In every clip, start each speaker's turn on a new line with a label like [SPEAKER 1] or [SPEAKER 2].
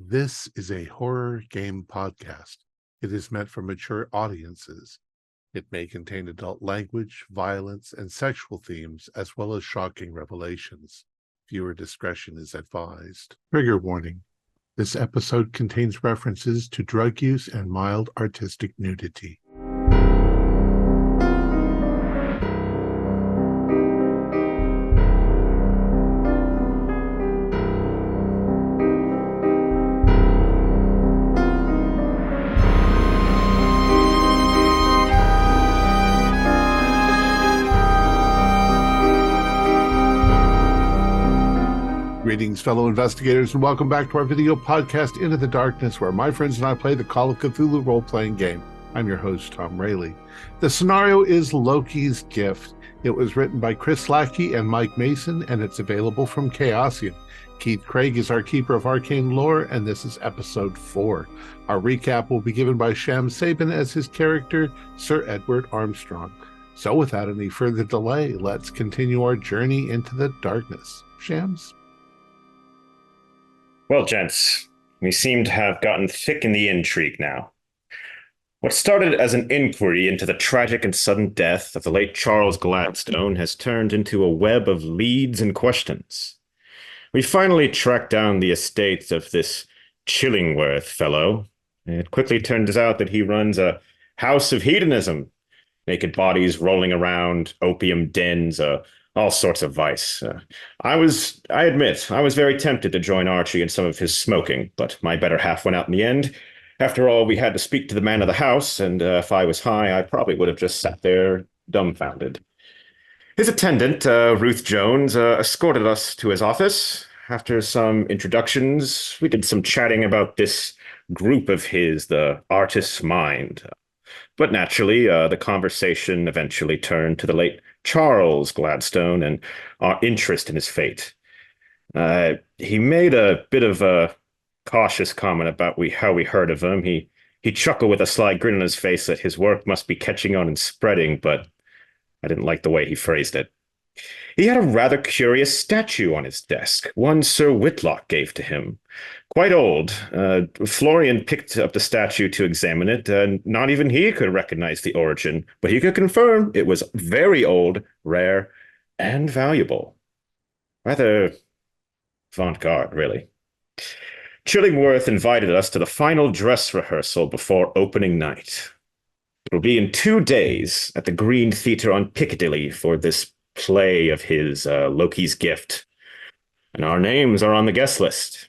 [SPEAKER 1] This is a horror game podcast. It is meant for mature audiences. It may contain adult language, violence, and sexual themes, as well as shocking revelations. Viewer discretion is advised. Trigger warning. This episode contains references to drug use and mild artistic nudity. Greetings, fellow investigators, and welcome back to our video podcast, Into the Darkness, where my friends and I play the Call of Cthulhu role-playing game. I'm your host, Thom Raley. The scenario is Loki's Gift. It was written by Chris Lackey and Mike Mason, and it's available from Chaosium. Keith Craig is our keeper of arcane lore, and this is episode 4. Our recap will be given by Sham Sabin as his character, Sir Edward Armstrong. So without any further delay, let's continue our journey into the darkness. Shams?
[SPEAKER 2] Well, gents, we seem to have gotten thick in the intrigue now. What started as an inquiry into the tragic and sudden death of the late Charles Gladstone has turned into a web of leads and questions. We finally tracked down the estate of this Chillingworth fellow. It quickly turns out that he runs a house of hedonism, naked bodies rolling around, opium dens, all sorts of vice. I admit, I was very tempted to join Archie in some of his smoking, but my better half went out in the end. After all, we had to speak to the man of the house, and if I was high, I probably would have just sat there dumbfounded. His attendant, Ruth Jones, escorted us to his office. After some introductions, we did some chatting about this group of his, the Artist's Mind. But naturally, the conversation eventually turned to the late Charles Gladstone and our interest in his fate. He made a bit of a cautious comment about how we heard of him. He chuckled with a sly grin on his face that his work must be catching on and spreading, but I didn't like the way he phrased it. He had a rather curious statue on his desk, one Sir Whitlock gave to him. Quite old. Florian picked up the statue to examine it, and not even he could recognize the origin, but he could confirm it was very old, rare, and valuable. Rather avant-garde, really. Chillingworth invited us to the final dress rehearsal before opening night. It'll be in 2 days at the Green Theatre on Piccadilly for this play of his, Loki's Gift. And our names are on the guest list.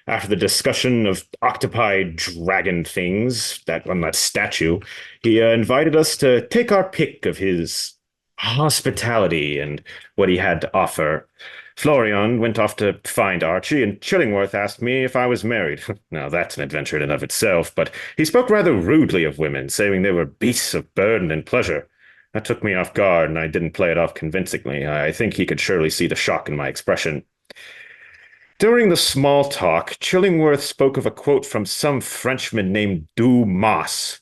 [SPEAKER 2] After the discussion of octopi dragon things on that statue, he invited us to take our pick of his hospitality and what he had to offer. Florian went off to find Archie, and Chillingworth asked me if I was married. Now, that's an adventure in and of itself, but he spoke rather rudely of women, saying they were beasts of burden and pleasure. That took me off guard, and I didn't play it off convincingly. I think he could surely see the shock in my expression. During the small talk, Chillingworth spoke of a quote from some Frenchman named Dumas.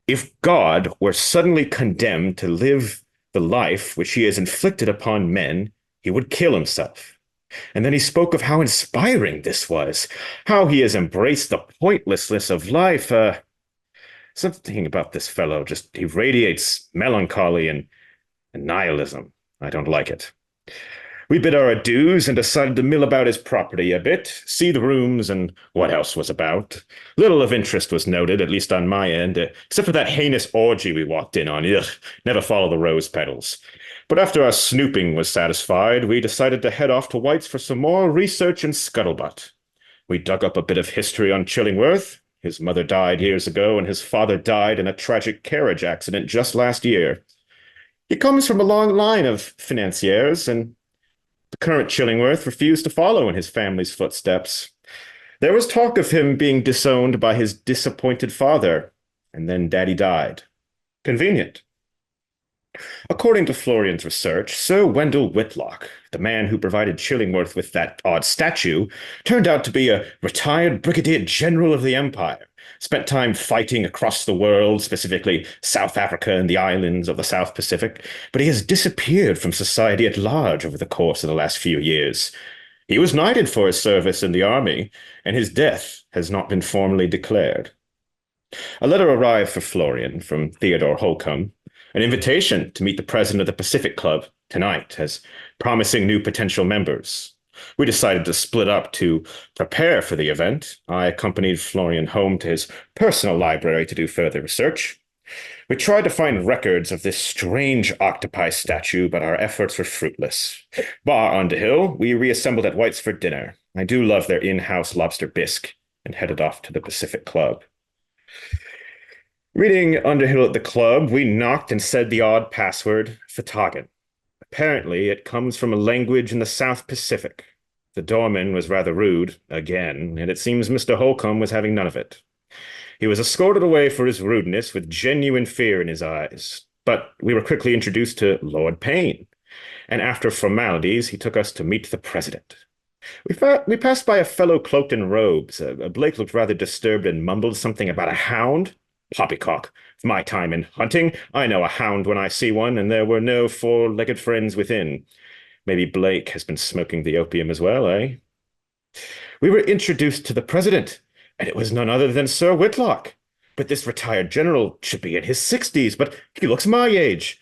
[SPEAKER 2] If God were suddenly condemned to live the life which he has inflicted upon men, he would kill himself. And then he spoke of how inspiring this was, how he has embraced the pointlessness of life. Something about this fellow, he radiates melancholy and nihilism. I don't like it. We bid our adieus and decided to mill about his property a bit, see the rooms and what else was about. Little of interest was noted, at least on my end, except for that heinous orgy we walked in on. Ugh, never follow the rose petals. But after our snooping was satisfied, we decided to head off to White's for some more research and scuttlebutt. We dug up a bit of history on Chillingworth. His mother died years ago, and his father died in a tragic carriage accident just last year. He comes from a long line of financiers, and the current Chillingworth refused to follow in his family's footsteps. There was talk of him being disowned by his disappointed father, and then Daddy died. Convenient. According to Florian's research, Sir Wendell Whitlock, the man who provided Chillingworth with that odd statue, turned out to be a retired brigadier general of the Empire, spent time fighting across the world, specifically South Africa and the islands of the South Pacific, but he has disappeared from society at large over the course of the last few years. He was knighted for his service in the army, and his death has not been formally declared. A letter arrived for Florian from Theodore Holcomb, an invitation to meet the president of the Pacific Club tonight as promising new potential members. We decided to split up to prepare for the event. I accompanied Florian home to his personal library to do further research. We tried to find records of this strange octopi statue, but our efforts were fruitless. Bar Underhill, we reassembled at White's for dinner. I do love their in-house lobster bisque, and headed off to the Pacific Club. Reading Underhill at the club, we knocked and said the odd password, Fatagan. Apparently, it comes from a language in the South Pacific. The doorman was rather rude, again, and it seems Mr. Holcomb was having none of it. He was escorted away for his rudeness with genuine fear in his eyes. But we were quickly introduced to Lord Payne, and after formalities, he took us to meet the president. We passed by a fellow cloaked in robes. Blake looked rather disturbed and mumbled something about a hound. Poppycock. For my time in hunting, I know a hound when I see one, and there were no four-legged friends within. Maybe Blake has been smoking the opium as well, eh? We were introduced to the president, and it was none other than Sir Whitlock. But this retired general should be in his 60s, but he looks my age,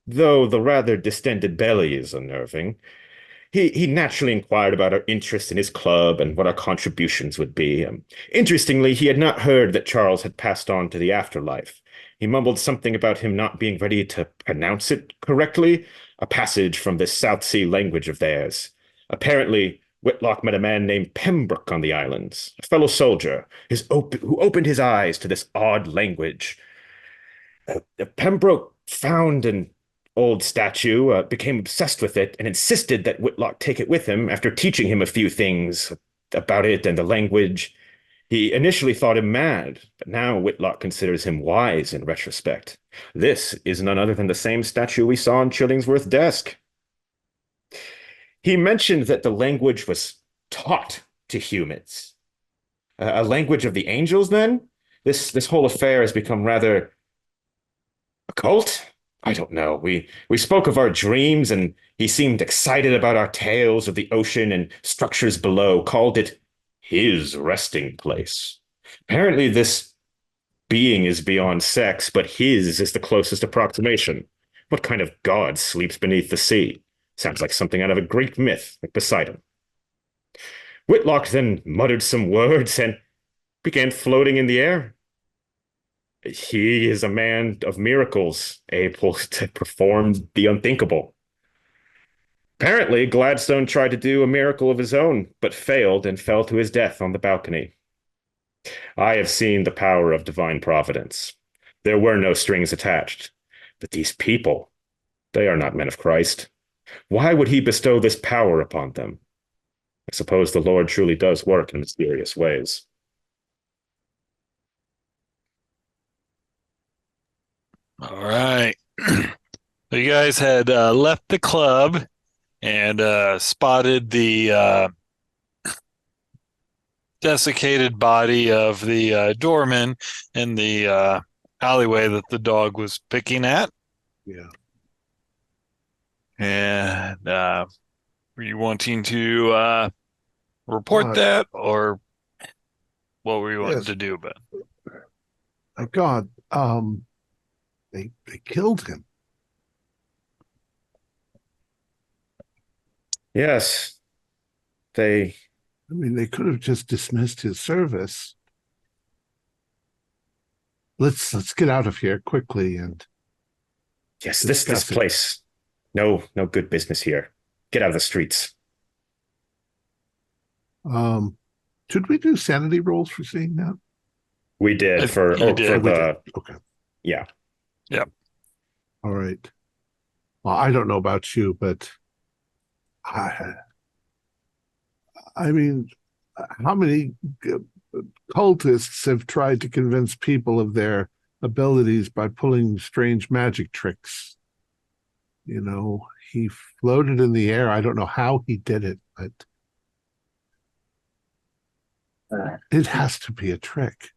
[SPEAKER 2] though the rather distended belly is unnerving. He naturally inquired about our interest in his club and what our contributions would be. Interestingly, he had not heard that Charles had passed on to the afterlife. He mumbled something about him not being ready to pronounce it correctly, a passage from this South Sea language of theirs. Apparently, Whitlock met a man named Pembroke on the islands, a fellow soldier, who opened his eyes to this odd language. Pembroke found an old statue, became obsessed with it, and insisted that Whitlock take it with him after teaching him a few things about it and the language. He initially thought him mad, but now Whitlock considers him wise in retrospect. This is none other than the same statue we saw on Chillingworth's desk. He mentioned that the language was taught to humans. A language of the angels, then? This whole affair has become rather occult? I don't know. We spoke of our dreams, and he seemed excited about our tales of the ocean and structures below, called it his resting place. Apparently this being is beyond sex, but his is the closest approximation. What kind of god sleeps beneath the sea? Sounds like something out of a Greek myth, like Poseidon. Whitlock then muttered some words and began floating in the air. He is a man of miracles, able to perform the unthinkable. Apparently, Gladstone tried to do a miracle of his own, but failed and fell to his death on the balcony. I have seen the power of divine providence. There were no strings attached. But these people, they are not men of Christ. Why would he bestow this power upon them? I suppose the Lord truly does work in mysterious ways.
[SPEAKER 3] All right. So you guys had left the club and spotted the desiccated body of the doorman in the alleyway that the dog was picking at.
[SPEAKER 1] Yeah.
[SPEAKER 3] And were you wanting to report that, or what were you wanting to do about it?
[SPEAKER 1] My God, they killed him.
[SPEAKER 2] Yes, they
[SPEAKER 1] they could have just dismissed his service. Let's get out of here quickly and
[SPEAKER 2] yes, this place. No good business here. Get out of the streets.
[SPEAKER 1] Should we do sanity rolls for seeing that?
[SPEAKER 2] We did for the
[SPEAKER 1] okay.
[SPEAKER 2] Yeah.
[SPEAKER 3] Yep.
[SPEAKER 1] All right. Well, I don't know about you, but I mean, how many cultists have tried to convince people of their abilities by pulling strange magic tricks? He floated in the air. I don't know how he did it, but it has to be a trick.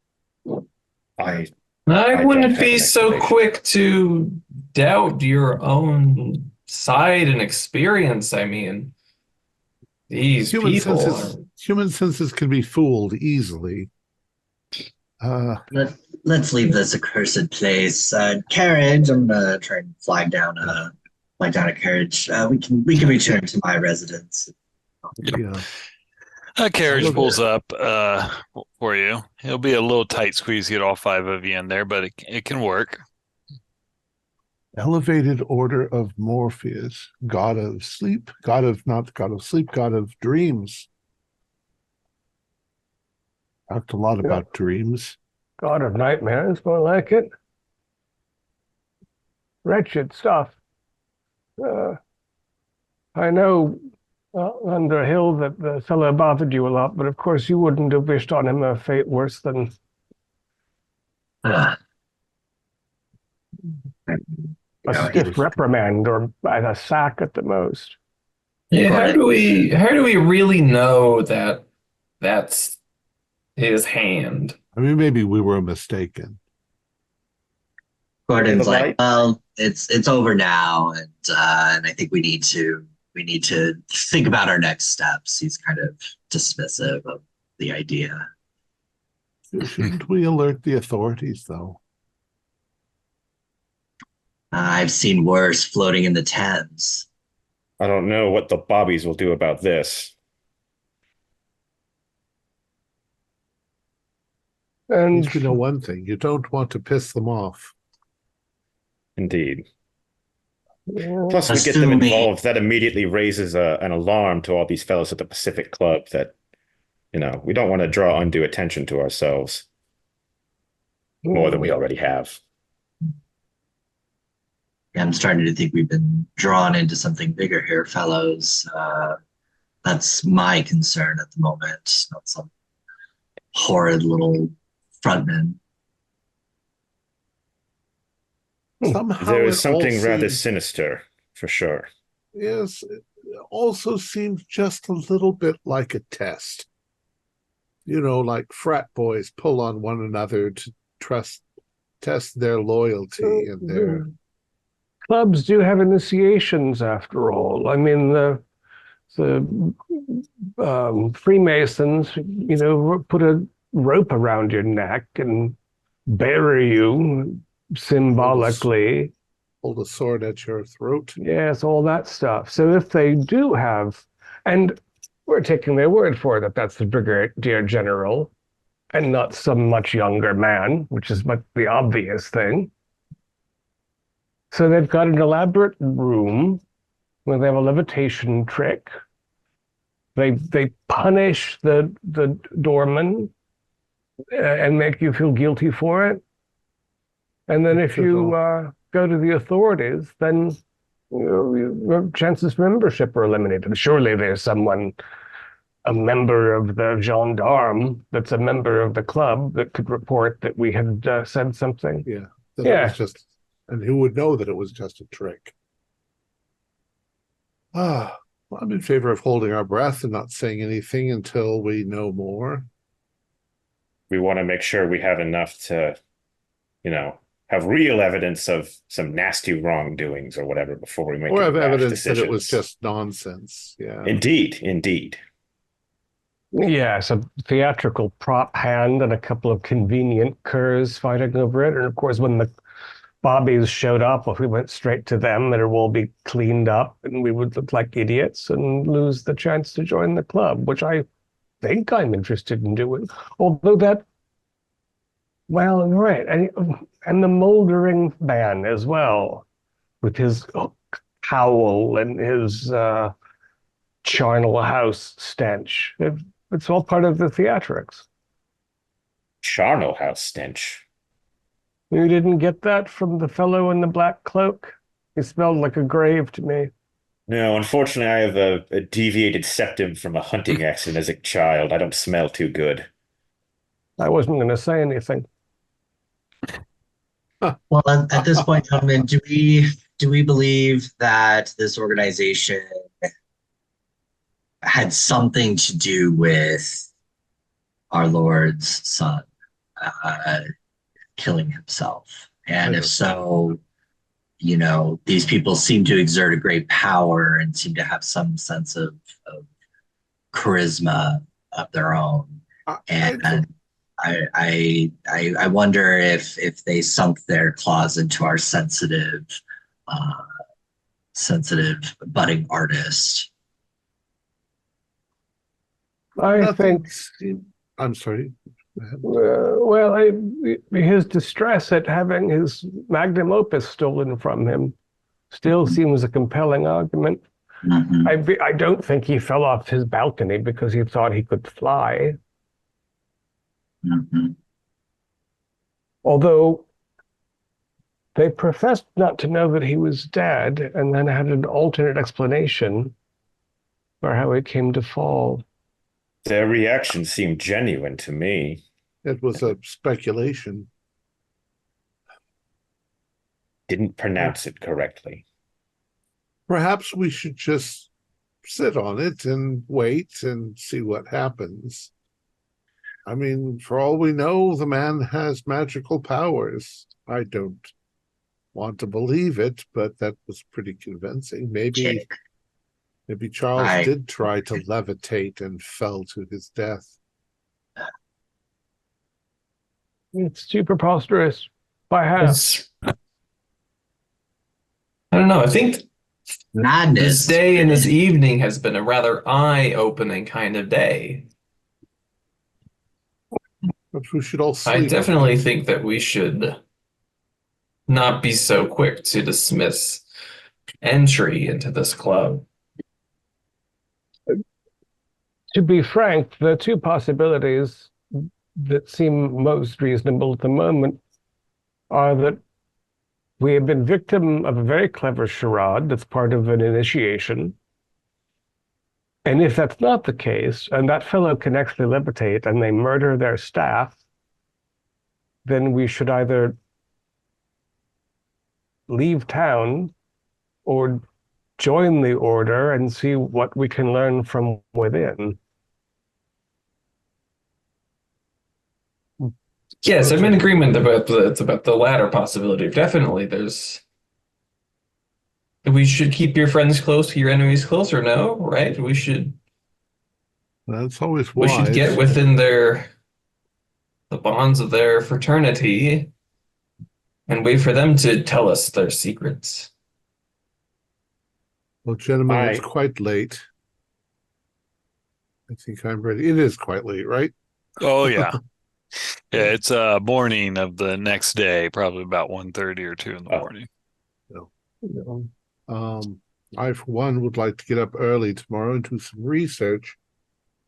[SPEAKER 4] I wouldn't be so quick to doubt your own side and experience. I mean, These
[SPEAKER 1] human senses can be fooled easily.
[SPEAKER 5] Let's leave this accursed place. Carriage. I'm gonna try and flag down a carriage. We can return to my residence.
[SPEAKER 1] Yeah.
[SPEAKER 3] A carriage pulls up for you. It'll be a little tight squeeze to get all 5 of you in there, but it can work.
[SPEAKER 1] Elevated order of Morpheus, god of sleep, god of dreams. Talked a lot about dreams.
[SPEAKER 6] God of nightmares, more like it. Wretched stuff. I know Underhill that the fellow bothered you a lot, but of course you wouldn't have wished on him a fate worse than a stiff reprimand or a sack at the most.
[SPEAKER 4] Yeah, how do we really know that that's his hand?
[SPEAKER 1] I mean, maybe we were mistaken.
[SPEAKER 5] Gordon's like, well, it's over now, and I think we need to think about our next steps. He's kind of dismissive of the idea.
[SPEAKER 1] Shouldn't we alert the authorities, though?
[SPEAKER 5] I've seen worse floating in the Thames.
[SPEAKER 2] I don't know what the bobbies will do about this.
[SPEAKER 1] And you know one thing, you don't want to piss them off.
[SPEAKER 2] Indeed. Plus, we get them involved. That immediately raises an alarm to all these fellows at the Pacific Club that, we don't want to draw undue attention to ourselves more than we already have.
[SPEAKER 5] I'm starting to think we've been drawn into something bigger here, fellows. That's my concern at the moment, not some horrid little frontman.
[SPEAKER 1] Somehow
[SPEAKER 2] there is something rather sinister, for sure.
[SPEAKER 1] Yes, it also seems just a little bit like a test. Like frat boys pull on one another to test their loyalty and their...
[SPEAKER 6] Clubs do have initiations, after all. I mean, the Freemasons, put a rope around your neck and bury you symbolically.
[SPEAKER 1] Hold a sword at your throat.
[SPEAKER 6] Yes, all that stuff. So if they do have, and we're taking their word for it, that that's the Brigadier General and not some much younger man, which is the obvious thing. So they've got an elaborate room where they have a levitation trick. They punish the doorman and make you feel guilty for it. And then if you go to the authorities, then your chances for membership are eliminated. Surely there's a member of the gendarme that's a member of the club that could report that we had said something.
[SPEAKER 1] Yeah. It was just, and who would know that it was just a trick? Well, I'm in favor of holding our breath and not saying anything until we know more.
[SPEAKER 2] We want to make sure we have enough to, have real evidence of some nasty wrongdoings or whatever before we make
[SPEAKER 1] or have evidence
[SPEAKER 2] decisions.
[SPEAKER 1] That it was just nonsense. Yeah.
[SPEAKER 2] Indeed.
[SPEAKER 6] Yes, a theatrical prop hand and a couple of convenient curs fighting over it. And of course, when the bobbies showed up, if we went straight to them, it would all be cleaned up and we would look like idiots and lose the chance to join the club, which I think I'm interested in doing. Although right. And the moldering man as well, with his howl and his charnel house stench. It's all part of the theatrics.
[SPEAKER 2] Charnel house stench?
[SPEAKER 6] You didn't get that from the fellow in the black cloak? He smelled like a grave to me.
[SPEAKER 2] No, unfortunately, I have a deviated septum from a hunting accident as a child. I don't smell too good.
[SPEAKER 6] I wasn't going to say anything.
[SPEAKER 5] Well, at this point, gentlemen, do we believe that this organization had something to do with our Lord's son killing himself? And if so, these people seem to exert a great power and seem to have some sense of charisma of their own,
[SPEAKER 1] I,
[SPEAKER 5] and I wonder if they sunk their claws into our uh, sensitive budding artist.
[SPEAKER 6] I think,
[SPEAKER 1] I'm sorry.
[SPEAKER 6] his distress at having his magnum opus stolen from him still seems a compelling argument.
[SPEAKER 5] Mhm.
[SPEAKER 6] I don't think he fell off his balcony because he thought he could fly.
[SPEAKER 5] Mhm.
[SPEAKER 6] Although they professed not to know that he was dead and then had an alternate explanation for how he came to fall.
[SPEAKER 2] Their reaction seemed genuine to me.
[SPEAKER 1] It was a speculation.
[SPEAKER 2] Didn't pronounce it correctly.
[SPEAKER 1] Perhaps we should just sit on it and wait and see what happens. I mean, for all we know, the man has magical powers. I don't want to believe it, but that was pretty convincing. Maybe Charles
[SPEAKER 5] I
[SPEAKER 1] did try to levitate and fell to his death.
[SPEAKER 6] It's too preposterous. By half.
[SPEAKER 4] I don't know. I think
[SPEAKER 5] madness.
[SPEAKER 4] this day and this evening has been a rather eye-opening kind of day.
[SPEAKER 1] But we should all sleep.
[SPEAKER 4] I definitely think that we should not be so quick to dismiss entry into this club.
[SPEAKER 6] To be frank, the two possibilities that seem most reasonable at the moment are that we have been victim of a very clever charade that's part of an initiation. And if that's not the case, and that fellow can actually levitate and they murder their staff, then we should either leave town or join the order and see what we can learn from within.
[SPEAKER 4] Yes, I'm in agreement about the latter possibility. Definitely, we should keep your friends close, your enemies closer. No, right?
[SPEAKER 1] That's always
[SPEAKER 4] We
[SPEAKER 1] wise.
[SPEAKER 4] should get within the bonds of their fraternity and wait for them to tell us their secrets.
[SPEAKER 1] Well, gentlemen, it's quite late. I think I'm ready. It is quite late, right?
[SPEAKER 3] Oh, yeah. Yeah, it's morning of the next day, probably about 1:30 or 2 in the morning.
[SPEAKER 1] I, for one, would like to get up early tomorrow and do some research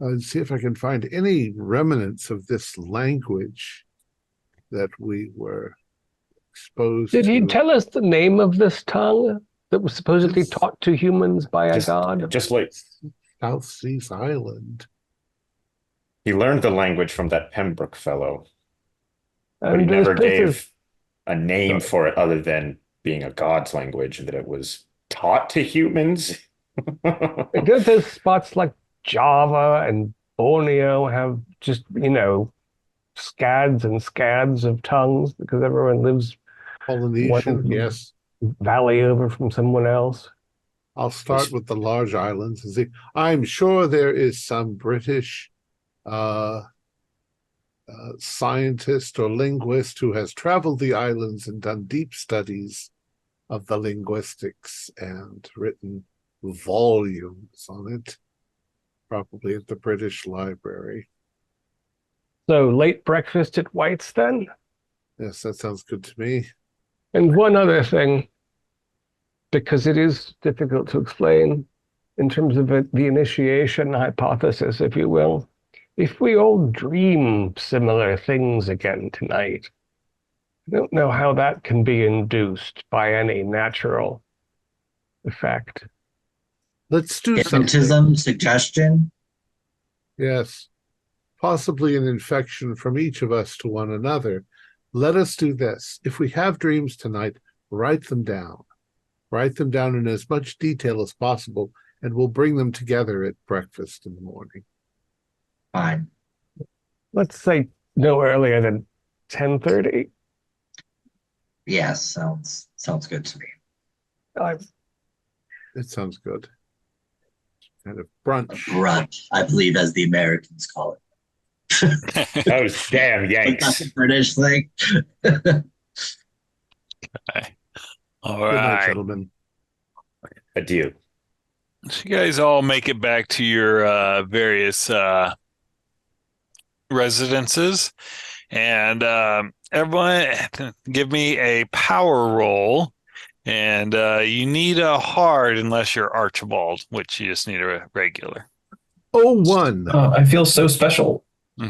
[SPEAKER 1] and see if I can find any remnants of this language that we were exposed to.
[SPEAKER 6] Did he tell us the name of this tongue that was supposedly taught to humans by a god?
[SPEAKER 2] Just like
[SPEAKER 1] South Seas Island.
[SPEAKER 2] He learned the language from that Pembroke fellow, but he
[SPEAKER 6] And
[SPEAKER 2] never
[SPEAKER 6] this place
[SPEAKER 2] gave a name for it other than being a god's language, that it was taught to humans.
[SPEAKER 6] Don't those spots like Java and Borneo have just, scads and scads of tongues because everyone lives
[SPEAKER 1] Polynesian,
[SPEAKER 6] one
[SPEAKER 1] yes.
[SPEAKER 6] valley over from someone else?
[SPEAKER 1] I'll start with the large islands and see. I'm sure there is some British scientist or linguist who has traveled the islands and done deep studies of the linguistics and written volumes on it, probably at the British Library.
[SPEAKER 6] So late breakfast at White's then?
[SPEAKER 1] Yes, that sounds good to me.
[SPEAKER 6] And one other thing, because it is difficult to explain in terms of the initiation hypothesis, if you will. If we all dream similar things again tonight, I don't know how that can be induced by any natural effect.
[SPEAKER 1] Let's do
[SPEAKER 5] Hypnotism,
[SPEAKER 1] something.
[SPEAKER 5] suggestion.
[SPEAKER 1] Yes, possibly an infection from each of us to one another. Let us do this. If we have dreams tonight, write them down. Write them down in as much detail as possible, and we'll bring them together at breakfast in the morning.
[SPEAKER 5] Fine.
[SPEAKER 6] Let's say no earlier than 10:30.
[SPEAKER 5] Yes, sounds good to me.
[SPEAKER 1] It sounds good. kind of brunch.
[SPEAKER 5] Brunch, I believe, as the Americans call it.
[SPEAKER 2] Those damn
[SPEAKER 5] But
[SPEAKER 2] Yanks.
[SPEAKER 5] that's a British thing.
[SPEAKER 3] All
[SPEAKER 1] Good night,
[SPEAKER 3] right.
[SPEAKER 1] gentlemen.
[SPEAKER 2] Adieu.
[SPEAKER 3] So you guys all make it back to your various residences, and everyone give me a power roll. And you need a hard unless you're Archibald, which you just need a regular.
[SPEAKER 1] 01.
[SPEAKER 4] Oh, I feel so special.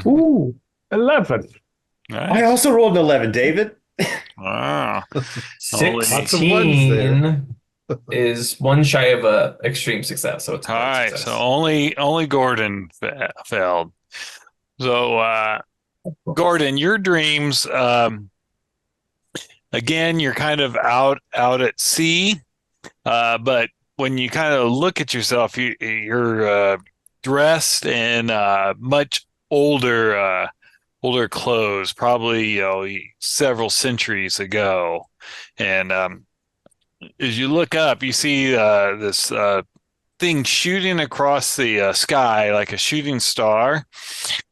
[SPEAKER 6] Ooh, 11.
[SPEAKER 2] I
[SPEAKER 3] Nice.
[SPEAKER 2] also rolled an 11, David.
[SPEAKER 3] Wow. Holy-
[SPEAKER 1] Lots of ones there.
[SPEAKER 4] 16 is one shy of a extreme success, so it's a
[SPEAKER 3] All
[SPEAKER 4] hard
[SPEAKER 3] right,
[SPEAKER 4] success.
[SPEAKER 3] so only Gordon failed. So Gordon, your dreams, again, you're kind of out at sea, but when you kind of look at yourself, you're dressed in much older clothes, probably several centuries ago, and as you look up, you see this thing shooting across the sky like a shooting star,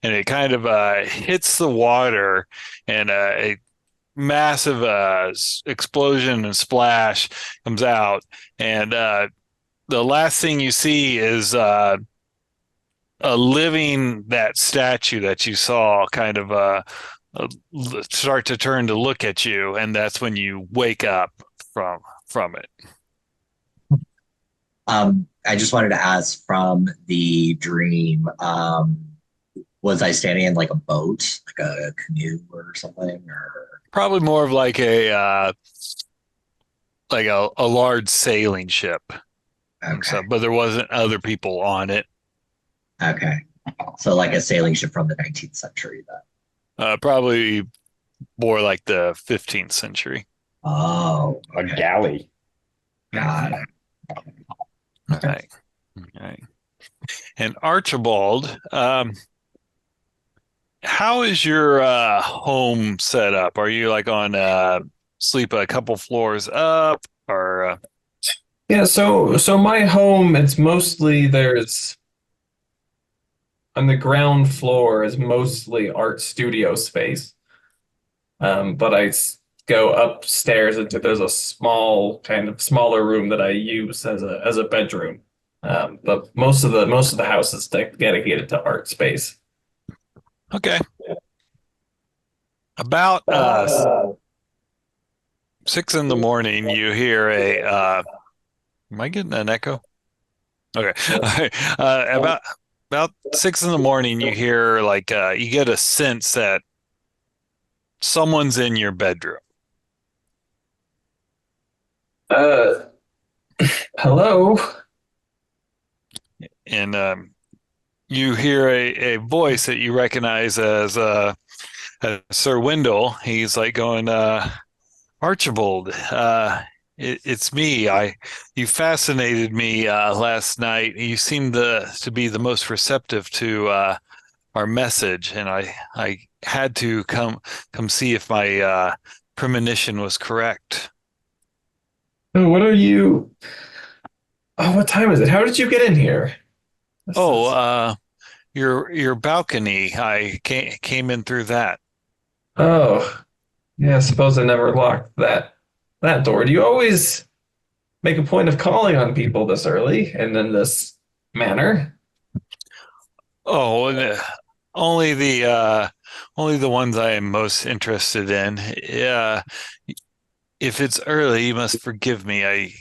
[SPEAKER 3] and it kind of hits the water, and a massive explosion and splash comes out, and the last thing you see is a living that statue that you saw kind of start to turn to look at you, and that's when you wake up from it.
[SPEAKER 5] I just wanted to ask from the dream, was I standing in like a boat, like a canoe or something, or
[SPEAKER 3] Probably more of like a large sailing ship.
[SPEAKER 5] okay,
[SPEAKER 3] So, but there wasn't other people on it.
[SPEAKER 5] okay, so like a sailing ship from the 19th century then.
[SPEAKER 3] Probably more like the 15th century.
[SPEAKER 5] Oh,
[SPEAKER 2] A
[SPEAKER 5] okay.
[SPEAKER 2] galley.
[SPEAKER 5] Got it.
[SPEAKER 3] Okay. Okay. And Archibald, how is your home set up? Are you like on sleep a couple floors up, or
[SPEAKER 4] Yeah, so my home, it's mostly there's on the ground floor is mostly art studio space. But go upstairs into there's a small kind of smaller room that I use as a bedroom. But most of the house is dedicated to art space.
[SPEAKER 3] okay? About 6 in the morning, you hear a. Am I getting an echo? Okay. About 6 in the morning, you hear like you get a sense that someone's in your bedroom.
[SPEAKER 4] Hello.
[SPEAKER 3] And you hear a voice that you recognize as Sir Wendell. He's like going, Archibald, it's me. You fascinated me last night. You seemed to be the most receptive to our message, and I had to come see if my premonition was correct.
[SPEAKER 4] Oh, what are you? Oh, what time is it? How did you get in here?
[SPEAKER 3] Your balcony. I came in through that.
[SPEAKER 4] Oh, yeah, I suppose I never locked that door. Do you always make a point of calling on people this early and in this manner?
[SPEAKER 3] Oh, only the ones I am most interested in. Yeah, if it's early, you must forgive me. I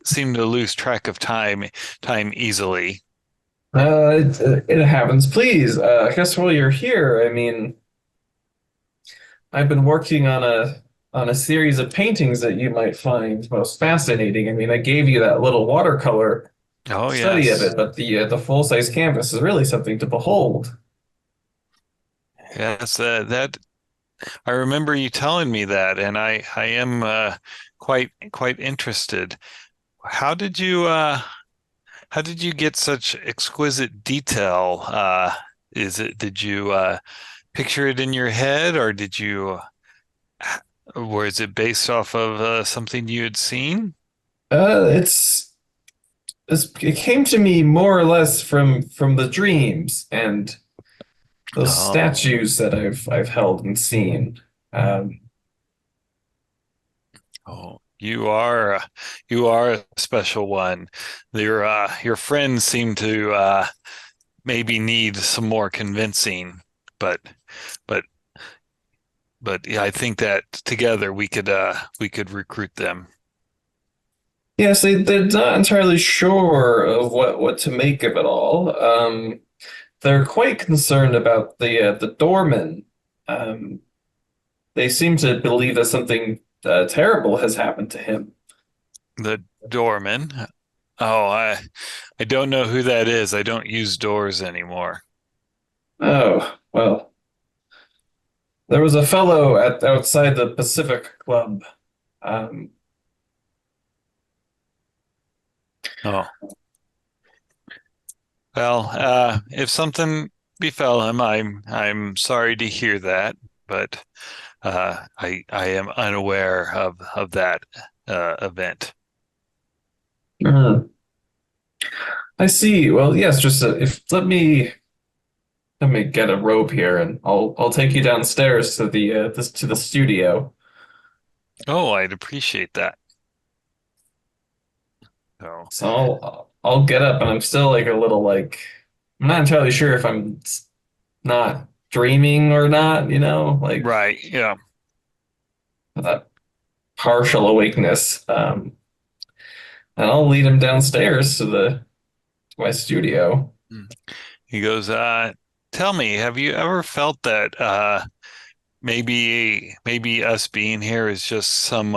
[SPEAKER 3] seem to lose track of time easily.
[SPEAKER 4] It happens. Please, I guess while you're here, I mean, I've been working on a series of paintings that you might find most fascinating. I mean, I gave you that little watercolor study
[SPEAKER 3] yes.
[SPEAKER 4] of it, but the full-size canvas is really something to behold.
[SPEAKER 3] Yes, that I remember you telling me that, and I am quite interested. How did you get such exquisite detail? Did you picture it in your head, or was it based off of something you had seen?
[SPEAKER 4] It's it came to me more or less from the dreams and those
[SPEAKER 3] Oh.
[SPEAKER 4] statues that I've held and seen. Um,
[SPEAKER 3] Oh, you are a special one. Your friends seem to maybe need some more convincing, but but yeah, I think that together we could recruit them.
[SPEAKER 4] yes, they're not entirely sure of what to make of it all. They're quite concerned about the doorman. Um, they seem to believe that something terrible has happened to him.
[SPEAKER 3] The doorman. Oh, I don't know who that is. I don't use doors anymore.
[SPEAKER 4] Oh, well, there was a fellow at outside the Pacific Club. Um,
[SPEAKER 3] Oh, well, if something befell him, I'm sorry to hear that, but I am unaware of that event.
[SPEAKER 4] uh, I see. Well, yes, just if let me get a rope here, and I'll take you downstairs to the studio.
[SPEAKER 3] Oh, I'd appreciate that. So,
[SPEAKER 4] So I'll get up, and I'm still like a little like I'm not entirely sure if I'm not dreaming or not. Like
[SPEAKER 3] right, yeah.
[SPEAKER 4] that partial awakeness. And I'll lead him downstairs to my studio.
[SPEAKER 3] He goes, tell me, have you ever felt that maybe us being here is just some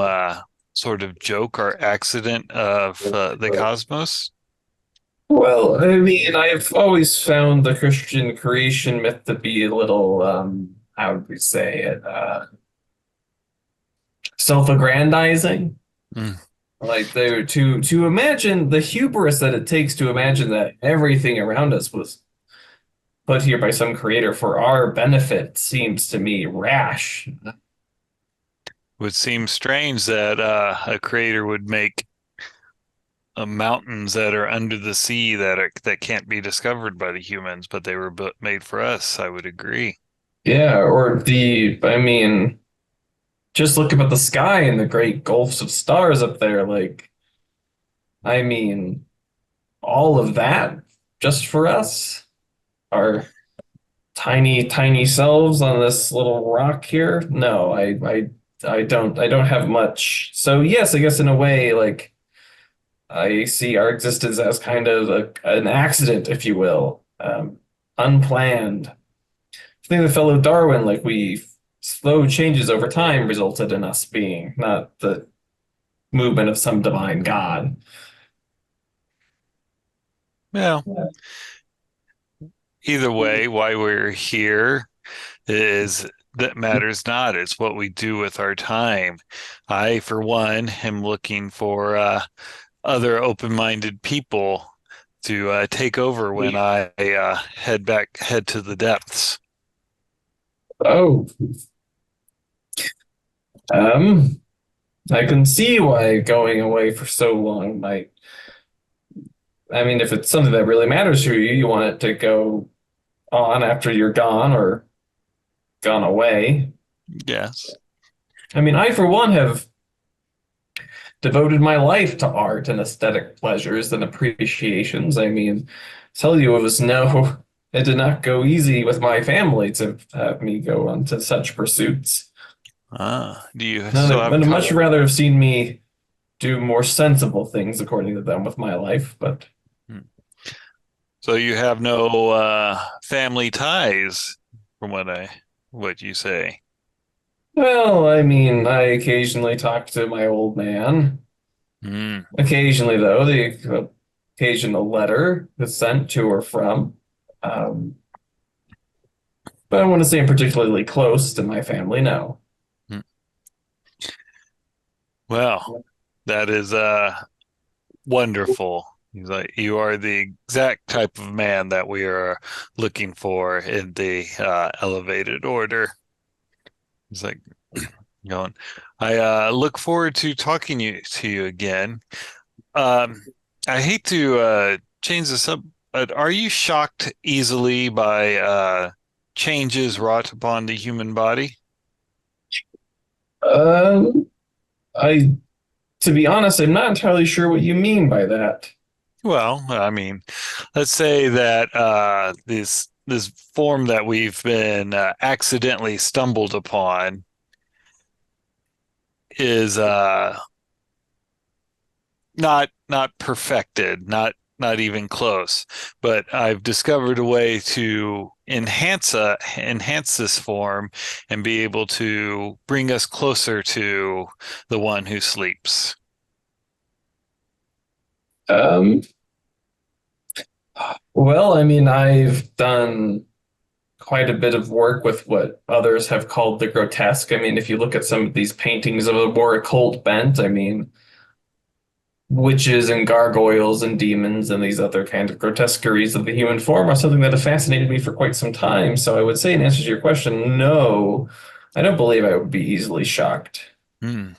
[SPEAKER 3] sort of joke or accident of the cosmos?
[SPEAKER 4] Well, I mean, I've always found the Christian creation myth to be a little, how would we say it, self-aggrandizing.
[SPEAKER 3] Mm.
[SPEAKER 4] Like to imagine the hubris that it takes to imagine that everything around us was put here by some creator for our benefit seems to me rash.
[SPEAKER 3] Would seem strange that a creator would make mountains that are under the sea that can't be discovered by the humans, but they were made for us. I would agree.
[SPEAKER 4] Yeah, or I mean, just look up at the sky and the great gulfs of stars up there. Like, I mean, all of that just for us, our tiny, tiny selves on this little rock here. No, I don't have much. So yes, I guess in a way, like I see our existence as kind of an accident, if you will, unplanned. I think the fellow Darwin, like we slow changes over time resulted in us being, not the movement of some divine god.
[SPEAKER 3] Well, either way, why we're here is that matters not. It's what we do with our time. I, for one, am looking for other open-minded people to take over when I head to the depths.
[SPEAKER 4] Oh, um, I can see why going away for so long might. I mean, if it's something that really matters to you, you want it to go on after you're gone or gone away.
[SPEAKER 3] Yes.
[SPEAKER 4] I mean, I, for one, have devoted my life to art and aesthetic pleasures and appreciations. I mean, tell you it did not go easy with my family to have me go on to such pursuits.
[SPEAKER 3] Do you
[SPEAKER 4] No,
[SPEAKER 3] still
[SPEAKER 4] they
[SPEAKER 3] have
[SPEAKER 4] would much rather have seen me do more sensible things according to them with my life, but
[SPEAKER 3] So you have no family ties, from what you say.
[SPEAKER 4] well, I mean, I occasionally talk to my old man.
[SPEAKER 3] Mm.
[SPEAKER 4] Occasionally, though, the occasional letter is sent to or from. Um, but I want to say I'm particularly close to my family, no.
[SPEAKER 3] Mm. Well, that is wonderful. He's like, you are the exact type of man that we are looking for in the elevated order. He's like going. I look forward to talking to you again. Um, I hate to change this up, but are you shocked easily by changes wrought upon the human body?
[SPEAKER 4] Um, I, to be honest, I'm not entirely sure what you mean by that.
[SPEAKER 3] Well, I mean, let's say that this form that we've been accidentally stumbled upon is not perfected, not even close. But I've discovered a way to enhance this form and be able to bring us closer to the one who sleeps.
[SPEAKER 4] Um, well, I mean, I've done quite a bit of work with what others have called the grotesque. I mean, if you look at some of these paintings of a more occult bent, I mean, witches and gargoyles and demons and these other kind of grotesqueries of the human form are something that have fascinated me for quite some time. So I would say, in answer to your question, no, I don't believe I would be easily shocked.
[SPEAKER 3] Hmm.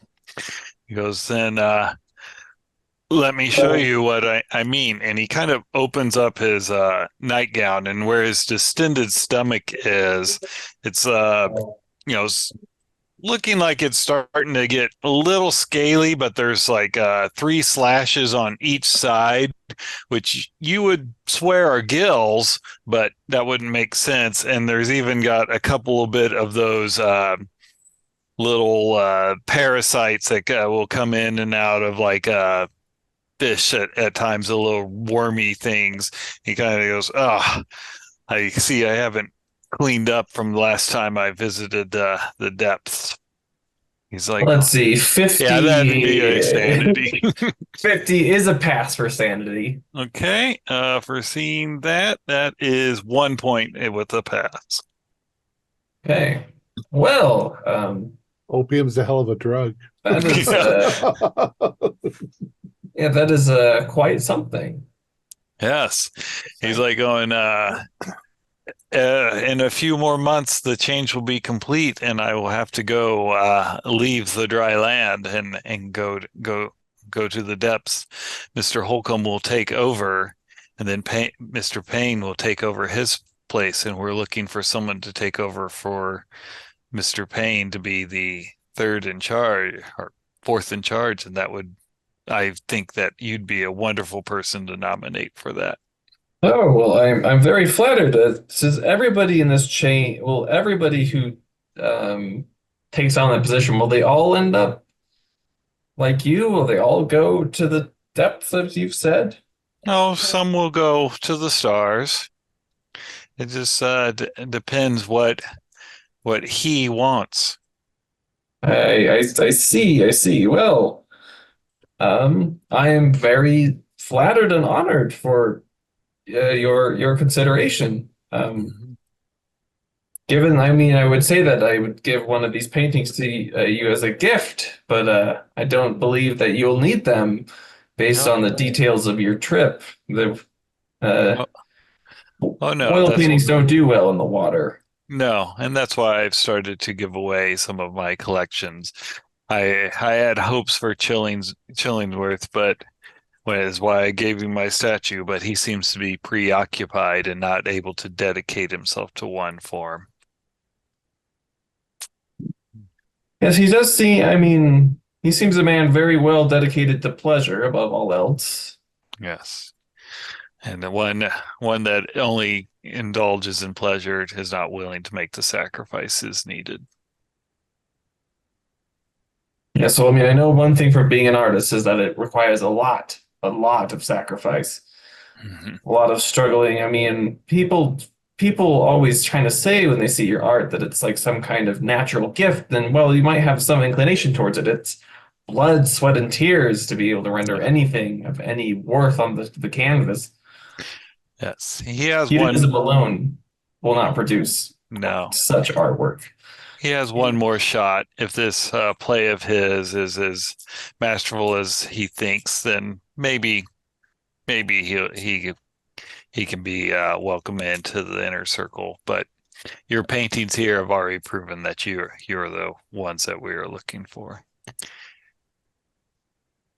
[SPEAKER 3] He goes, then let me show you what I mean. And he kind of opens up his nightgown, and where his distended stomach is, it's you know, looking like it's starting to get a little scaly, but there's like 3 slashes on each side, which you would swear are gills, but that wouldn't make sense. And there's even got a couple of bit of those little parasites that will come in and out of like fish at times, the little wormy things. He kind of goes, "Oh, I see. I haven't cleaned up from the last time I visited the depths." He's like,
[SPEAKER 4] Let's see,
[SPEAKER 3] "Yeah, that'd be a
[SPEAKER 4] 50,
[SPEAKER 3] sanity."
[SPEAKER 4] 50 is a pass for sanity.
[SPEAKER 3] Okay, for seeing that, that is 1 point with a pass.
[SPEAKER 4] Okay. Well,
[SPEAKER 1] Opium's a hell of a drug.
[SPEAKER 4] that is yeah, that is quite something.
[SPEAKER 3] Yes, he's like going. In a few more months, the change will be complete, and I will have to go leave the dry land and go to the depths. Mr. Holcomb will take over, and then Mr. Payne will take over his place, and we're looking for someone to take over for Mr. Payne to be the third in charge or fourth in charge, and that would, I think that you'd be a wonderful person to nominate for that.
[SPEAKER 4] Oh, well, I'm very flattered. Says everybody in this chain, well, everybody who um takes on that position, will they all end up like you? Will they all go to the depths, as you've said?
[SPEAKER 3] No, some will go to the stars. It just depends what he wants.
[SPEAKER 4] I see, I see. Well, I am very flattered and honored for your consideration.
[SPEAKER 3] Mhm.
[SPEAKER 4] Given, I mean, I would say that I would give one of these paintings to you as a gift, but I don't believe that you'll need them based
[SPEAKER 3] No.
[SPEAKER 4] on the details of your trip. The uh,
[SPEAKER 3] Oh, oh no,
[SPEAKER 4] oil
[SPEAKER 3] that's
[SPEAKER 4] paintings don't do well in the water.
[SPEAKER 3] no, and that's why I've started to give away some of my collections. I had hopes for Chillingworth, but is why I gave him my statue, but he seems to be preoccupied and not able to dedicate himself to one form.
[SPEAKER 4] Yes, he does seem, I mean, he seems a man very well dedicated to pleasure above all else.
[SPEAKER 3] Yes. And the one that only indulges in pleasure is not willing to make the sacrifices needed.
[SPEAKER 4] Yeah, so I mean, I know one thing for being an artist is that it requires a lot of sacrifice,
[SPEAKER 3] Mhm.
[SPEAKER 4] a lot of struggling. I mean, people always trying to say when they see your art that it's like some kind of natural gift, and well, you might have some inclination towards it. It's blood, sweat, and tears to be able to render anything of any worth on the canvas.
[SPEAKER 3] Yes, he has one.
[SPEAKER 4] Hedonism alone will not produce
[SPEAKER 3] No,
[SPEAKER 4] such artwork.
[SPEAKER 3] he has one more shot. If this play of his is as masterful as he thinks, then maybe he can be welcome into the inner circle. But your paintings here have already proven that you're the ones that we are looking for.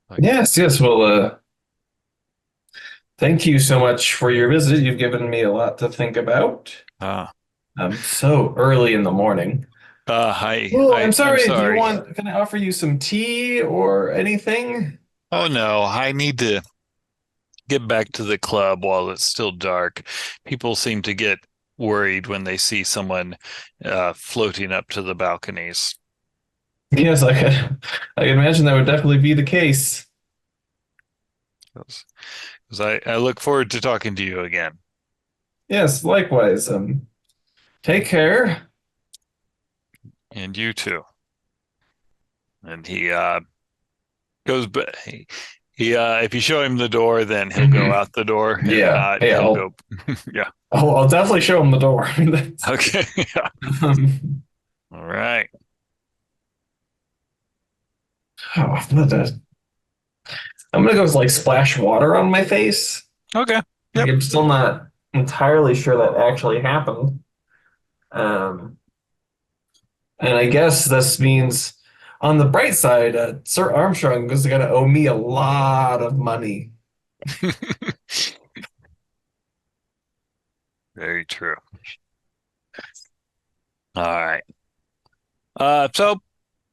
[SPEAKER 3] Like,
[SPEAKER 4] Yes, yes. Well, Thank you so much for your visit. You've given me a lot to think about.
[SPEAKER 3] Ah.
[SPEAKER 4] So early in the morning. Oh, I'm
[SPEAKER 3] I'm
[SPEAKER 4] sorry. Do you
[SPEAKER 3] sorry.
[SPEAKER 4] want, can I offer you some tea or anything?
[SPEAKER 3] Oh no, I need to get back to the club while it's still dark. People seem to get worried when they see someone floating up to the balconies.
[SPEAKER 4] Yes, I can imagine that would definitely be the case.
[SPEAKER 3] Because I look forward to talking to you again.
[SPEAKER 4] Yes, likewise. Take care.
[SPEAKER 3] And you too. And he goes, but if you show him the door, then he'll go
[SPEAKER 4] Mhm.
[SPEAKER 3] out the door. If
[SPEAKER 4] Yeah.
[SPEAKER 3] not,
[SPEAKER 4] Hey,
[SPEAKER 3] he'll go. Yeah.
[SPEAKER 4] I'll definitely show him the door.
[SPEAKER 3] Okay. Yeah.
[SPEAKER 4] Um,
[SPEAKER 3] All right.
[SPEAKER 4] I'm gonna go like splash water on my face.
[SPEAKER 3] Okay.
[SPEAKER 4] Like
[SPEAKER 3] Yep.
[SPEAKER 4] I'm still not entirely sure that actually happened. Um, and I guess this means on the bright side, Sir Armstrong is gonna owe me a lot of money.
[SPEAKER 3] Very true. All right. So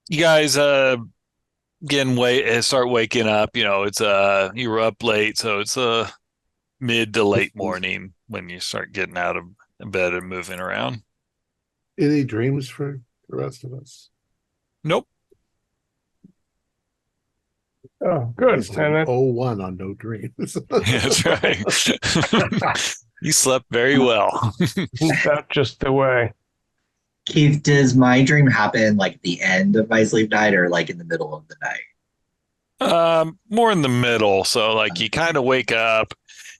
[SPEAKER 3] you guys start waking up. It's you were up late, so it's mid to late morning when you start getting out of bed and moving around.
[SPEAKER 1] Any dreams for the rest of us?
[SPEAKER 3] Nope.
[SPEAKER 6] Oh, good.
[SPEAKER 1] He's
[SPEAKER 6] And
[SPEAKER 1] an 01 on no dreams.
[SPEAKER 3] That's right. You slept very well.
[SPEAKER 6] that's just the way.
[SPEAKER 5] Keith, does my dream happen like at the end of my sleep night or like in the middle of the night?
[SPEAKER 3] More in the middle. So like you kind of wake up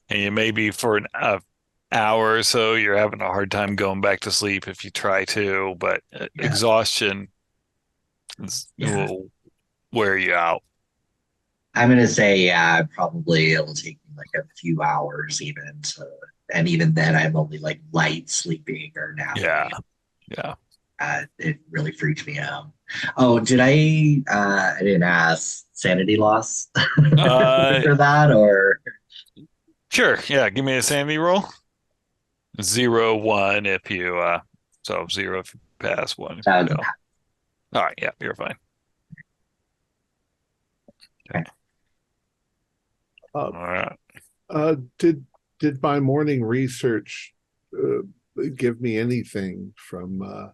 [SPEAKER 3] and you maybe for an hour or so you're having a hard time going back to sleep if you try to, but
[SPEAKER 5] Yeah.
[SPEAKER 3] exhaustion will wear you out.
[SPEAKER 5] I'm gonna say, yeah, probably it'll take me like a few hours even to, and even then I'm only like light sleeping or napping.
[SPEAKER 3] Yeah.
[SPEAKER 5] It really freaked me out. Oh, I didn't ask sanity loss for that or
[SPEAKER 3] Sure. Yeah. Give me a sanity roll. 0, 1 if you so 0 if you pass, 1 if
[SPEAKER 5] that
[SPEAKER 3] you
[SPEAKER 5] was a
[SPEAKER 3] fail. All right. Yeah, you're fine.
[SPEAKER 5] Okay.
[SPEAKER 3] All right.
[SPEAKER 1] Did my morning research give me anything from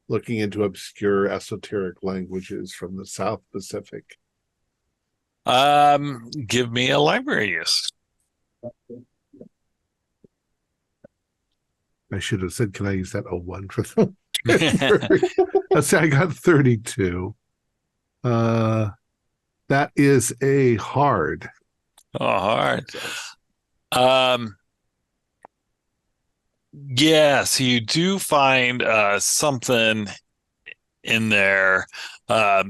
[SPEAKER 1] looking into obscure esoteric languages from the South Pacific?
[SPEAKER 3] Give me a library use.
[SPEAKER 1] I should have said, can I use that 01 for them? Let's say I got 32. That is a hard.
[SPEAKER 3] Oh, hard. Yes, you do find something in there. It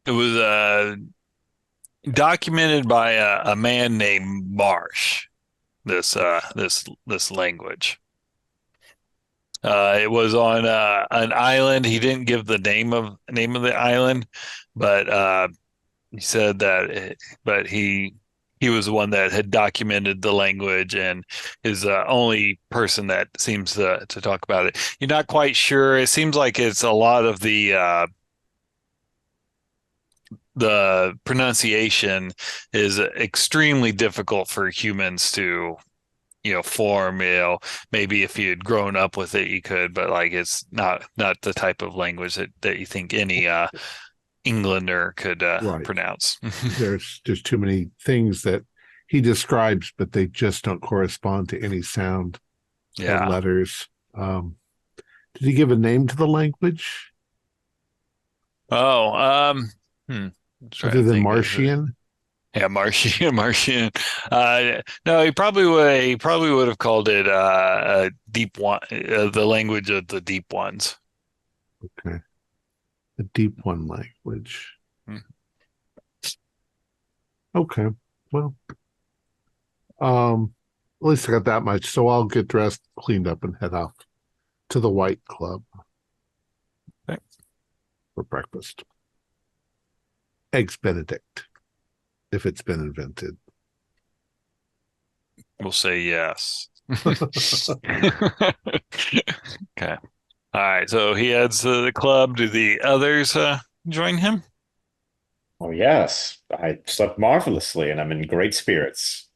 [SPEAKER 3] was documented by a man named Marsh. This language. It was on an island. He didn't give the name of the island, but he said but he was the one that had documented the language and is the only person that seems to talk about it. You're not quite sure. It seems like it's a lot of the pronunciation is extremely difficult for humans to form. Maybe if you had grown up with it you could, but like it's not the type of language that you think any Englander could
[SPEAKER 1] Right.
[SPEAKER 3] pronounce.
[SPEAKER 1] There's too many things that he describes, but they just don't correspond to any sound or letters. Did he give a name to the language?
[SPEAKER 3] Other
[SPEAKER 1] than Martian?
[SPEAKER 3] Yeah, Martian. No, he probably would have called it a deep one, the language of the deep ones.
[SPEAKER 1] Okay. The deep one language. Okay. Well, at least I got that much. So I'll get dressed, cleaned up, and head off to the White Club for breakfast. Eggs Benedict, if it's been invented.
[SPEAKER 3] We'll say yes. Okay. All right. So he heads to the club. Do the others join him?
[SPEAKER 2] Oh, yes. I slept marvelously and I'm in great spirits.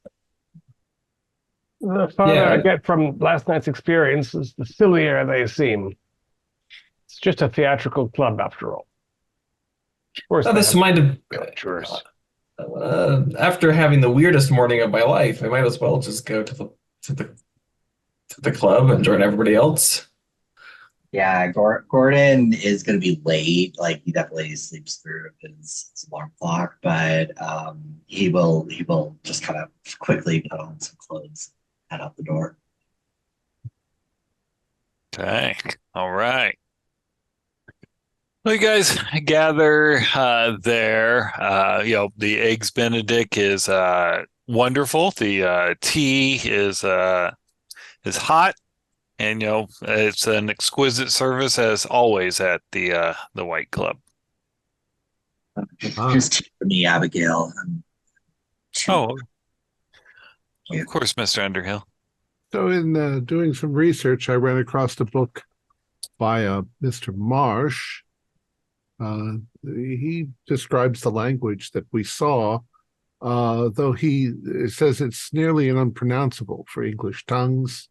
[SPEAKER 6] The farther I get from last night's experiences, the sillier they seem. It's just a theatrical club, after all.
[SPEAKER 4] This might have. After having the weirdest morning of my life, I might as well just go to the club and join everybody else.
[SPEAKER 5] Yeah, Gordon is going to be late. Like, he definitely sleeps through his alarm clock, but he will just kind of quickly put on some clothes, head out the door.
[SPEAKER 3] Okay. All right. Well, you guys gather there. The eggs Benedict is wonderful. The tea is hot, and it's an exquisite service as always at the White Club.
[SPEAKER 5] Just tea for me, Abigail.
[SPEAKER 3] Of course, Mr. Underhill.
[SPEAKER 1] So in doing some research, I ran across a book by Mr. Marsh. He describes the language that we saw, though it says it's nearly unpronounceable for English tongues.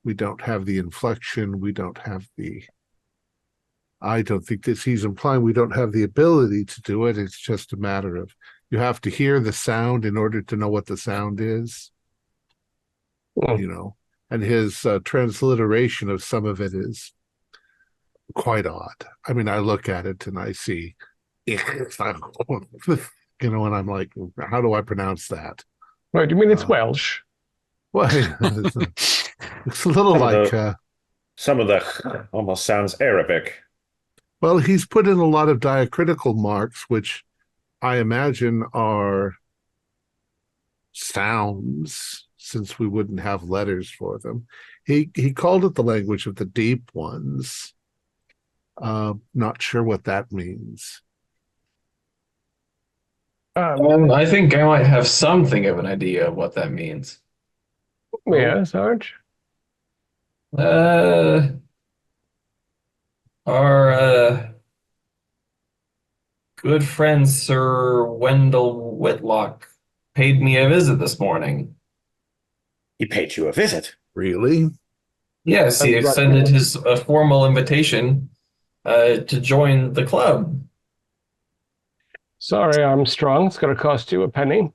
[SPEAKER 1] We don't have the inflection. We don't have I don't think he's implying we don't have the ability to do it. It's just a matter of you have to hear the sound in order to know what the sound is. And his transliteration of some of it is quite odd. I mean, I look at it and I see, and I'm like, how do I pronounce that?
[SPEAKER 6] Right, you mean it's Welsh?
[SPEAKER 1] Well, it's a little
[SPEAKER 2] some of the almost sounds Arabic.
[SPEAKER 1] Well, he's put in a lot of diacritical marks, which I imagine are sounds, since we wouldn't have letters for them. He called it the language of the deep ones. Not sure what that means.
[SPEAKER 4] I think I might have something of an idea of what that means.
[SPEAKER 6] Yeah, Sarge?
[SPEAKER 4] Our good friend Sir Wendell Whitlock paid me a visit this morning.
[SPEAKER 2] He paid you a visit?
[SPEAKER 1] Really?
[SPEAKER 4] Yes, he extended his formal invitation to join the club.
[SPEAKER 6] Sorry, Armstrong. It's going to cost you a penny.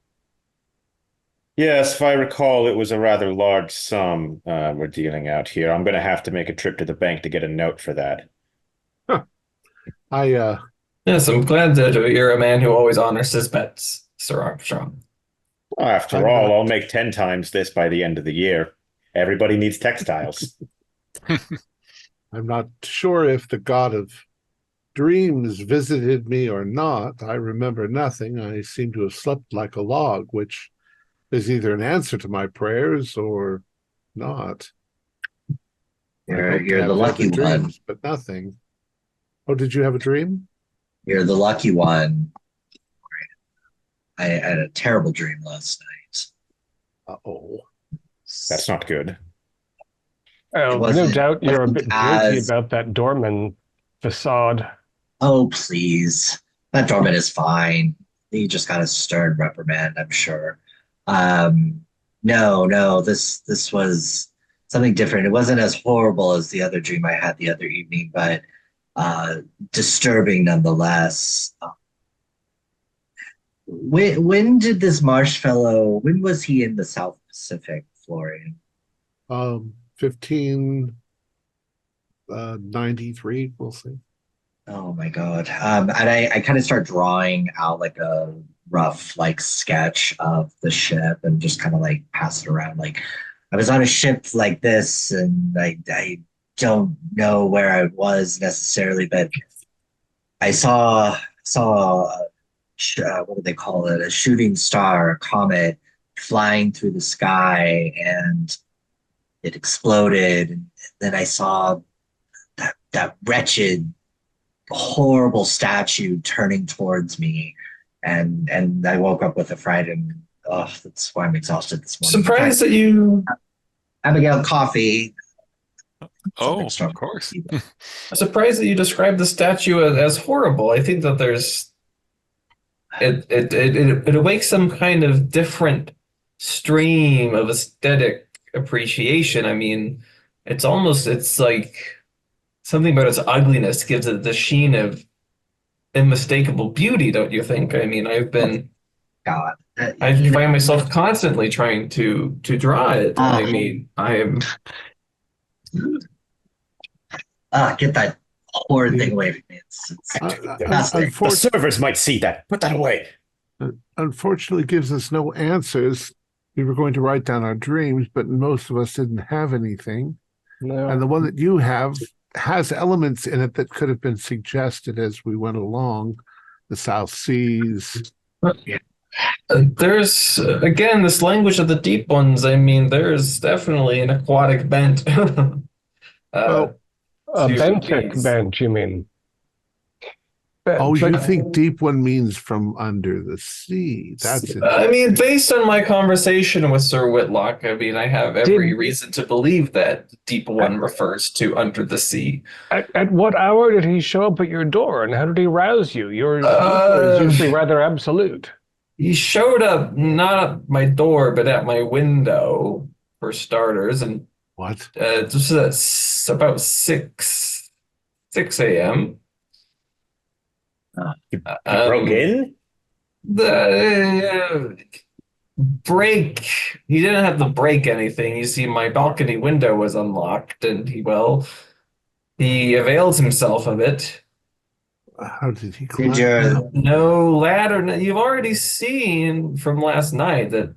[SPEAKER 2] Yes, if I recall, it was a rather large sum we're dealing out here. I'm going to have to make a trip to the bank to get a note for that.
[SPEAKER 1] Huh.
[SPEAKER 4] Yes, I'm glad that you're a man who always honors his bets, Sir Armstrong.
[SPEAKER 2] After all, I'll make 10 times this by the end of the year. Everybody needs textiles.
[SPEAKER 1] I'm not sure if the god of dreams visited me or not. I remember nothing. I seem to have slept like a log, which is either an answer to my prayers or not.
[SPEAKER 5] You're the lucky one.
[SPEAKER 1] But nothing. Oh, did you have a dream?
[SPEAKER 5] You're the lucky one. I had a terrible dream last night.
[SPEAKER 1] Uh-oh.
[SPEAKER 2] That's not good.
[SPEAKER 6] Oh, no doubt you're a bit guilty about that doorman facade.
[SPEAKER 5] Oh, please. That doorman is fine. He just got a stern reprimand, I'm sure. No, this was something different. It wasn't as horrible as the other dream I had the other evening, but disturbing nonetheless. When did this Marsh fellow, when was he in the South Pacific, Florian?
[SPEAKER 1] 1593, we'll see.
[SPEAKER 5] Oh my God. And I kind of start drawing out like a rough sketch of the ship and just kind of pass it around. Like, I was on a ship like this and I don't know where I was necessarily, but I saw what do they call it? A shooting star, a comet flying through the sky, and it exploded. And then I saw that wretched, horrible statue turning towards me, and I woke up with a frightened Oh, that's why I'm exhausted this morning.
[SPEAKER 4] Surprised that you.
[SPEAKER 5] Abigail, coffee.
[SPEAKER 3] Oh,
[SPEAKER 5] Something strong.
[SPEAKER 3] of course.
[SPEAKER 4] Surprised that you described the statue as horrible. I think that there's it awakes some kind of different stream of aesthetic appreciation. I mean, it's like something about its ugliness gives it the sheen of unmistakable beauty, don't you think? I mean,
[SPEAKER 5] God.
[SPEAKER 4] I find myself constantly trying to draw it. I mean, I am.
[SPEAKER 5] Get that horrid thing away from me. It's disgusting.
[SPEAKER 2] The servers might see that. Put that away.
[SPEAKER 1] Unfortunately, gives us no answers. We were going to write down our dreams, but most of us didn't have anything.
[SPEAKER 6] No.
[SPEAKER 1] And the one that you have has elements in it that could have been suggested as we went along. The South Seas.
[SPEAKER 4] There's again this language of the deep ones. I mean, there's definitely an aquatic bent.
[SPEAKER 6] A bentic bent, you mean?
[SPEAKER 1] Oh, you think deep one means from under the sea? That's it.
[SPEAKER 4] I mean, based on my conversation with Sir Whitlock, I mean, I have every reason to believe that deep one refers to under the sea.
[SPEAKER 6] At what hour did he show up at your door, and how did he rouse you? Your answer is usually rather absolute.
[SPEAKER 4] He showed up not at my door, but at my window, for starters, and
[SPEAKER 1] What?
[SPEAKER 4] just about 6 a.m.
[SPEAKER 2] You broke in?
[SPEAKER 4] The break. He didn't have to break anything. You see, my balcony window was unlocked, and he avails himself of it.
[SPEAKER 1] How did he climb?
[SPEAKER 4] No ladder. You've already seen from last night that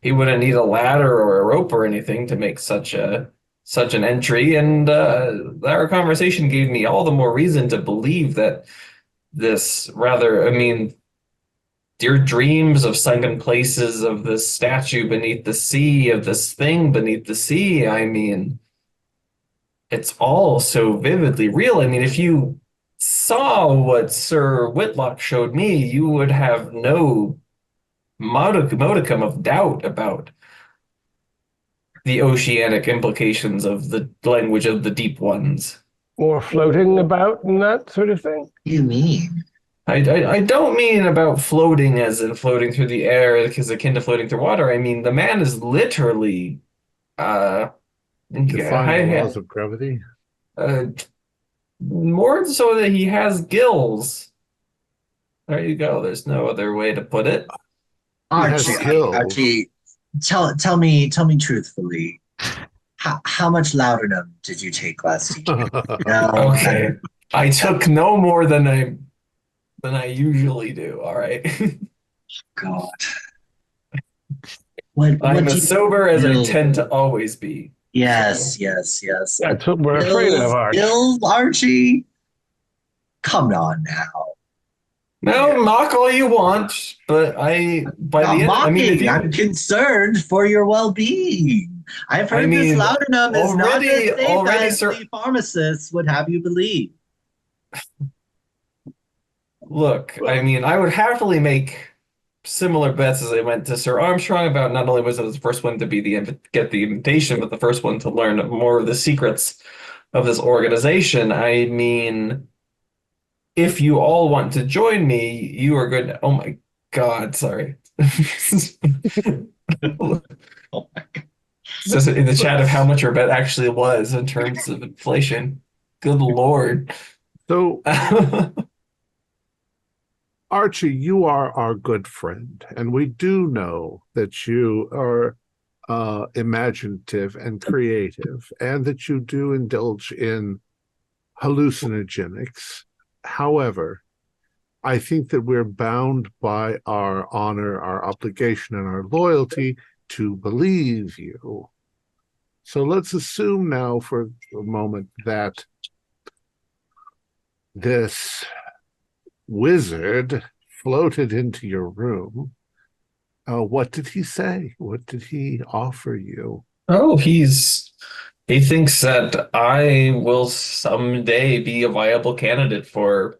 [SPEAKER 4] he wouldn't need a ladder or a rope or anything to make such an entry. And our conversation gave me all the more reason to believe that your dreams of sunken places, of this statue beneath the sea, of this thing beneath the sea, I mean, it's all so vividly real. I mean, if you saw what Sir Whitlock showed me, you would have no modicum of doubt about the oceanic implications of the language of the deep ones.
[SPEAKER 6] Or floating about and that sort of thing?
[SPEAKER 5] What do you mean?
[SPEAKER 4] I don't mean about floating as in floating through the air because akin to floating through water. I mean, the man is literally
[SPEAKER 1] Defying the laws of gravity?
[SPEAKER 4] More so that he has gills. There you go. There's no other way to put it.
[SPEAKER 5] Archie, tell me truthfully, how much laudanum did you take last evening?
[SPEAKER 4] Okay, I took no more than I usually do. All right.
[SPEAKER 5] God.
[SPEAKER 4] I'm as sober as I tend to always be.
[SPEAKER 5] Yes.
[SPEAKER 6] That's what we're afraid of, Archie.
[SPEAKER 5] Archie? Come on now.
[SPEAKER 4] No, mock all you want, but I'm
[SPEAKER 5] concerned for your well-being. I've heard this laudanum is not a thing that the pharmacists would have you believe.
[SPEAKER 4] Look, I mean, I would happily make similar bets as I went to Sir Armstrong about not only was it the first one to be get the invitation, but the first one to learn more of the secrets of this organization. I mean, if you all want to join me, you are good. Oh my God, sorry.
[SPEAKER 5] Oh my God.
[SPEAKER 4] Just in the chat of how much our bet actually was in terms of inflation. Good Lord.
[SPEAKER 1] So, Archie, you are our good friend, and we do know that you are imaginative and creative, and that you do indulge in hallucinogenics. However, I think that we're bound by our honor, our obligation, and our loyalty to believe you. So let's assume now for a moment that this wizard floated into your room. What did he say? What did he offer you?
[SPEAKER 4] Oh, he thinks that I will someday be a viable candidate for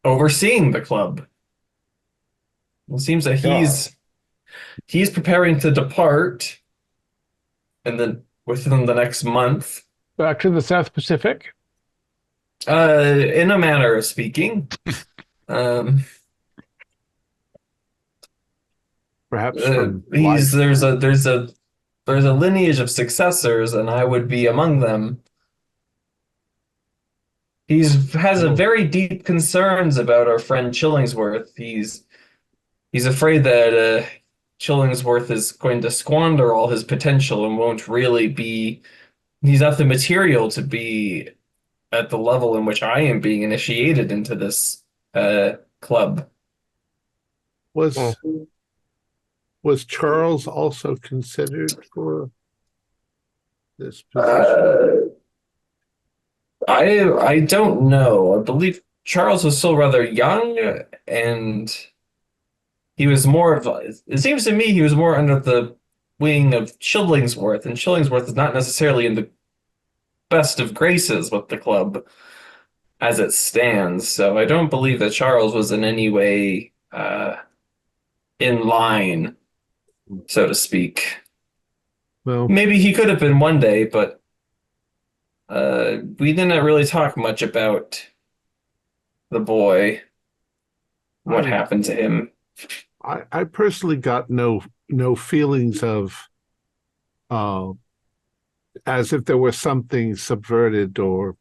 [SPEAKER 4] overseeing the club. It seems that he's preparing to depart within the next month.
[SPEAKER 6] Back to the South Pacific.
[SPEAKER 4] In a manner of speaking.
[SPEAKER 1] Perhaps from
[SPEAKER 4] there's a lineage of successors, and I would be among them. Has a very deep concerns about our friend Chillingsworth. He's afraid that Chillingsworth is going to squander all his potential and won't really be. He's not the material to be at the level in which I am being initiated into this club.
[SPEAKER 1] Was Charles also considered for this position?
[SPEAKER 4] I don't know. I believe Charles was still rather young, and he was more of. It seems to me he was more under the wing of Chillingsworth, and Chillingsworth is not necessarily in the best of graces with the club as it stands. So I don't believe that Charles was in any way in line, so to speak.
[SPEAKER 1] Well,
[SPEAKER 4] maybe he could have been one day, but we didn't really talk much about the boy, what happened to him.
[SPEAKER 1] I personally got no feelings of as if there was something subverted or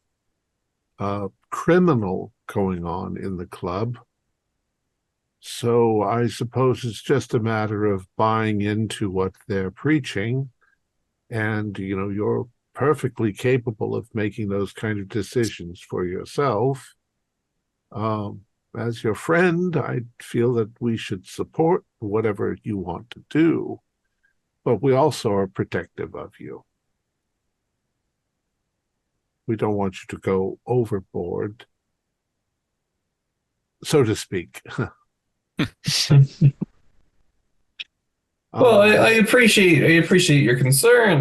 [SPEAKER 1] criminal going on in the club. So I suppose it's just a matter of buying into what they're preaching. And, you're perfectly capable of making those kind of decisions for yourself. As your friend, I feel that we should support whatever you want to do, but we also are protective of you. We don't want you to go overboard, so to speak.
[SPEAKER 4] Well, I appreciate your concern.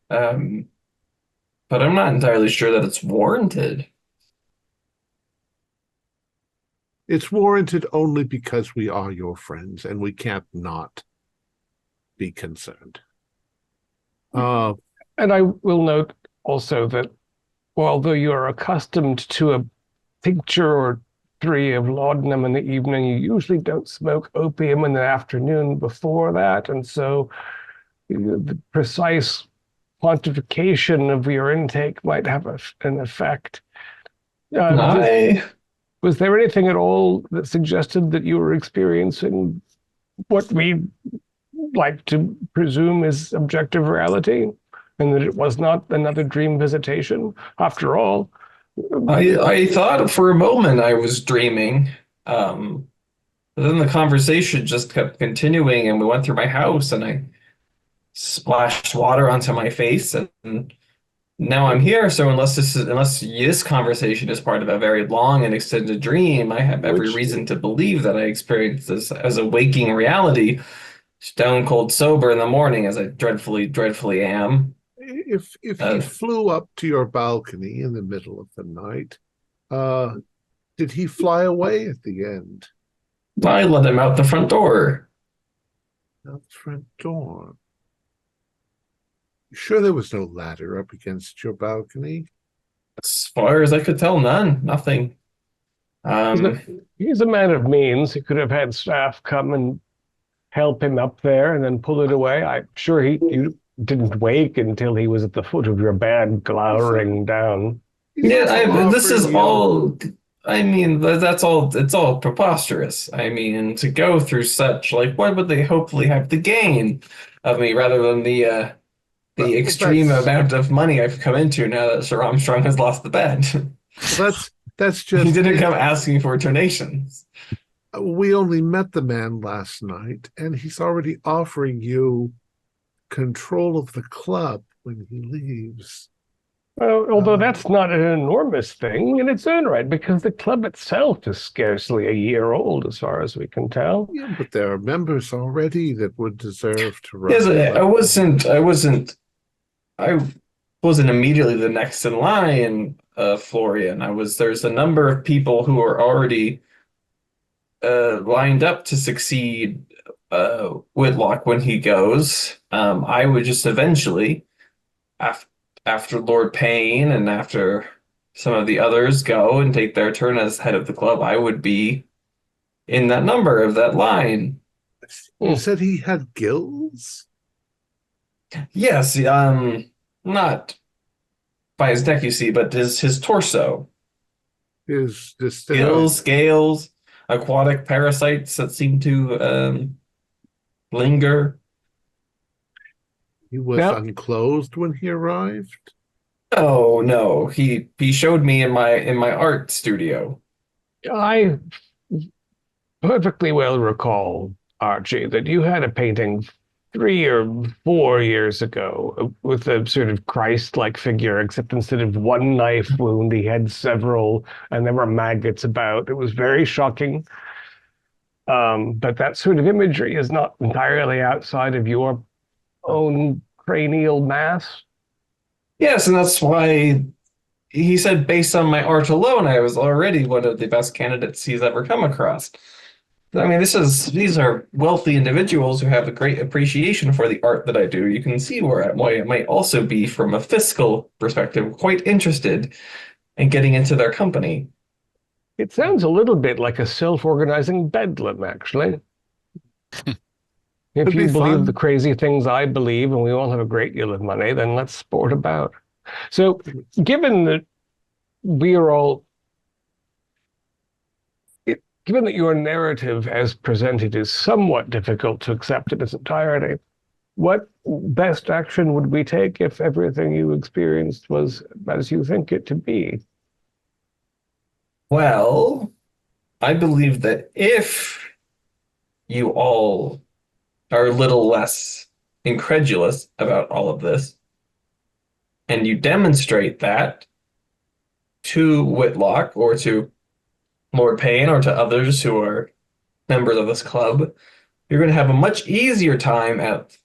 [SPEAKER 4] But I'm not entirely sure that it's warranted.
[SPEAKER 1] It's warranted only because we are your friends, and we can't not be concerned.
[SPEAKER 6] And I will note also that although you are accustomed to a tincture or 3 of laudanum in the evening, you usually don't smoke opium in the afternoon before that, and so the precise quantification of your intake might have an effect. Was there anything at all that suggested that you were experiencing what we like to presume is objective reality, and that it was not another dream visitation? After all,
[SPEAKER 4] I thought for a moment I was dreaming. But then the conversation just kept continuing, and we went through my house, and I splashed water onto my face, and now I'm here. So unless this conversation is part of a very long and extended dream, I have every reason to believe that I experienced this as a waking reality, stone cold sober in the morning, as I dreadfully, dreadfully am.
[SPEAKER 1] If he flew up to your balcony in the middle of the night, did he fly away at the end?
[SPEAKER 4] I let him out the front door.
[SPEAKER 1] Out the front door. You sure there was no ladder up against your balcony?
[SPEAKER 4] As far as I could tell, nothing.
[SPEAKER 6] He's a man of means. He could have had staff come and help him up there and then pull it away. I'm sure you didn't wake until he was at the foot of your bed, glowering down.
[SPEAKER 4] This is all. I mean, that's all. It's all preposterous. I mean, to go through such, what would they hopefully have to gain of me, rather than the extreme amount of money I've come into now that Sir Armstrong has lost the bet?
[SPEAKER 1] That's just.
[SPEAKER 4] He didn't come asking for donations.
[SPEAKER 1] We only met the man last night, and he's already offering you control of the club when he leaves.
[SPEAKER 6] Well, although that's not an enormous thing in its own right, because the club itself is scarcely a year old, as far as we can tell.
[SPEAKER 1] Yeah, but there are members already that would deserve to run.
[SPEAKER 4] Yes, I wasn't immediately the next in line, Florian. There's a number of people who are already lined up to succeed Whitlock when he goes. I would just eventually, after Lord Payne and after some of the others go and take their turn as head of the club, I would be in that number of that line.
[SPEAKER 1] You said he had gills?
[SPEAKER 4] Yes, not by his neck, you see, but his torso.
[SPEAKER 1] His
[SPEAKER 4] Gills, scales, aquatic parasites that seem to linger.
[SPEAKER 1] He was unclothed when he arrived?
[SPEAKER 4] Oh no, he showed me in my art studio.
[SPEAKER 6] I perfectly well recall, Archie, that you had a painting 3 or 4 years ago with a sort of Christ-like figure, except instead of one knife wound, he had several, and there were maggots about. It was very shocking. But that sort of imagery is not entirely outside of your own cranial mass.
[SPEAKER 4] Yes, and that's why he said based on my art alone, I was already one of the best candidates he's ever come across. I mean, these are wealthy individuals who have a great appreciation for the art that I do. You can see why it might also be, from a fiscal perspective, quite interested in getting into their company.
[SPEAKER 6] It sounds a little bit like a self-organizing bedlam, actually. If you believe the crazy things I believe and we all have a great deal of money, then let's sport about. So, given that given that your narrative as presented is somewhat difficult to accept in its entirety, what best action would we take if everything you experienced was as you think it to be?
[SPEAKER 4] Well, I believe that if you all are a little less incredulous about all of this, and you demonstrate that to Whitlock or to Lord Payne or to others who are members of this club, you're going to have a much easier time at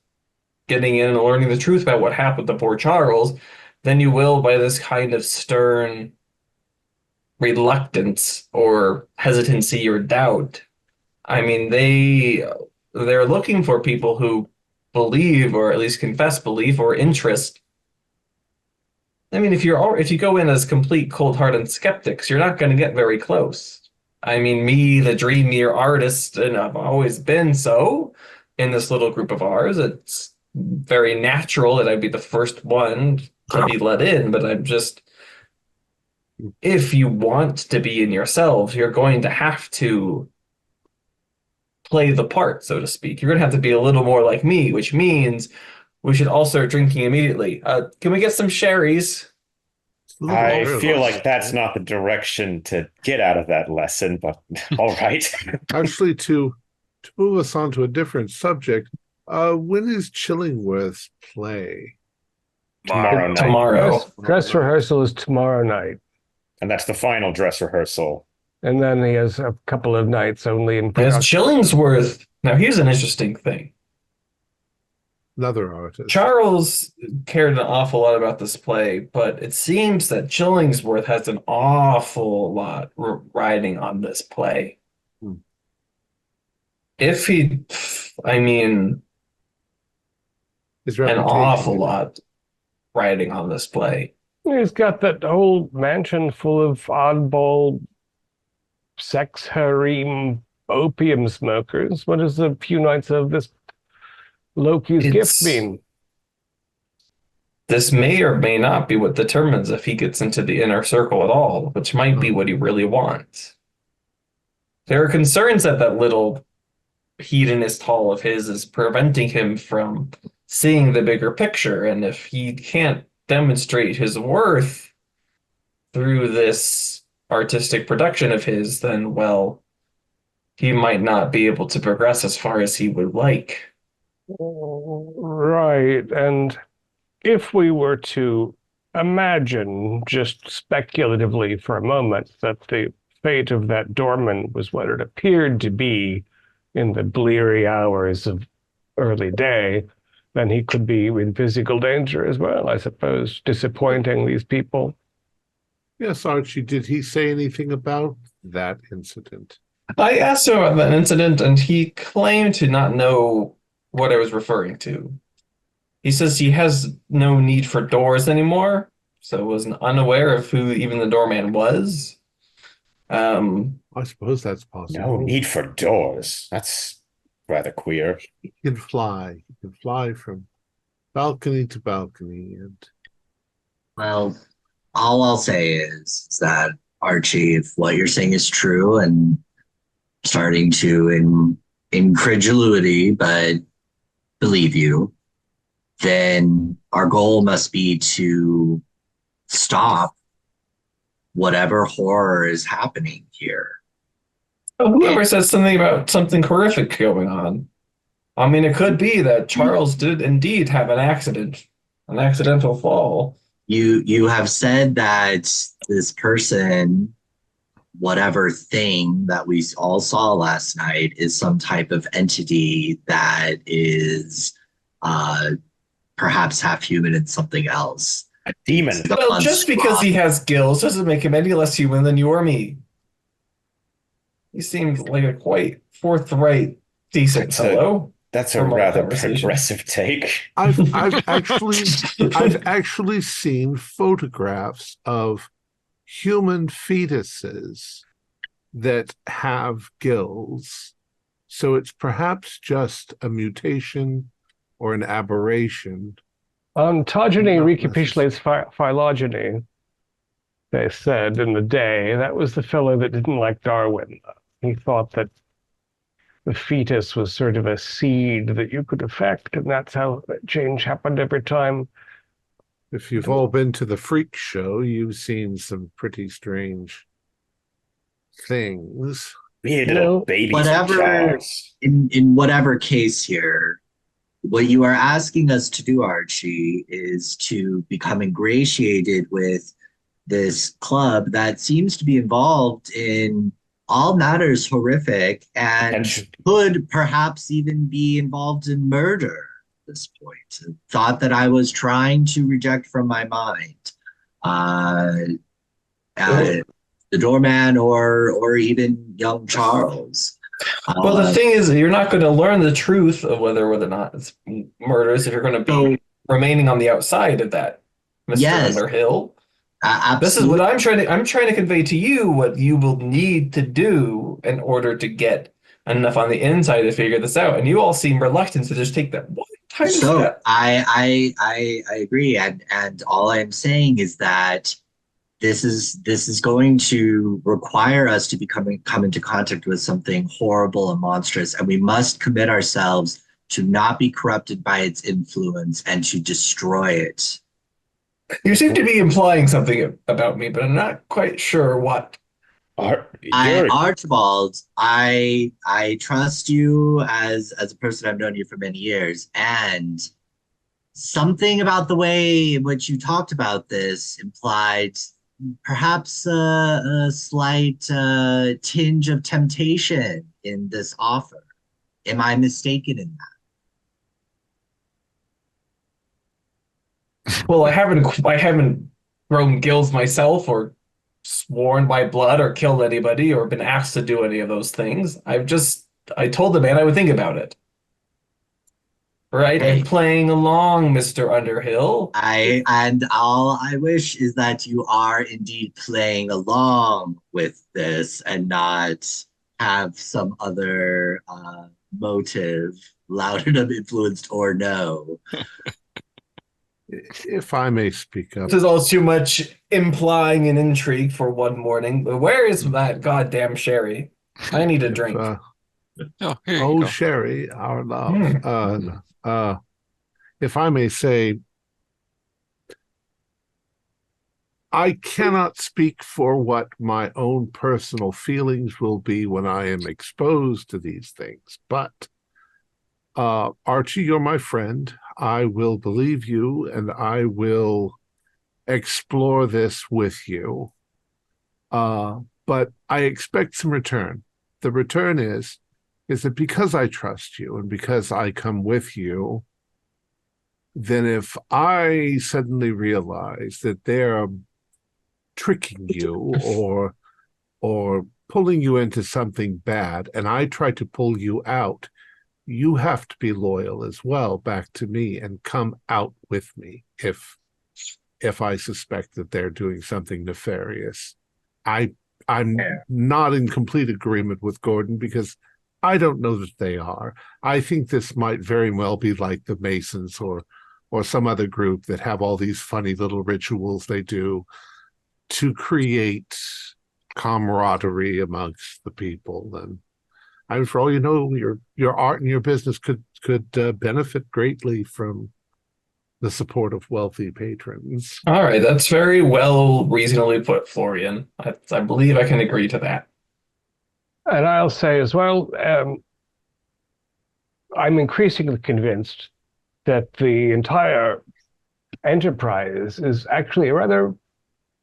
[SPEAKER 4] getting in and learning the truth about what happened to poor Charles than you will by this kind of stern reluctance or hesitancy or doubt. I mean, they're looking for people who believe or at least confess belief or interest. I mean, if you go in as complete cold-hearted skeptics, you're not going to get very close. I mean, me, the dreamier artist, and I've always been so in this little group of ours. It's very natural that I'd be the first one to be let in, but I'm just, if you want to be in yourselves, you're going to have to play the part, so to speak. You're going to have to be a little more like me, which means we should all start drinking immediately. Can we get some sherries?
[SPEAKER 2] I feel like that's not the direction to get out of that lesson, but all right.
[SPEAKER 1] Actually, to move us on to a different subject, when is Chillingworth's play?
[SPEAKER 2] Tomorrow night.
[SPEAKER 4] Tomorrow.
[SPEAKER 6] Dress rehearsal is tomorrow night.
[SPEAKER 2] And that's the final dress rehearsal.
[SPEAKER 6] And then he has a couple of nights only in
[SPEAKER 4] There's Chillingsworth. Now, here's an interesting thing.
[SPEAKER 1] Another artist.
[SPEAKER 4] Charles cared an awful lot about this play, but it seems that Chillingsworth has an awful lot riding on this play. If he, I mean, an awful lot riding on this play.
[SPEAKER 6] He's got that whole mansion full of oddball sex harem opium smokers. What does a few nights of this Loki's gift mean?
[SPEAKER 4] This may or may not be what determines if he gets into the inner circle at all, which might be what he really wants. There are concerns that that little hedonist hall of his is preventing him from seeing the bigger picture, and if he can't demonstrate his worth through this artistic production of his, then, well, he might not be able to progress as far as he would like.
[SPEAKER 6] Right, and if we were to imagine, just speculatively for a moment, that the fate of that doorman was what it appeared to be in the bleary hours of early day, then he could be in physical danger as well, I suppose, disappointing these people.
[SPEAKER 1] Yes, Archie, did he say anything about that incident?
[SPEAKER 4] I asked him about that incident, and he claimed to not know what I was referring to. He says he has no need for doors anymore, so was unaware of who even the doorman was.
[SPEAKER 1] I suppose that's
[SPEAKER 2] No
[SPEAKER 1] possible.
[SPEAKER 2] need for doors. That's rather queer.
[SPEAKER 1] He can fly. He can fly from balcony to balcony, and
[SPEAKER 5] Well, all I'll say is that Archie, if what you're saying is true and starting to in incredulity, but believe you, then our goal must be to stop whatever horror is happening here.
[SPEAKER 4] Whoever says something about something horrific going on. I mean, it could be that Charles did indeed have an accident, an accidental fall.
[SPEAKER 5] You have said that this person, whatever thing that we all saw last night, is some type of entity that is perhaps half human and something else.
[SPEAKER 2] A demon.
[SPEAKER 4] Well, just because he has gills doesn't make him any less human than you or me. He seems like a quite forthright, decent fellow.
[SPEAKER 2] That's a
[SPEAKER 4] from our
[SPEAKER 2] rather
[SPEAKER 4] conversation.
[SPEAKER 2] progressive take.
[SPEAKER 1] I've actually seen photographs of human fetuses that have gills. So it's perhaps just a mutation or an aberration.
[SPEAKER 6] Ontogeny
[SPEAKER 1] Not
[SPEAKER 6] recapitulates phylogeny, they said in the day. That was the fellow that didn't like Darwin. He thought that the fetus was sort of a seed that you could affect, and that's how change happened every time.
[SPEAKER 1] If you've all been to the freak show, you've seen some pretty strange things.
[SPEAKER 2] Weird little babies with
[SPEAKER 5] Whatever,
[SPEAKER 2] jars.
[SPEAKER 5] in whatever case here, what you are asking us to do, Archie, is to become ingratiated with this club that seems to be involved in all matters horrific and could perhaps even be involved in murder at this point. Thought that I was trying to reject from my mind. The doorman or even young Charles.
[SPEAKER 4] Well, the thing is, you're not going to learn the truth of whether or not it's murders if you're going to be remaining on the outside of that, Mr.
[SPEAKER 5] Yes.
[SPEAKER 4] Underhill.
[SPEAKER 5] Absolutely.
[SPEAKER 4] This is what I'm trying to convey to you what you will need to do in order to get enough on the inside to figure this out. And you all seem reluctant to just take that one tiny step.
[SPEAKER 5] I agree, and all I'm saying is that this is going to require us to come into contact with something horrible and monstrous, and we must commit ourselves to not be corrupted by its influence and to destroy it.
[SPEAKER 4] You seem to be implying something about me, but I'm not quite sure what.
[SPEAKER 5] Archibald, I trust you as a person. I've known you for many years, and something about the way in which you talked about this implied perhaps a slight tinge of temptation in this offer. Am I mistaken in that?
[SPEAKER 4] Well, I haven't grown gills myself or sworn by blood or killed anybody or been asked to do any of those things. I told the man I would think about it. Right? I'm playing along, Mr. Underhill.
[SPEAKER 5] And all I wish is that you are indeed playing along with this and not have some other motive, loud enough influenced or no.
[SPEAKER 1] If I may speak up.
[SPEAKER 4] This is all too much implying an intrigue for one morning. But where is that goddamn sherry? I need a drink.
[SPEAKER 1] Sherry, our love. If I may say, I cannot speak for what my own personal feelings will be when I am exposed to these things, but Archie, you're my friend. I will believe you, and I will explore this with you. But I expect some return. The return is that because I trust you and because I come with you, then if I suddenly realize that they're tricking you or pulling you into something bad and I try to pull you out, you have to be loyal as well back to me and come out with me if I suspect that they're doing something nefarious. I'm not in complete agreement with Gordon because I don't know that they are. I think this might very well be like the Masons or some other group that have all these funny little rituals they do to create camaraderie amongst the people. And I mean, for all you know, your art and your business could benefit greatly from the support of wealthy patrons.
[SPEAKER 4] All right, that's very well reasonably put, Florian. I believe I can agree to that.
[SPEAKER 6] And I'll say as well, I'm increasingly convinced that the entire enterprise is actually a rather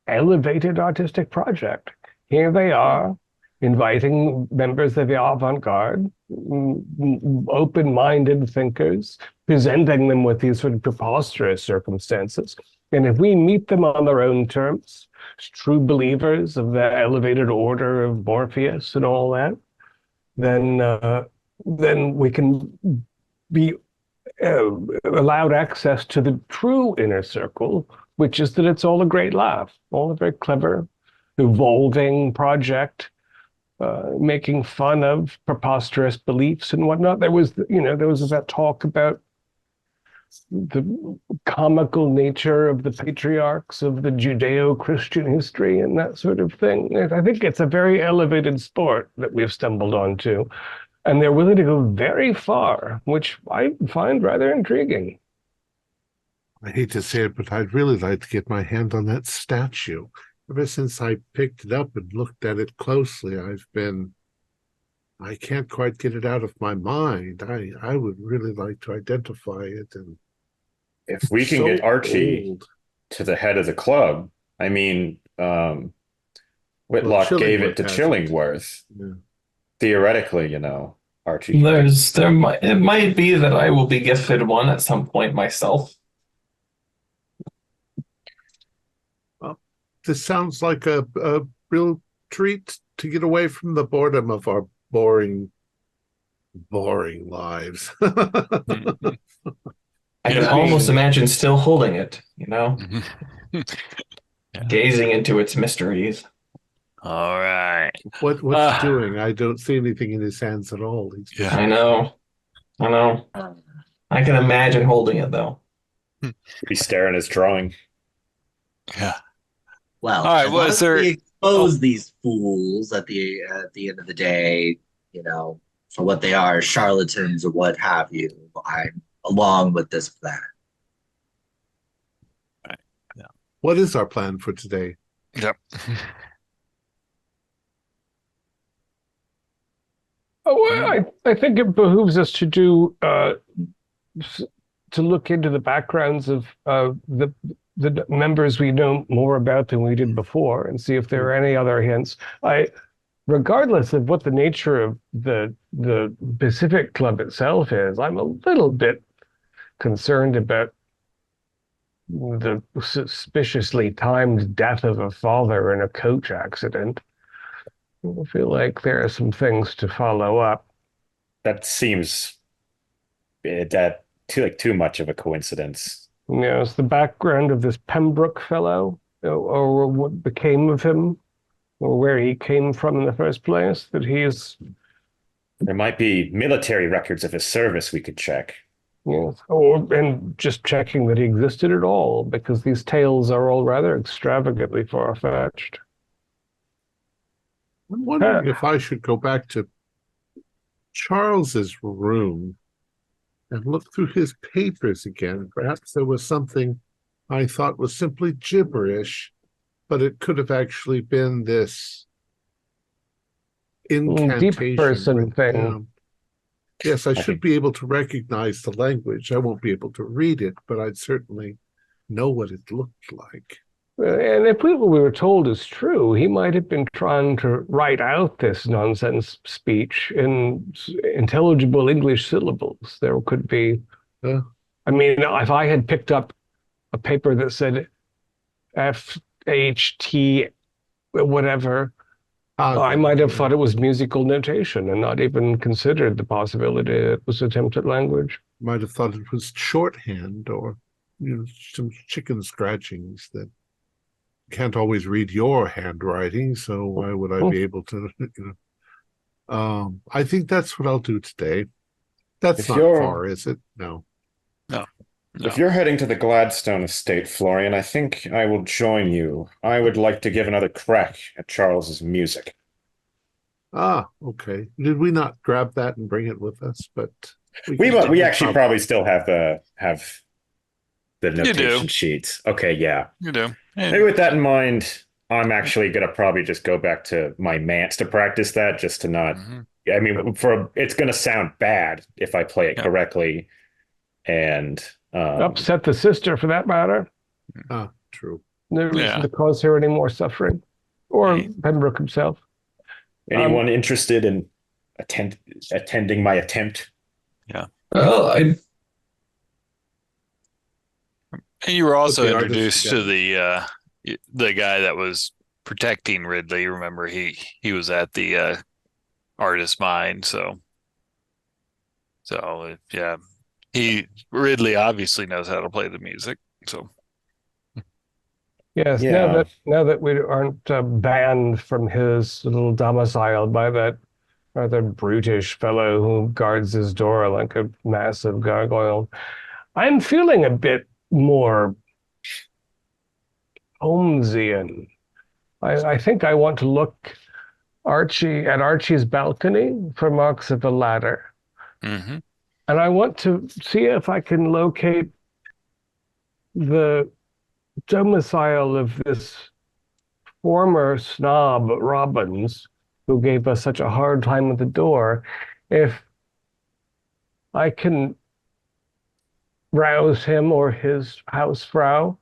[SPEAKER 6] elevated artistic project. Here they are, inviting members of the avant-garde, open-minded thinkers, presenting them with these sort of preposterous circumstances. And if we meet them on their own terms, as true believers of the elevated order of Morpheus and all that, then we can be allowed access to the true inner circle, which is that it's all a great laugh, all a very clever, evolving project, making fun of preposterous beliefs and whatnot. There was that talk about the comical nature of the patriarchs of the Judeo-Christian history and that sort of thing. I think it's a very elevated sport that we've stumbled onto, and they're willing to go very far, which I find rather intriguing.
[SPEAKER 1] I hate to say it, but I'd really like to get my hand on that statue. Ever since I picked it up and looked at it closely, I can't quite get it out of my mind. I would really like to identify it. And
[SPEAKER 2] if we can get Archie to the head of the club, I mean, Whitlock gave it to Chillingworth.
[SPEAKER 1] Yeah.
[SPEAKER 2] Theoretically, Archie.
[SPEAKER 4] It might be that I will be gifted one at some point myself.
[SPEAKER 1] Well, this sounds like a real treat to get away from the boredom of our boring lives.
[SPEAKER 4] I can almost imagine still holding it, gazing into its mysteries.
[SPEAKER 3] All right.
[SPEAKER 1] What's he doing? I don't see anything in his hands at all.
[SPEAKER 3] Yeah.
[SPEAKER 4] I know. I can imagine holding it though.
[SPEAKER 2] He's staring at his drawing.
[SPEAKER 3] Yeah.
[SPEAKER 5] Well,
[SPEAKER 3] all right.
[SPEAKER 5] As we expose these fools at the end of the day, for what they are, charlatans or what have you. I'm along with this plan.
[SPEAKER 3] Right. Yeah.
[SPEAKER 1] What is our plan for today?
[SPEAKER 3] Yep.
[SPEAKER 6] I think it behooves us to do to look into the backgrounds of the members we know more about than we did before, and see if there are any other hints. Regardless of what the nature of the Pacific Club itself is, I'm a little bit concerned about the suspiciously timed death of a father in a coach accident. I feel like there are some things to follow up.
[SPEAKER 2] That seems too much of a coincidence.
[SPEAKER 6] It's the background of this Pembroke fellow, or what became of him, or where he came from in the first place.
[SPEAKER 2] There might be military records of his service we could check.
[SPEAKER 6] Yes, and just checking that he existed at all, because these tales are all rather extravagantly far-fetched.
[SPEAKER 1] I'm wondering if I should go back to Charles's room and look through his papers again. Perhaps there was something I thought was simply gibberish, but it could have actually been this incantation.
[SPEAKER 6] Deep person thing.
[SPEAKER 1] Yes, I should be able to recognize the language. I won't be able to read it, but I'd certainly know what it looked like.
[SPEAKER 6] And if what we were told is true, he might have been trying to write out this nonsense speech in intelligible English syllables. There could be, I mean, if I had picked up a paper that said FHT, whatever, I might have thought it was musical notation and not even considered the possibility it was attempted language.
[SPEAKER 1] Might have thought it was shorthand or some chicken scratchings that can't always read your handwriting, so why would I be able to I think that's what I'll do today. That's not far, is it? No.
[SPEAKER 2] If you're heading to the Gladstone estate, Florian, I think I will join you. I would like to give another crack at Charles's music.
[SPEAKER 1] Okay. Did we not grab that and bring it with us? But
[SPEAKER 2] we actually probably still have the notation sheets. Okay, yeah.
[SPEAKER 3] You do.
[SPEAKER 2] Maybe with that in mind, I'm actually gonna probably just go back to my manse to practice that, just to not. I mean, it's gonna sound bad if I play it correctly, and
[SPEAKER 6] upset the sister for that matter.
[SPEAKER 1] True.
[SPEAKER 6] No reason to cause her any more suffering, or Pembroke himself.
[SPEAKER 2] Anyone interested in attending my attempt?
[SPEAKER 3] Yeah.
[SPEAKER 4] Well,
[SPEAKER 3] And you were also introduced to the guy that was protecting Ridley. Remember, he was at the artist mine. So yeah, Ridley obviously knows how to play the music. So
[SPEAKER 6] yes, now that we aren't banned from his little domicile by that rather brutish fellow who guards his door like a massive gargoyle, I'm feeling a bit more Holmesian. I think I want to look at Archie's balcony for marks of a ladder.
[SPEAKER 3] Mm-hmm.
[SPEAKER 6] And I want to see if I can locate the domicile of this former snob Robbins, who gave us such a hard time at the door. If I can rouse him or his housefrau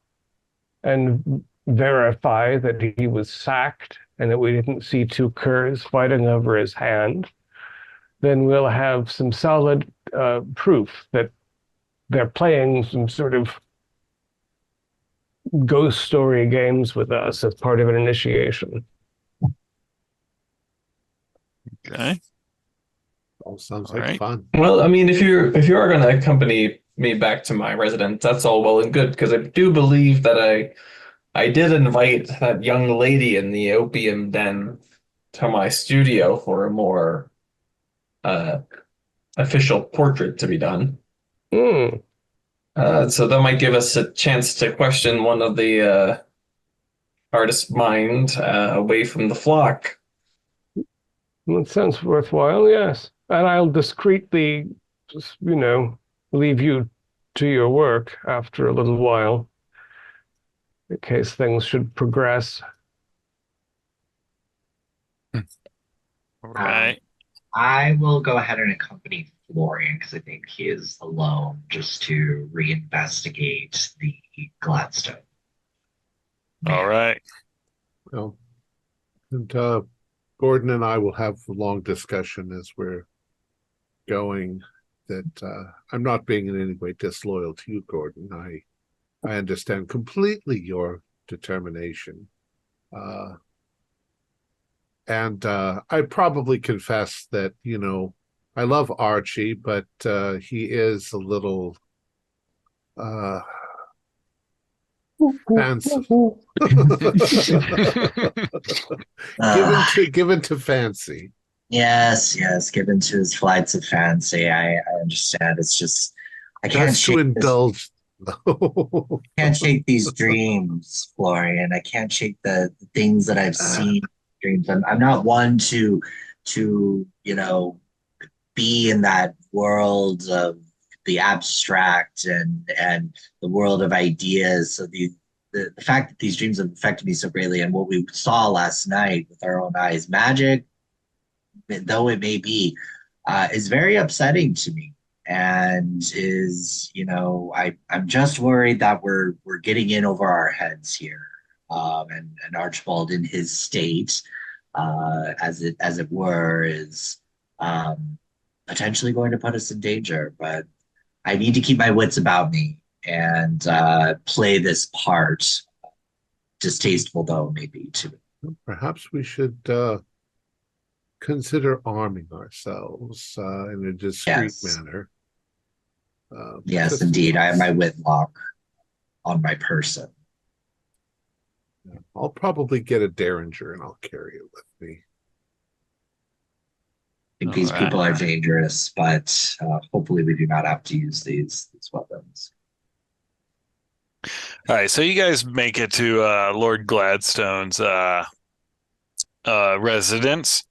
[SPEAKER 6] and verify that he was sacked and that we didn't see two curs fighting over his hand, then we'll have some solid proof that they're playing some sort of ghost story games with us as part of an initiation.
[SPEAKER 3] Okay.
[SPEAKER 1] All sounds like fun.
[SPEAKER 4] Well, I mean, if you are going to accompany me back to my residence, that's all well and good, because I do believe that I did invite that young lady in the opium den to my studio for a more official portrait to be done. So that might give us a chance to question one of the artist's mind away from the flock.
[SPEAKER 6] That sounds worthwhile, yes. And I'll discreetly, leave you to your work after a little while, in case things should progress.
[SPEAKER 3] Right.
[SPEAKER 5] I will go ahead and accompany Florian because I think he is alone just to reinvestigate the Gladstone.
[SPEAKER 3] All right.
[SPEAKER 1] Well, and Gordon and I will have a long discussion as we're going that I'm not being in any way disloyal to you, Gordon. I understand completely your determination. And I probably confess that, I love Archie, but he is a little fanciful. given to fancy.
[SPEAKER 5] Yes, given to his flights of fancy. I understand. It's just I can't
[SPEAKER 1] That's to indulge.
[SPEAKER 5] Can't shake these dreams, Florian. I can't shake the things that I've seen in dreams. I'm not one to be in that world of the abstract and the world of ideas. So the fact that these dreams have affected me so greatly, and what we saw last night with our own eyes, magic, though it may be, is very upsetting to me. And is, I'm just worried that we're getting in over our heads here. And Archibald in his state, as it were, is potentially going to put us in danger. But I need to keep my wits about me and play this part, distasteful though it may be to me.
[SPEAKER 1] Perhaps we should consider arming ourselves in a discreet
[SPEAKER 5] Yes.
[SPEAKER 1] manner.
[SPEAKER 5] Yes,
[SPEAKER 1] just
[SPEAKER 5] indeed. I have my
[SPEAKER 1] because-
[SPEAKER 5] windlock on my person.
[SPEAKER 1] I'll probably get a derringer and I'll carry it with me.
[SPEAKER 5] I think
[SPEAKER 3] All
[SPEAKER 5] these
[SPEAKER 3] right.
[SPEAKER 5] people are dangerous, but hopefully we do not have to use these weapons.
[SPEAKER 3] All right, so you guys make it to Lord Gladstone's residence.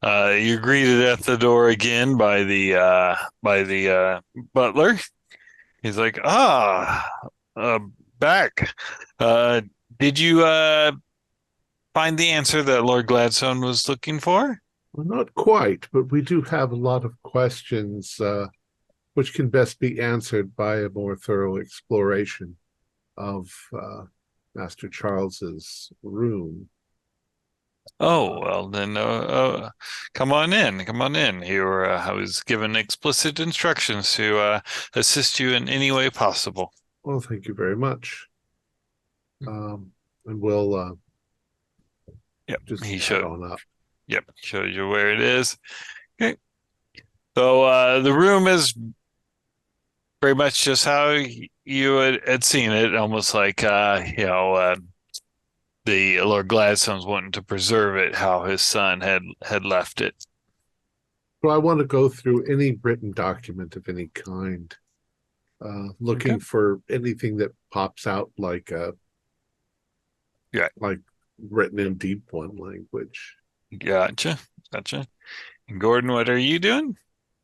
[SPEAKER 3] You're greeted at the door again by the butler. He's like, back. Did you find the answer that Lord Gladstone was looking for?
[SPEAKER 1] Well, not quite, but we do have a lot of questions which can best be answered by a more thorough exploration of Master Charles's room.
[SPEAKER 3] Oh, well, then come on in. Come on in. I was given explicit instructions to assist you in any way possible.
[SPEAKER 1] Well, thank you very much. And we'll
[SPEAKER 3] Yep,
[SPEAKER 1] just
[SPEAKER 3] he
[SPEAKER 1] head
[SPEAKER 3] showed.
[SPEAKER 1] on up.
[SPEAKER 3] Yep, shows you where it is. Okay. So the room is very much just how you had seen it, almost like the Lord Gladstone's wanting to preserve it, how his son had left it.
[SPEAKER 1] So I want to go through any written document of any kind, looking
[SPEAKER 3] Okay.
[SPEAKER 1] for anything that pops out like written in Deep One language.
[SPEAKER 3] Gotcha. And Gordon, what are you doing?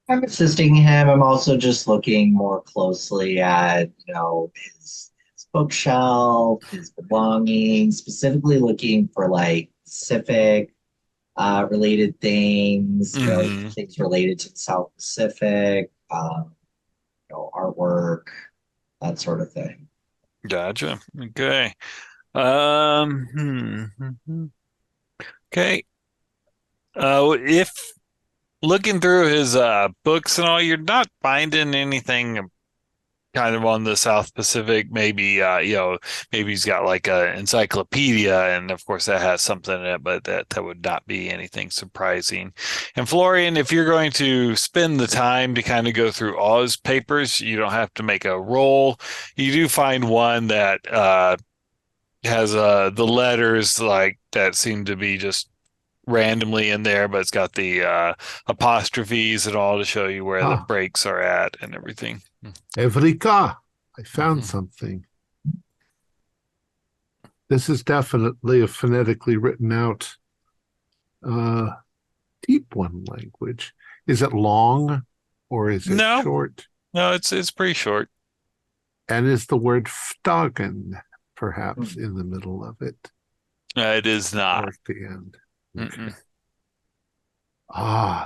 [SPEAKER 5] I'm assisting him. I'm also just looking more closely at, his bookshelf, his belongings, specifically looking for like Pacific related things,
[SPEAKER 3] Mhm.
[SPEAKER 5] things related to the South Pacific, artwork, that sort of thing.
[SPEAKER 3] Gotcha. Okay. Okay. If looking through his books and all, you're not finding anything kind of on the South Pacific. Maybe maybe he's got like an encyclopedia, and of course that has something in it, but that would not be anything surprising. And Florian, if you're going to spend the time to kind of go through all his papers, you don't have to make a roll. You do find one that has the letters like that seem to be just randomly in there, but it's got the apostrophes and all to show you where the breaks are at and everything.
[SPEAKER 1] Evrika, I found something. This is definitely a phonetically written out Deep One language. Is it long or is it short?
[SPEAKER 3] No, it's pretty short.
[SPEAKER 1] And is the word Ftagen perhaps in the middle of it?
[SPEAKER 3] It is not.
[SPEAKER 1] Or at the end.
[SPEAKER 3] Okay.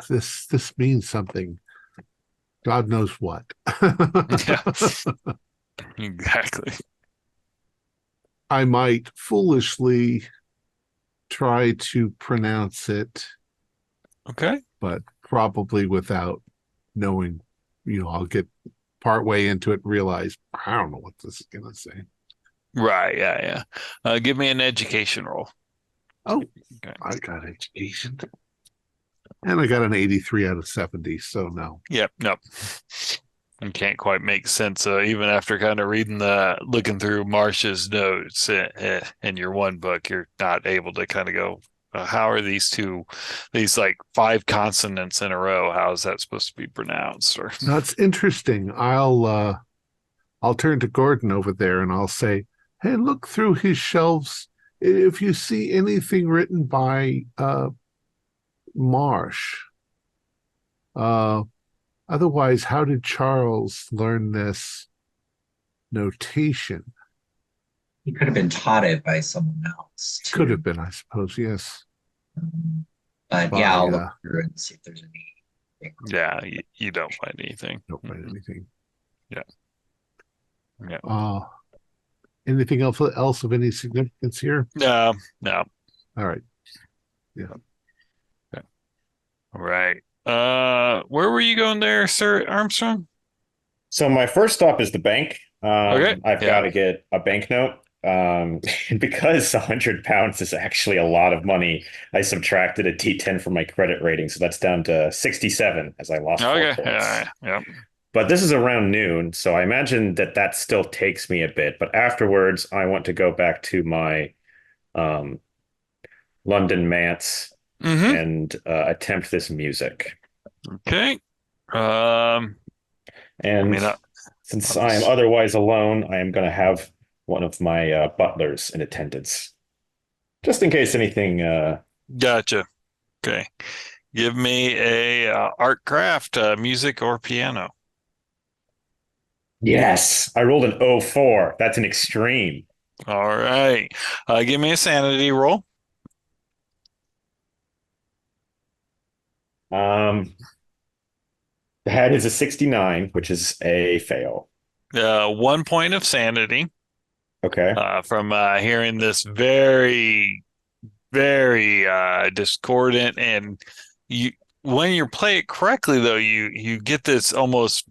[SPEAKER 1] This means something. God knows what.
[SPEAKER 3] Yeah. Exactly.
[SPEAKER 1] I might foolishly try to pronounce it.
[SPEAKER 3] Okay.
[SPEAKER 1] But probably without knowing, I'll get partway into it and realize, I don't know what this is going to say.
[SPEAKER 3] Right. Yeah. Give me an education roll.
[SPEAKER 1] Oh,
[SPEAKER 3] okay.
[SPEAKER 1] I got education. And I got an 83 out of 70, so no.
[SPEAKER 3] Yep. Nope. You can't quite make sense. Even after kind of looking through Marsh's notes in your one book, you're not able to kind of go, how are these like 5 consonants in a row? How is that supposed to be pronounced? Or
[SPEAKER 1] that's interesting. I'll turn to Gordon over there and I'll say, hey, look through his shelves. If you see anything written by Marsh, otherwise, how did Charles learn this notation?
[SPEAKER 5] He could have been taught it by someone else.
[SPEAKER 1] Could have been, I suppose, yes.
[SPEAKER 5] But yeah, I'll look through and see if there's any.
[SPEAKER 3] Yeah, you don't find anything.
[SPEAKER 1] Don't find anything.
[SPEAKER 3] Yeah.
[SPEAKER 1] Anything else of any significance here?
[SPEAKER 3] No.
[SPEAKER 1] All right. Yeah.
[SPEAKER 3] Okay. All right. Where were you going there, Sir Armstrong?
[SPEAKER 2] So my first stop is the bank.
[SPEAKER 3] Okay.
[SPEAKER 2] I've got to get a banknote Because 100 pounds is actually a lot of money, I subtracted a D10 from my credit rating, so that's down to 67 as I lost 4
[SPEAKER 3] Okay.
[SPEAKER 2] points.
[SPEAKER 3] Yep.
[SPEAKER 2] But this is around noon, so I imagine that that still takes me a bit. But afterwards, I want to go back to my um, London manse
[SPEAKER 3] Mm-hmm.
[SPEAKER 2] and attempt this music.
[SPEAKER 3] Okay. I
[SPEAKER 2] And
[SPEAKER 3] mean,
[SPEAKER 2] since
[SPEAKER 3] I'll
[SPEAKER 2] I am
[SPEAKER 3] just-
[SPEAKER 2] otherwise alone, I am going to have one of my butlers in attendance, just in case anything.
[SPEAKER 3] Gotcha. Okay. Give me a art craft, music or piano.
[SPEAKER 2] Yes, I rolled an 04. That's an extreme.
[SPEAKER 3] All right. Give me a sanity roll.
[SPEAKER 2] Um, that is a 69, which is a fail.
[SPEAKER 3] 1 point of sanity
[SPEAKER 2] Okay.
[SPEAKER 3] from hearing this very, very discordant, and you when you play it correctly though, you get this almost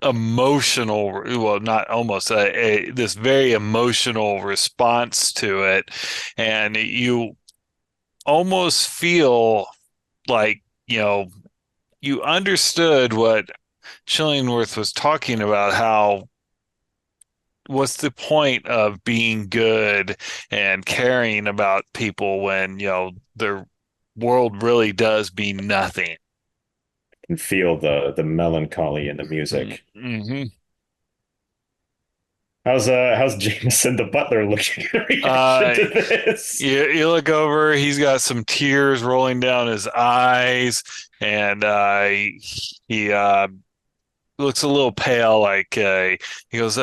[SPEAKER 3] emotional, well, not almost this very emotional response to it, and you almost feel like you understood what Chillingworth was talking about, how what's the point of being good and caring about people when the world really does mean nothing.
[SPEAKER 2] And feel the melancholy in the music.
[SPEAKER 3] Mm-hmm.
[SPEAKER 2] How's Jameson the butler looking in reaction
[SPEAKER 3] Uh,
[SPEAKER 2] to this?
[SPEAKER 3] you look over, he's got some tears rolling down his eyes, and he looks a little pale. Like he goes,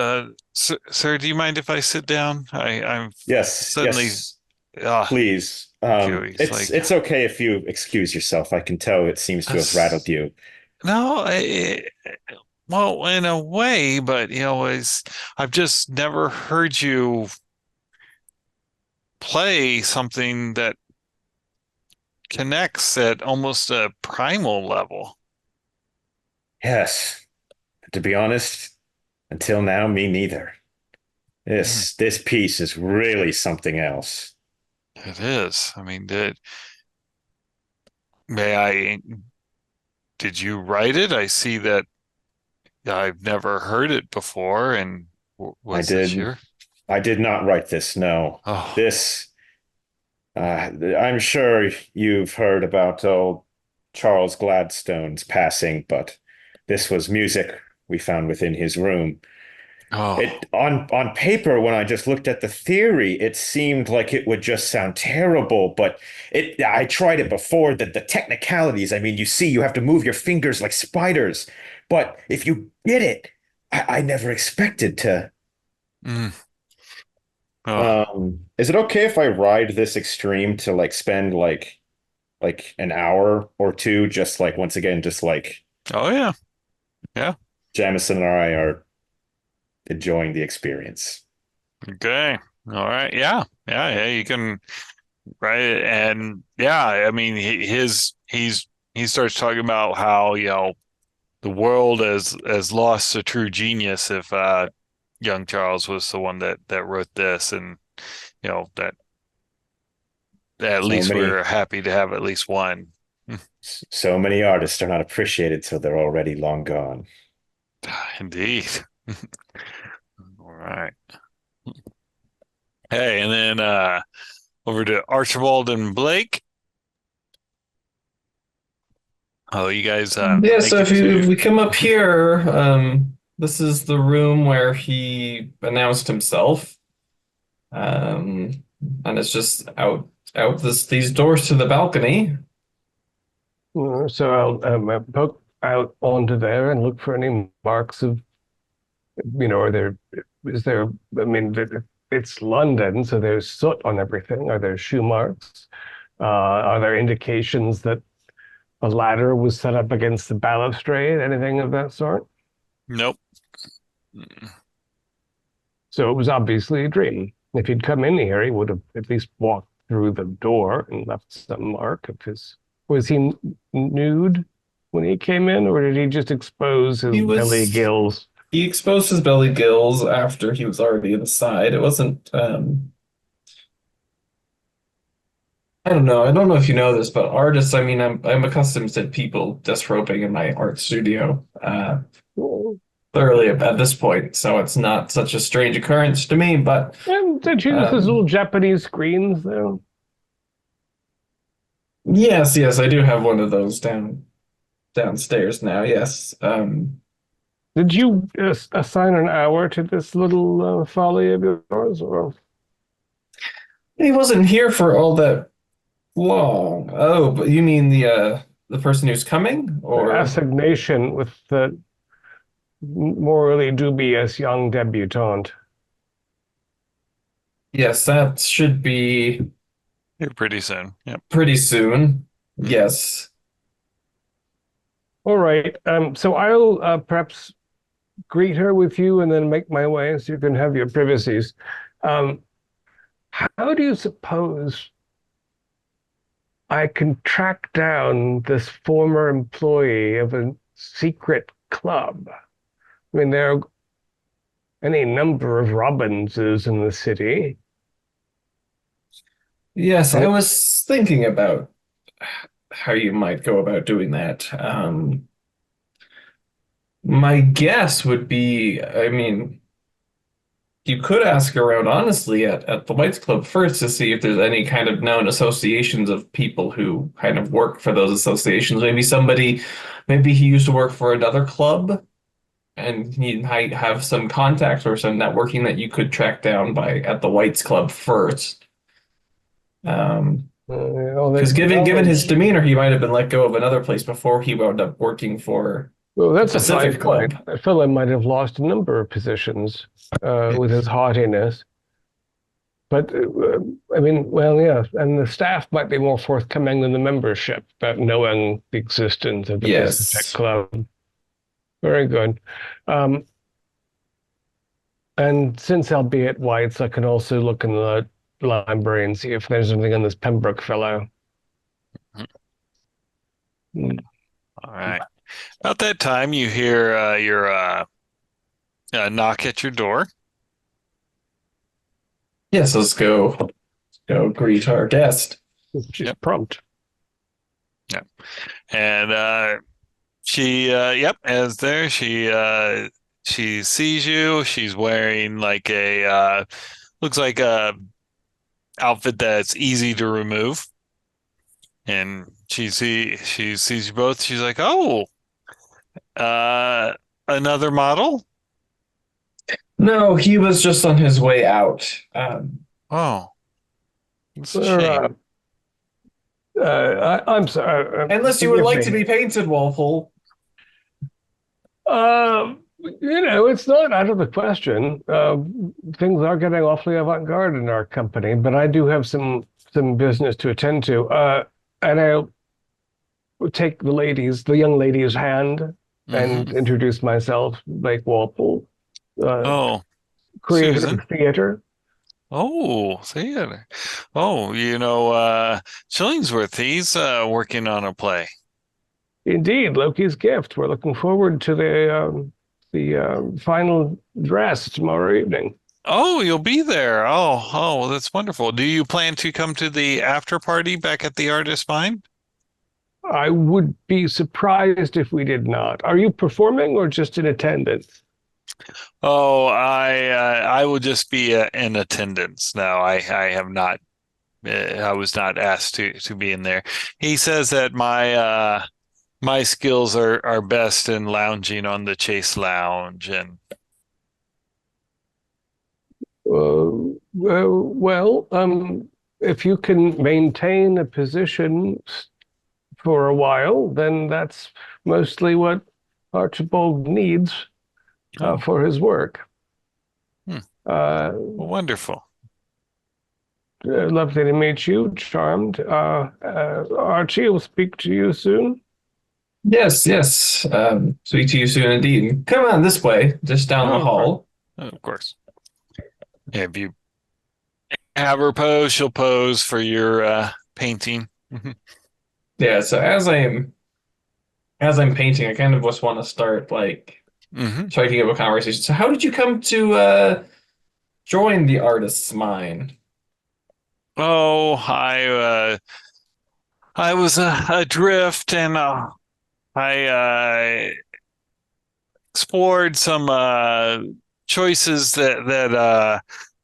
[SPEAKER 3] sir, do you mind if I sit down? I'm
[SPEAKER 2] Yes,
[SPEAKER 3] suddenly,
[SPEAKER 2] yes,
[SPEAKER 3] uh,
[SPEAKER 2] please.
[SPEAKER 3] he's like,
[SPEAKER 2] It's okay if you excuse yourself. I can tell it seems to have rattled you.
[SPEAKER 3] no, well, in a way, but I've just never heard you play something that connects at almost a primal level.
[SPEAKER 2] Yes, to be honest, until now, me neither.
[SPEAKER 3] Mm,
[SPEAKER 2] This piece is really something else.
[SPEAKER 3] it is. I mean, may I, did you write it? I see that I've never heard it before. And
[SPEAKER 2] I
[SPEAKER 3] was this
[SPEAKER 2] did
[SPEAKER 3] your?
[SPEAKER 2] I did not write this, no.
[SPEAKER 3] Oh,
[SPEAKER 2] This I'm sure you've heard about old Charles Gladstone's passing, but this was music we found within his room.
[SPEAKER 3] oh,
[SPEAKER 2] It on paper, when I just looked at the theory, it seemed like it would just sound terrible, but it I tried it before, the technicalities. I mean, you see, you have to move your fingers like spiders, but if you get it, I never expected to.
[SPEAKER 3] mm, oh,
[SPEAKER 2] Is it okay if I ride this extreme to like spend like an hour or two, just like once again, just like
[SPEAKER 3] oh yeah, yeah.
[SPEAKER 2] Jamison and I are enjoying the experience?
[SPEAKER 3] Okay. All right. Yeah. Yeah. Yeah. You can write it. And yeah, I mean, he starts talking about how, the world has lost a true genius if young Charles was the one that wrote this, and that at
[SPEAKER 2] So
[SPEAKER 3] least
[SPEAKER 2] many
[SPEAKER 3] we're happy to have at least one.
[SPEAKER 2] so many artists are not appreciated till they're already long gone.
[SPEAKER 3] Indeed. All right. Hey, and then over to Archibald and Blake. Oh, you guys
[SPEAKER 4] Yeah,
[SPEAKER 3] make
[SPEAKER 4] so
[SPEAKER 3] it
[SPEAKER 4] if
[SPEAKER 3] to.
[SPEAKER 4] we come up here, this is the room where he announced himself. And it's just out these doors to the balcony.
[SPEAKER 6] So I'll poke out onto there and look for any marks of, are there, is there, I mean, it's London, so there's soot on everything. Are there shoe marks? Are there indications that a ladder was set up against the balustrade? Anything of that sort?
[SPEAKER 3] Nope.
[SPEAKER 6] So it was obviously a dream. If he'd come in here, he would have at least walked through the door and left some mark of his. Was he nude when he came in, or did he just expose his
[SPEAKER 4] He
[SPEAKER 6] belly
[SPEAKER 4] was
[SPEAKER 6] gills?
[SPEAKER 4] he exposed his belly gills after he was already inside. It wasn't I don't know. I don't know if you know this, but artists, I mean, I'm accustomed to people disrobing in my art studio thoroughly at this point, so it's not such a strange occurrence to me, but
[SPEAKER 6] And did you use those little Japanese screens, though?
[SPEAKER 4] yes, I do have one of those downstairs now, yes.
[SPEAKER 6] Did you assign an hour to this little folly of yours, or?
[SPEAKER 4] He wasn't here for all that long. Oh, but you mean the person who's coming, or
[SPEAKER 6] Assignation with the morally dubious young debutante?
[SPEAKER 4] yes, that should be
[SPEAKER 3] Here pretty soon. Yep.
[SPEAKER 4] pretty soon. Yes.
[SPEAKER 6] All right. So I'll perhaps greet her with you and then make my way so you can have your privacies. How do you suppose I can track down this former employee of a secret club? I mean, there are any number of Robinses in the city.
[SPEAKER 4] Yes, I was thinking about how you might go about doing that. My guess would be, I mean, you could ask around honestly at the Whites Club first to see if there's any kind of known associations of people who kind of work for those associations. Maybe he used to work for another club and he might have some contacts or some networking that you could track down by at the Whites Club first. Because given his demeanor, he might have been let go of another place before he wound up working for
[SPEAKER 6] well, that's a
[SPEAKER 4] Pacific
[SPEAKER 6] fine
[SPEAKER 4] Club.
[SPEAKER 6] point. That fellow might have lost a number of positions with his haughtiness. But, I mean, well, yeah, and the staff might be more forthcoming than the membership about knowing the existence of the Pacific Club. Very good. And since I'll be at White's, I can also look in the library and see if there's anything on this Pembroke fellow.
[SPEAKER 3] All right. About that time, you hear your knock at your door.
[SPEAKER 4] Yes, let's go greet our guest.
[SPEAKER 6] She's prompt.
[SPEAKER 3] Yeah. And she as there she sees you. She's wearing like a looks like a outfit that's easy to remove. And she sees you both. She's like, "Oh, another model?"
[SPEAKER 4] No, he was just on his way out.
[SPEAKER 3] Oh, it's a shame.
[SPEAKER 6] I'm sorry.
[SPEAKER 4] Unless you would like to be painted, Walpole.
[SPEAKER 6] It's not out of the question. Things are getting awfully avant-garde in our company, but I do have some business to attend to. And I'll take the young lady's hand and introduce myself, like Walpole. Creator
[SPEAKER 3] Susan.
[SPEAKER 6] of theater.
[SPEAKER 3] Oh, theater. Oh, Chillingworth, he's working on a play.
[SPEAKER 6] Indeed, Loki's Gift. We're looking forward to the final dress tomorrow evening.
[SPEAKER 3] Oh, you'll be there. Oh, that's wonderful. Do you plan to come to the after party back at the Artist Mine?
[SPEAKER 6] I would be surprised if we did not. Are you performing or just in attendance?
[SPEAKER 3] Oh, I will just be in attendance. No, I have not. I was not asked to be in there. He says that my skills are best in lounging on the Chase Lounge and.
[SPEAKER 6] If you can maintain a position for a while, then that's mostly what Archibald needs for his work.
[SPEAKER 3] Wonderful.
[SPEAKER 6] Lovely to meet you. Charmed. Archie will speak to you soon.
[SPEAKER 4] Yes. Speak to you soon indeed. Come on this way, just down the hall.
[SPEAKER 3] Of course. Yeah, if you have her pose, she'll pose for your painting.
[SPEAKER 4] Yeah, so as I'm painting, I kind of just want to start like striking up a conversation. So how did you come to join the artist's mind?
[SPEAKER 3] Oh, I was adrift, and I explored some choices that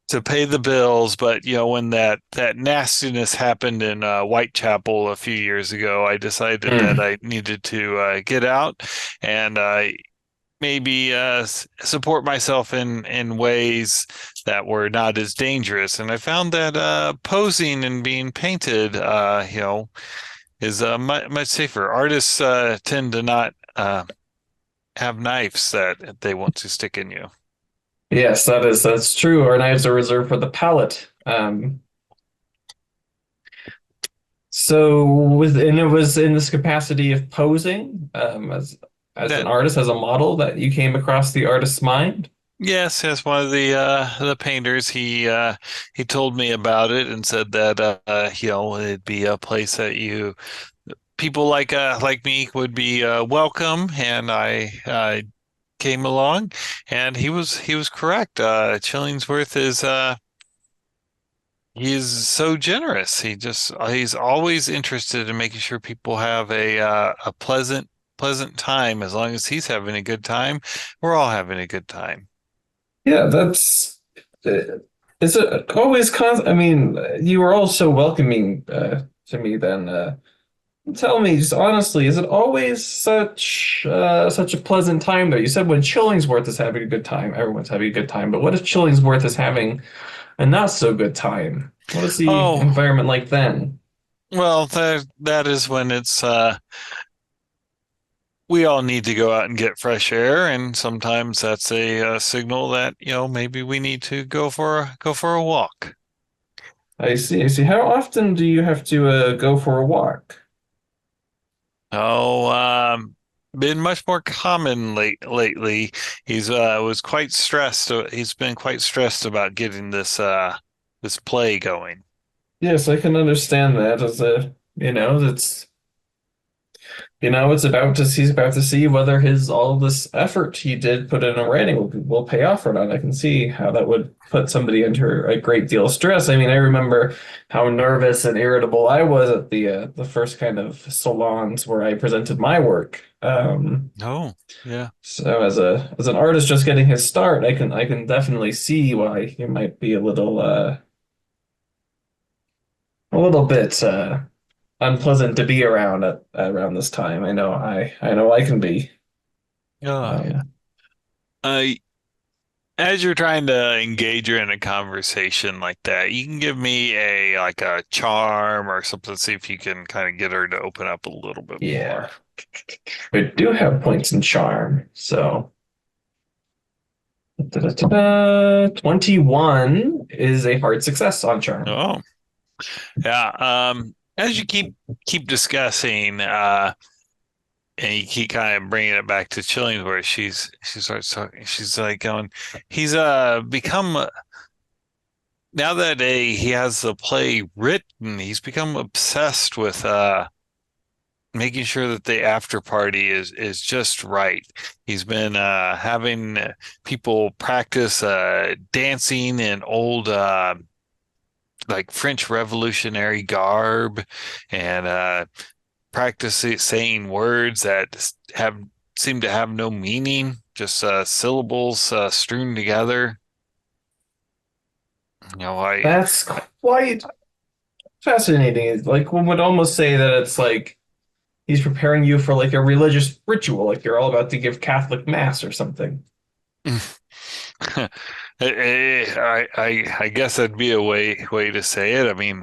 [SPEAKER 3] to pay the bills, but when that nastiness happened in Whitechapel a few years ago, I decided that I needed to get out and maybe support myself in ways that were not as dangerous. And I found that posing and being painted, is much safer. Artists tend to not have knives that they want to stick in you.
[SPEAKER 4] Yes, that's true. Our knives are reserved for the palate. And it was in this capacity of posing, as an artist, as a model, that you came across the artist's mind.
[SPEAKER 3] Yes, as one of the painters, he told me about it and said that it'd be a place that people like me would be welcome, and I came along, and he was correct. Chillingsworth is he is so generous. He's always interested in making sure people have a pleasant time. As long as he's having a good time, we're all having a good time.
[SPEAKER 4] Yeah, that's. Is it always I mean, you were all so welcoming to me then. Tell me, just honestly, is it always such a pleasant time there? You said when Chillingsworth is having a good time, everyone's having a good time. But what if Chillingsworth is having a not so good time? What is the environment like then?
[SPEAKER 3] Well, that is when it's we all need to go out and get fresh air, and sometimes that's a signal that maybe we need to go for a walk.
[SPEAKER 4] I see. I see. How often do you have to go for a walk?
[SPEAKER 3] Been much more common lately. He's was quite stressed. He's been quite stressed about getting this play going.
[SPEAKER 4] Yes, I can understand that. As he's about to see whether his all this effort he did put in writing will pay off or not. I can see how that would put somebody under a great deal of stress. I mean, I remember how nervous and irritable I was at the first kind of salons where I presented my work.
[SPEAKER 3] Oh, yeah.
[SPEAKER 4] So as an artist just getting his start, I can definitely see why he might be a little bit unpleasant to be around at around this time. I know I can be.
[SPEAKER 3] Yeah. I As you're trying to engage her in a conversation like that, you can give me a charm or something, see if you can kind of get her to open up a little bit
[SPEAKER 4] Yeah. I do have points in charm, so 21 is a hard success on charm.
[SPEAKER 3] more. Oh, yeah. As you keep discussing, and you keep kind of bringing it back to Chillingworth, she starts talking. She's like going, he's become now that he has the play written, he's become obsessed with making sure that the after party is just right. He's been having people practice dancing in old like French Revolutionary garb, and practice saying words that seem to have no meaning, just syllables strewn together.
[SPEAKER 4] That's quite fascinating. It's like one would almost say that it's like he's preparing you for like a religious ritual, like you're all about to give Catholic mass or something.
[SPEAKER 3] I guess that'd be a way to say it. I mean,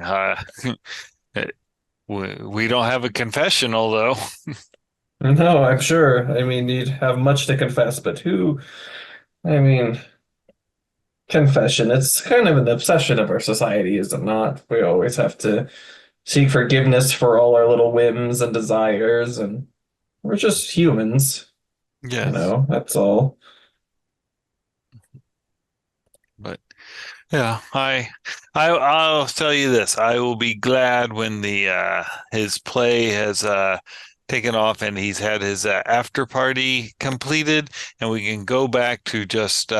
[SPEAKER 3] we don't have a confessional though.
[SPEAKER 4] No, I'm sure. I mean, you'd have much to confess, but I mean, confession, it's kind of an obsession of our society, is it not? We always have to seek forgiveness for all our little whims and desires, and we're just humans.
[SPEAKER 3] Yes.
[SPEAKER 4] That's all.
[SPEAKER 3] But yeah, I'll tell you this. I will be glad when his play has taken off and he's had his after party completed, and we can go back to just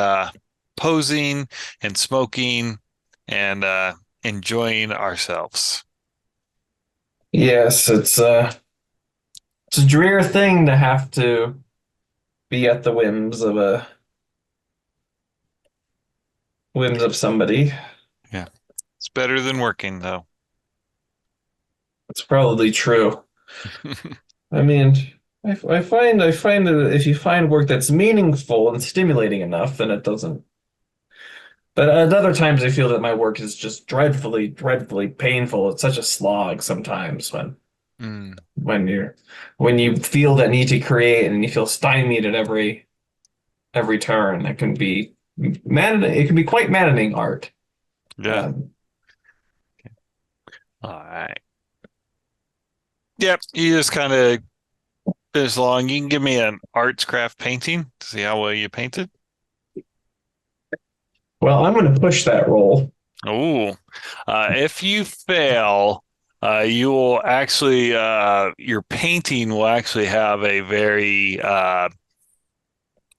[SPEAKER 3] posing and smoking and enjoying ourselves.
[SPEAKER 4] Yes, it's a drear thing to have to be at the whims of somebody.
[SPEAKER 3] Yeah. It's better than working, though.
[SPEAKER 4] It's probably true. I mean, I find that if you find work that's meaningful and stimulating enough, then it doesn't. But at other times, I feel that my work is just dreadfully, dreadfully painful. It's such a slog sometimes when you feel that need to create and you feel stymied at every turn. It can be maddening. It can be quite maddening art.
[SPEAKER 3] Yeah. All right. Yep. You just kind of finish along. You can give me an arts craft painting to see how well you painted.
[SPEAKER 4] Well, I'm going to push that roll.
[SPEAKER 3] Oh, if you fail, you will actually your painting will actually have a very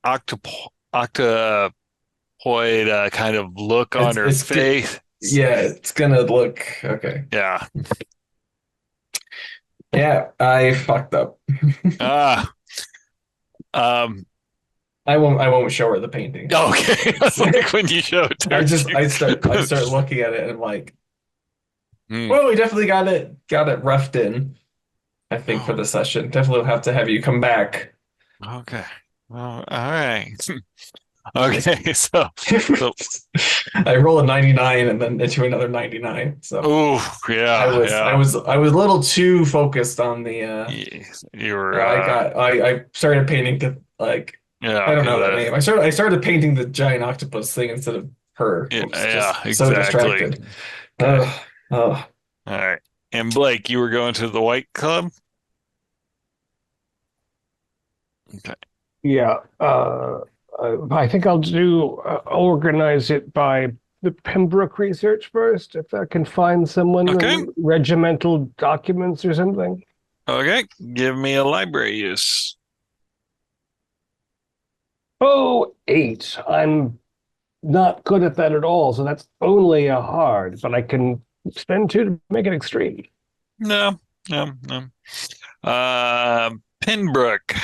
[SPEAKER 3] octopoid kind of look on her face.
[SPEAKER 4] Yeah, it's gonna look okay.
[SPEAKER 3] Yeah.
[SPEAKER 4] Yeah, I fucked up. I won't show her the painting.
[SPEAKER 3] Okay. Like when you show it to her,
[SPEAKER 4] I start looking at it and I'm like, well, we definitely got it roughed in, I think, for the session. Definitely have to have you come back.
[SPEAKER 3] Okay. Well, all right. Okay, so
[SPEAKER 4] I roll a 99 and then into another 99. So
[SPEAKER 3] yeah.
[SPEAKER 4] I was a little too focused on the
[SPEAKER 3] you were
[SPEAKER 4] I started painting I don't know that name. I started painting the giant octopus thing instead of her.
[SPEAKER 3] Exactly.
[SPEAKER 4] So distracted.
[SPEAKER 3] Okay. All right. And Blake, you were going to the White Club? Okay.
[SPEAKER 6] Yeah. I think I'll organize it by the Pembroke research first, if I can find someone in regimental documents or something.
[SPEAKER 3] Okay. Give me a library use.
[SPEAKER 6] Oh, 8. I'm not good at that at all, so that's only a hard, but I can spend 2 to make it extreme.
[SPEAKER 3] No. Pembroke.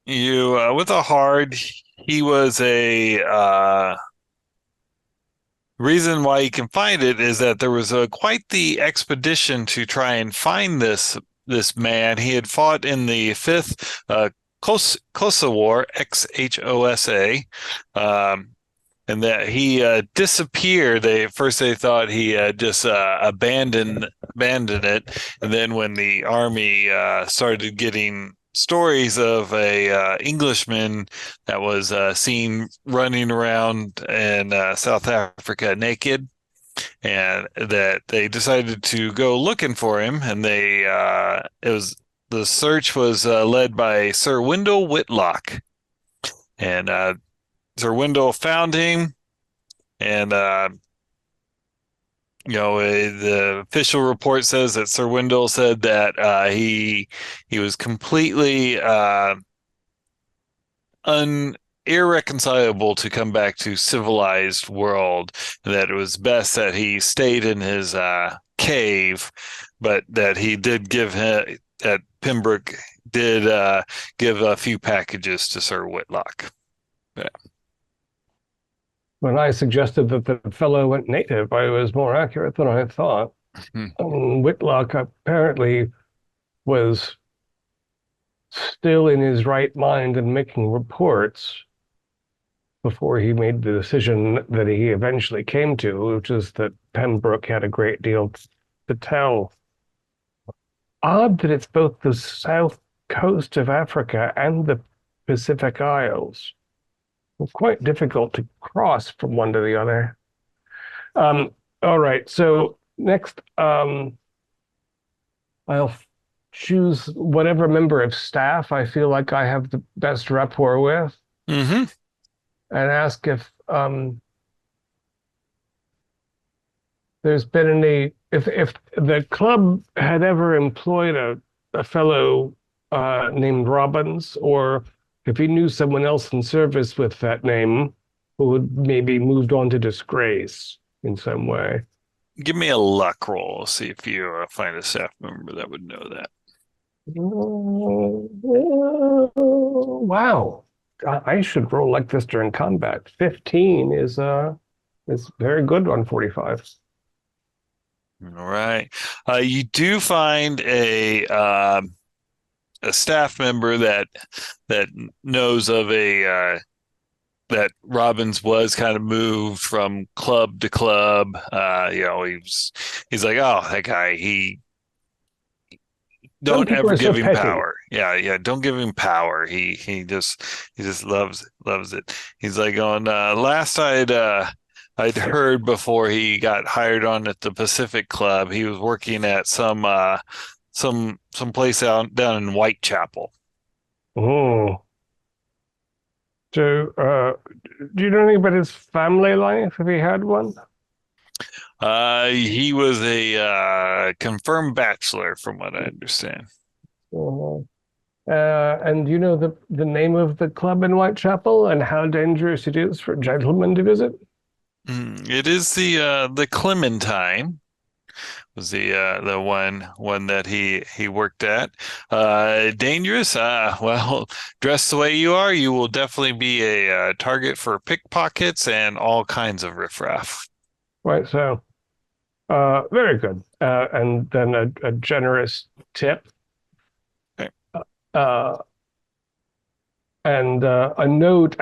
[SPEAKER 3] You with a hard, he was a reason why you can find it is that there was quite the expedition to try and find this man. He had fought in the 5th Xhosa War, Xhosa, and that he disappeared. They thought he just abandoned it, and then when the army started getting stories of a Englishman that was seen running around in South Africa naked, and that they decided to go looking for him, and the search was led by Sir Wendell Whitlock, and Sir Wendell found him, and the official report says that Sir Wendell said that he was completely irreconcilable to come back to civilized world, that it was best that he stayed in his cave, but that he did that Pembroke did give a few packages to Sir Whitlock. Yeah.
[SPEAKER 6] When I suggested that the fellow went native, I was more accurate than I thought. Whitlock apparently was still in his right mind and making reports before he made the decision that he eventually came to, which is that Pembroke had a great deal to tell. Odd that it's both the south coast of Africa and the Pacific Isles. Quite difficult to cross from one to the other. All right, so next I'll choose whatever member of staff I feel like I have the best rapport with, and ask if there's been any, if the club had ever employed a fellow named Robbins, or if he knew someone else in service with that name who had maybe moved on to disgrace in some way.
[SPEAKER 3] Give me a luck roll. See if you find a staff member that would know that.
[SPEAKER 6] Wow. I should roll like this during combat. 15 is very good on 45.
[SPEAKER 3] All right. You do find a staff member that knows of that Robbins was kind of moved from club to club. He's like, oh, that guy, don't ever give him power. Yeah, don't give him power. He just loves it. He's like going, last I'd heard before he got hired on at the Pacific Club, he was working at some place down in Whitechapel.
[SPEAKER 6] Oh. So, do you know anything about his family life, if he had one?
[SPEAKER 3] He was a confirmed bachelor, from what I understand.
[SPEAKER 6] And do you know the name of the club in Whitechapel and how dangerous it is for gentlemen to visit?
[SPEAKER 3] It is the Clementine. Was the one that he worked at. Dangerous? Well, dressed the way you are, you will definitely be a target for pickpockets and all kinds of riffraff.
[SPEAKER 6] Right, so very good. And then a generous tip.
[SPEAKER 3] Okay.
[SPEAKER 6] And a note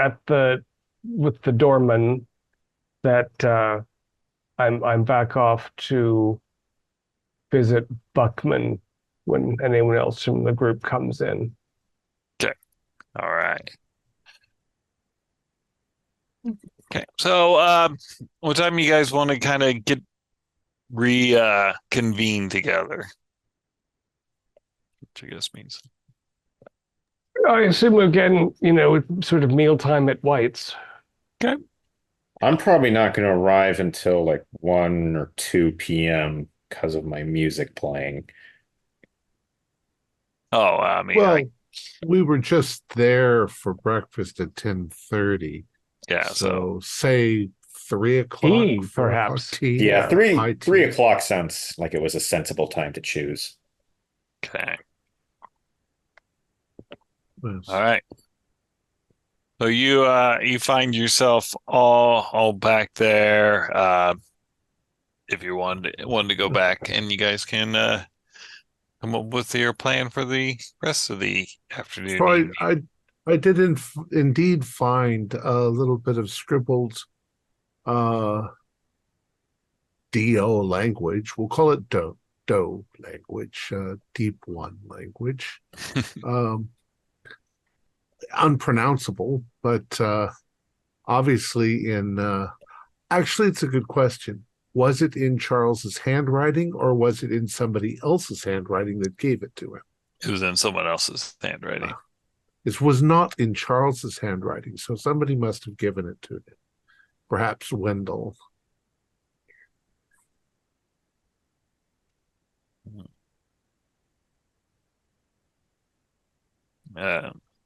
[SPEAKER 6] with the doorman that I'm back off to visit Buckman when anyone else from the group comes in.
[SPEAKER 3] Okay. All right. Okay. So what time you guys want to kind of get reconvene together? Which I guess means
[SPEAKER 6] I assume we're getting, sort of mealtime at White's.
[SPEAKER 3] okay.
[SPEAKER 2] I'm probably not going to arrive until like 1 or 2 p.m. because of my music playing.
[SPEAKER 3] Oh, I mean,
[SPEAKER 1] Well, we were just there for breakfast at 10:30.
[SPEAKER 3] yeah.
[SPEAKER 1] So say 3 o'clock,
[SPEAKER 6] Tea,
[SPEAKER 1] 4
[SPEAKER 6] perhaps.
[SPEAKER 1] o'clock tea.
[SPEAKER 2] Yeah,
[SPEAKER 1] high tea.
[SPEAKER 2] 3 o'clock sounds like it was a sensible time to choose.
[SPEAKER 3] Okay.
[SPEAKER 1] Yes.
[SPEAKER 3] All right. So you find yourself all back there. If you wanted to go back, and you guys can come up with your plan for the rest of the afternoon.
[SPEAKER 1] So I did indeed find a little bit of scribbled DO language. We'll call it DO language, Deep One language. Unpronounceable, but obviously actually it's a good question. Was it in Charles's handwriting, or was it in somebody else's handwriting that gave it to him?
[SPEAKER 3] It was in someone else's handwriting.
[SPEAKER 1] It was not in Charles's handwriting, so somebody must have given it to him. Perhaps Wendell.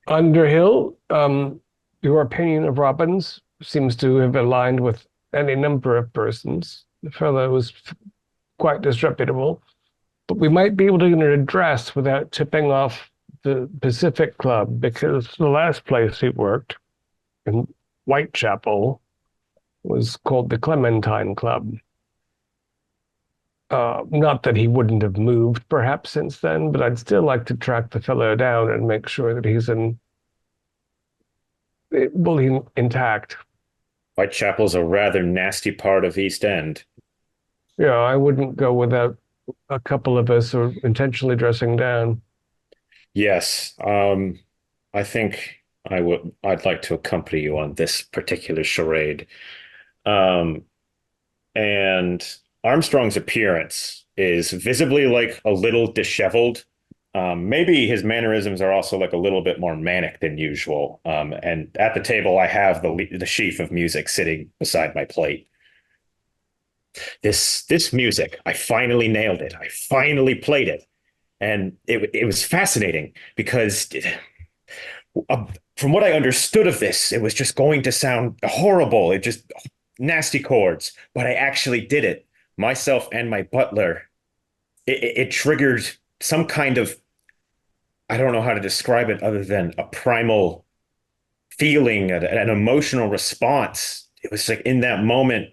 [SPEAKER 6] Underhill, your opinion of Robbins seems to have aligned with any number of persons. The fellow was quite disreputable, but we might be able to get an address without tipping off the Pacific Club, because the last place he worked in Whitechapel was called the Clementine Club. Not that he wouldn't have moved perhaps since then, but I'd still like to track the fellow down and make sure that he's intact.
[SPEAKER 2] Whitechapel's a rather nasty part of East End.
[SPEAKER 6] Yeah, I wouldn't go without a couple of us or intentionally dressing down.
[SPEAKER 2] Yes, I think I'd like to accompany you on this particular charade. And Armstrong's appearance is visibly like a little disheveled. Maybe his mannerisms are also like a little bit more manic than usual. And at the table, I have the sheaf of music sitting beside my plate. This music, I finally nailed it. I finally played it. And it was fascinating because from what I understood of this, it was just going to sound horrible. It just nasty chords, but I actually did it myself and my butler. It triggered some kind of, I don't know how to describe it other than a primal feeling, an emotional response. It was like in that moment,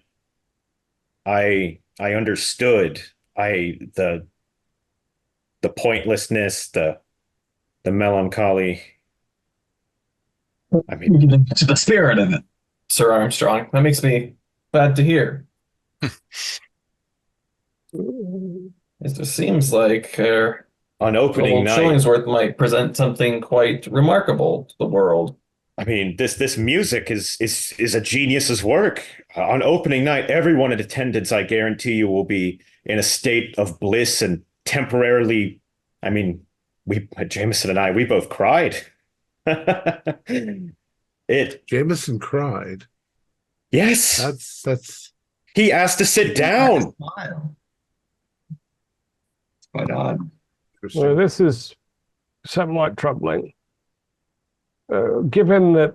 [SPEAKER 2] I understood the pointlessness, the melancholy. I mean,
[SPEAKER 4] To the spirit of it, Sir Armstrong. That makes me glad to hear. It just seems like
[SPEAKER 2] on opening
[SPEAKER 4] old
[SPEAKER 2] night,
[SPEAKER 4] Chillingworth might present something quite remarkable to the world.
[SPEAKER 2] I mean, this music is a genius's work. On opening night, everyone in attendance, I guarantee you, will be in a state of bliss and temporarily. I mean, Jameson and I, we both cried.
[SPEAKER 1] Jameson cried.
[SPEAKER 2] Yes.
[SPEAKER 1] That's
[SPEAKER 2] He asked to sit down.
[SPEAKER 5] Smile. It's quite odd.
[SPEAKER 6] Well, this is somewhat troubling. Given that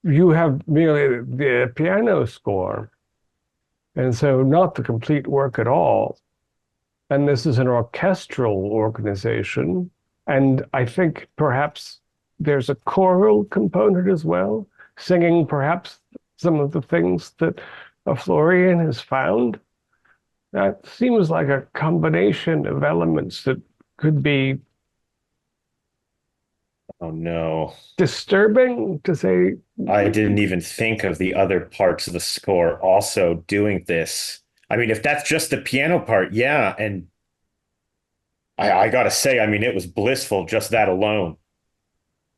[SPEAKER 6] you have merely the piano score, and so not the complete work at all, and this is an orchestral organization, and I think perhaps there's a choral component as well, singing perhaps some of the things that a Florian has found. That seems like a combination of elements that could be
[SPEAKER 2] Oh no.
[SPEAKER 6] disturbing, to say.
[SPEAKER 2] I didn't even think of the other parts of the score also doing this. I mean, if that's just the piano part, yeah. And I gotta say, I mean, it was blissful, just that alone.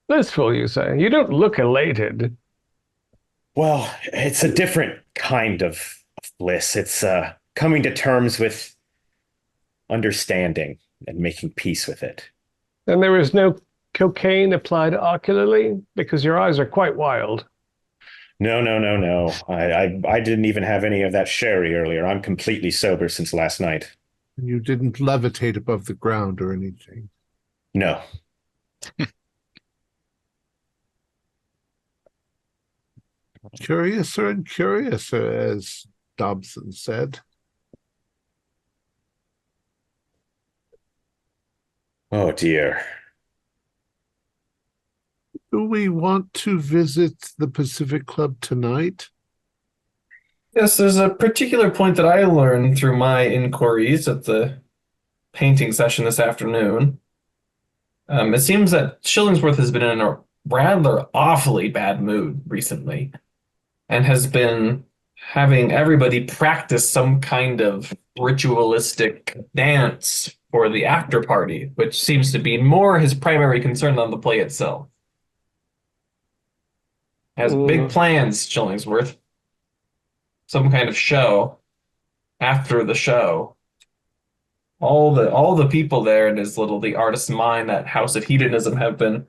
[SPEAKER 6] Blissful, you say? You don't look elated.
[SPEAKER 2] Well, it's a different kind of bliss. It's coming to terms with understanding and making peace with it.
[SPEAKER 6] And there is no cocaine applied ocularly, because your eyes are quite wild.
[SPEAKER 2] No. I didn't even have any of that sherry earlier. I'm completely sober since last night.
[SPEAKER 1] You didn't levitate above the ground or anything.
[SPEAKER 2] No.
[SPEAKER 1] Curiouser and curiouser, as Dobson said.
[SPEAKER 2] Oh dear.
[SPEAKER 1] Do we want to visit the Pacific Club tonight?
[SPEAKER 4] Yes, there's a particular point that I learned through my inquiries at the painting session this afternoon. It seems that Chillingsworth has been in a rather awfully bad mood recently and has been having everybody practice some kind of ritualistic dance for the after party, which seems to be more his primary concern than the play itself. Has big plans, Chillingsworth. Some kind of show after the show. All the people there in his little the artist's mind, that house of hedonism, have been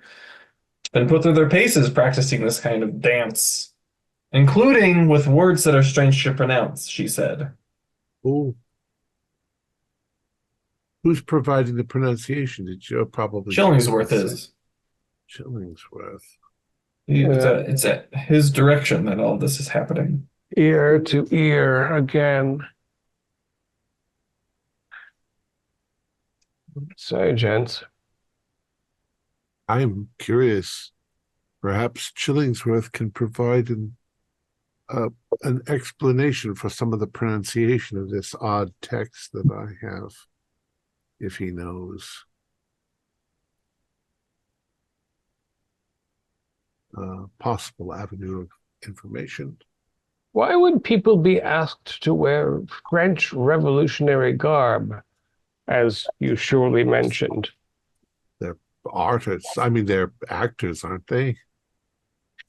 [SPEAKER 4] put through their paces practicing this kind of dance, including with words that are strange to pronounce, she said.
[SPEAKER 1] Oh. Who's providing the pronunciation? Did you probably
[SPEAKER 4] Chillingsworth is.
[SPEAKER 1] Chillingsworth.
[SPEAKER 4] It's at his direction that all this is happening.
[SPEAKER 6] Ear to ear again. So, gents.
[SPEAKER 1] I'm curious. Perhaps Chillingsworth can provide an explanation for some of the pronunciation of this odd text that I have, if he knows. Possible avenue of information.
[SPEAKER 6] Why would people be asked to wear French revolutionary garb, as you surely mentioned?
[SPEAKER 1] They're artists. I mean, they're actors, aren't they?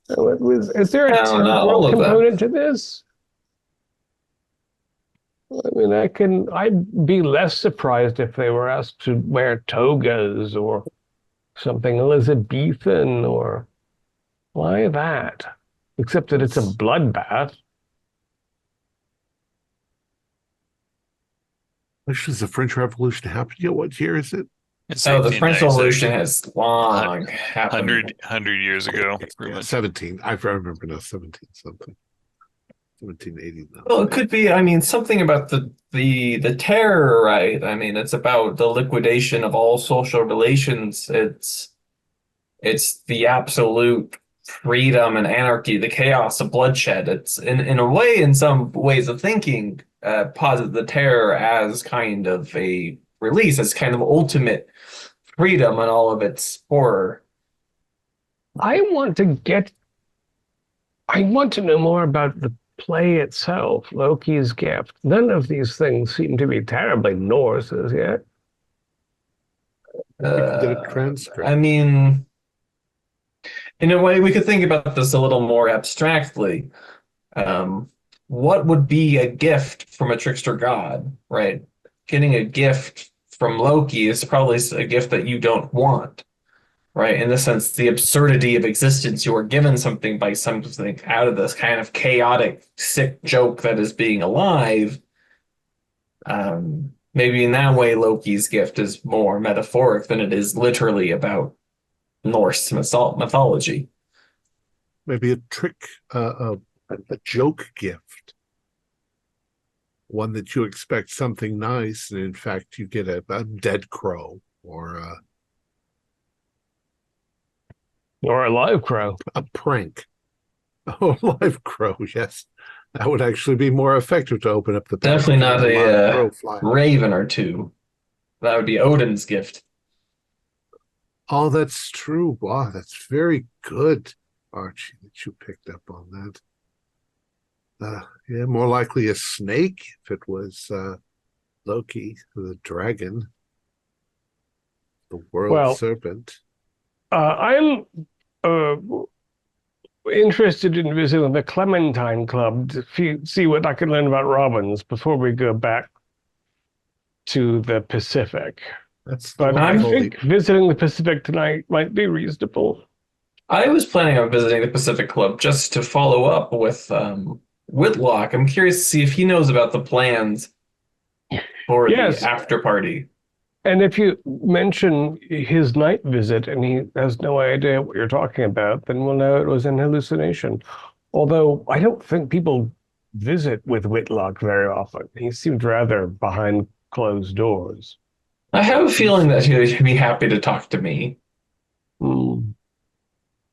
[SPEAKER 6] Is there a temporal component to this? I mean, I'd be less surprised if they were asked to wear togas or something Elizabethan, or why that? Except that it's a bloodbath.
[SPEAKER 1] Actually, has the French Revolution happened yet? What year is it?
[SPEAKER 3] It's
[SPEAKER 4] Oh, the French
[SPEAKER 3] 1896.
[SPEAKER 4] Revolution has long happened.
[SPEAKER 3] 100 years ago. Pretty
[SPEAKER 1] Yeah,
[SPEAKER 3] much.
[SPEAKER 1] 17. I remember now, 17 something. 1780 now.
[SPEAKER 4] Well, it could be. I mean, something about the terror, right? I mean, it's about the liquidation of all social relations. It's the absolute freedom and anarchy, the chaos of bloodshed. It's in a way, in some ways of thinking, posit the terror as kind of a release, as kind of ultimate freedom and all of its horror.
[SPEAKER 6] I want to know more about the play itself, Loki's gift. None of these things seem to be terribly Norse as yet.
[SPEAKER 1] You can get a transcript.
[SPEAKER 4] I mean, in a way, we could think about this a little more abstractly. What would be a gift from a trickster god, right? Getting a gift from Loki is probably a gift that you don't want, right? In the sense, the absurdity of existence, you are given something by something out of this kind of chaotic, sick joke that is being alive. Maybe in that way, Loki's gift is more metaphoric than it is literally about Norse mythology.
[SPEAKER 1] Maybe a trick, a joke gift. One that you expect something nice, and in fact, you get a dead crow or
[SPEAKER 6] Or a live crow.
[SPEAKER 1] a prank. Oh, live crow, yes. That would actually be more effective to open up the package.
[SPEAKER 4] Definitely not
[SPEAKER 1] than live
[SPEAKER 4] a
[SPEAKER 1] crow flying.
[SPEAKER 4] raven or two. That would be Odin's gift.
[SPEAKER 1] Oh, that's true. Wow, that's very good, Archie, that you picked up on that. Yeah, more likely a snake if it was Loki, the dragon, the world serpent.
[SPEAKER 6] I'm interested in visiting the Clementine Club to see what I can learn about robins before we go back to the Pacific. But I think visiting the Pacific tonight might be reasonable.
[SPEAKER 4] I was planning on visiting the Pacific Club just to follow up with Whitlock. I'm curious to see if he knows about the plans for the after party.
[SPEAKER 6] And if you mention his night visit and he has no idea what you're talking about, then we'll know it was an hallucination. Although I don't think people visit with Whitlock very often. He seemed rather behind closed doors.
[SPEAKER 4] I have a feeling that he'd be happy to talk to me.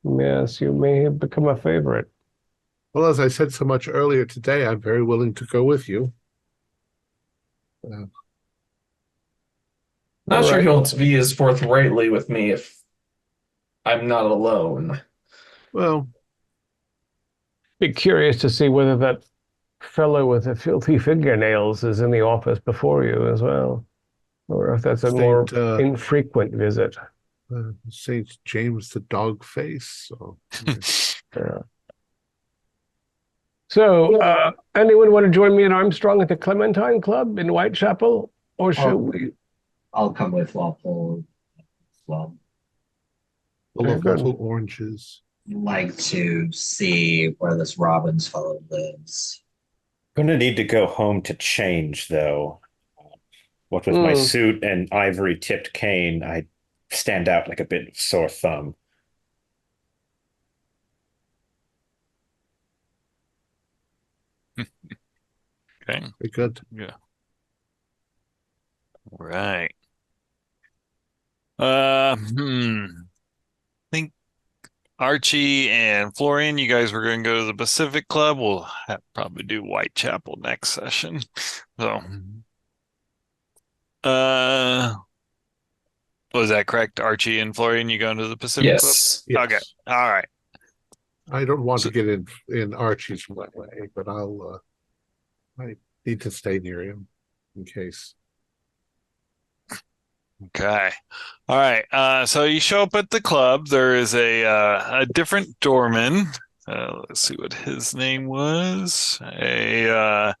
[SPEAKER 6] Yes, you may have become a favorite.
[SPEAKER 1] Well, as I said so much earlier today, I'm very willing to go with you.
[SPEAKER 4] Not sure he'll be as forthrightly with me if I'm not alone.
[SPEAKER 1] Well,
[SPEAKER 6] be curious to see whether that fellow with the filthy fingernails is in the office before you as well, or if that's a more infrequent visit.
[SPEAKER 1] St. James the dog face.
[SPEAKER 6] Yeah. So, anyone want to join me and Armstrong at the Clementine Club in Whitechapel, or should we?
[SPEAKER 5] I'll come with Walpole as well.
[SPEAKER 1] Little oranges.
[SPEAKER 5] Like to see where this Robbins fellow lives.
[SPEAKER 2] Gonna need to go home to change, though. What with my suit and ivory-tipped cane, I stand out like a bit of sore thumb.
[SPEAKER 3] Okay.
[SPEAKER 1] Very good.
[SPEAKER 3] Yeah. All right. I think Archie and Florian, you guys were going to go to the Pacific Club. We'll probably do Whitechapel next session. So, was that correct? Archie and Florian, you going to the Pacific Club?
[SPEAKER 1] Yes.
[SPEAKER 3] Okay. All right.
[SPEAKER 1] I don't want to get in Archie's way, but I need to stay near him in case.
[SPEAKER 3] Okay. All right. So you show up at the club. There is a different doorman. Let's see what his name was. A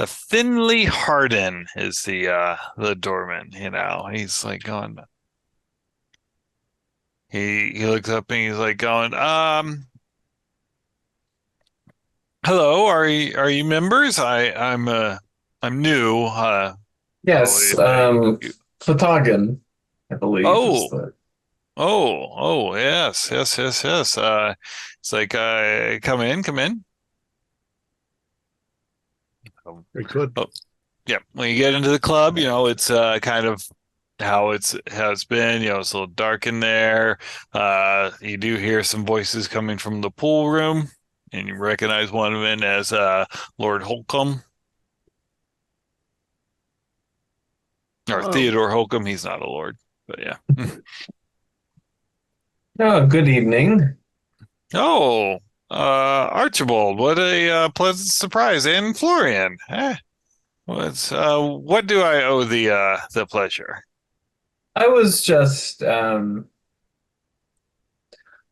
[SPEAKER 3] Finley Harden is the doorman. You know, he's like going. He looks up and he's like going, hello, are you members? I'm new.
[SPEAKER 4] Yes, Flatagan, I believe is
[SPEAKER 3] Oh,
[SPEAKER 4] the.
[SPEAKER 3] yes. It's like, come in, come in.
[SPEAKER 1] Very good.
[SPEAKER 3] Oh, yeah. When you get into the club, it's kind of how it's been. It's a little dark in there. You do hear some voices coming from the pool room, and you recognize one of them as Lord Holcomb or
[SPEAKER 1] Oh,
[SPEAKER 3] Theodore Holcomb. He's not a lord, but yeah.
[SPEAKER 4] Oh, good evening.
[SPEAKER 3] Oh, Archibald, what a pleasant surprise, and Florian. What do I owe the pleasure?
[SPEAKER 4] I was just going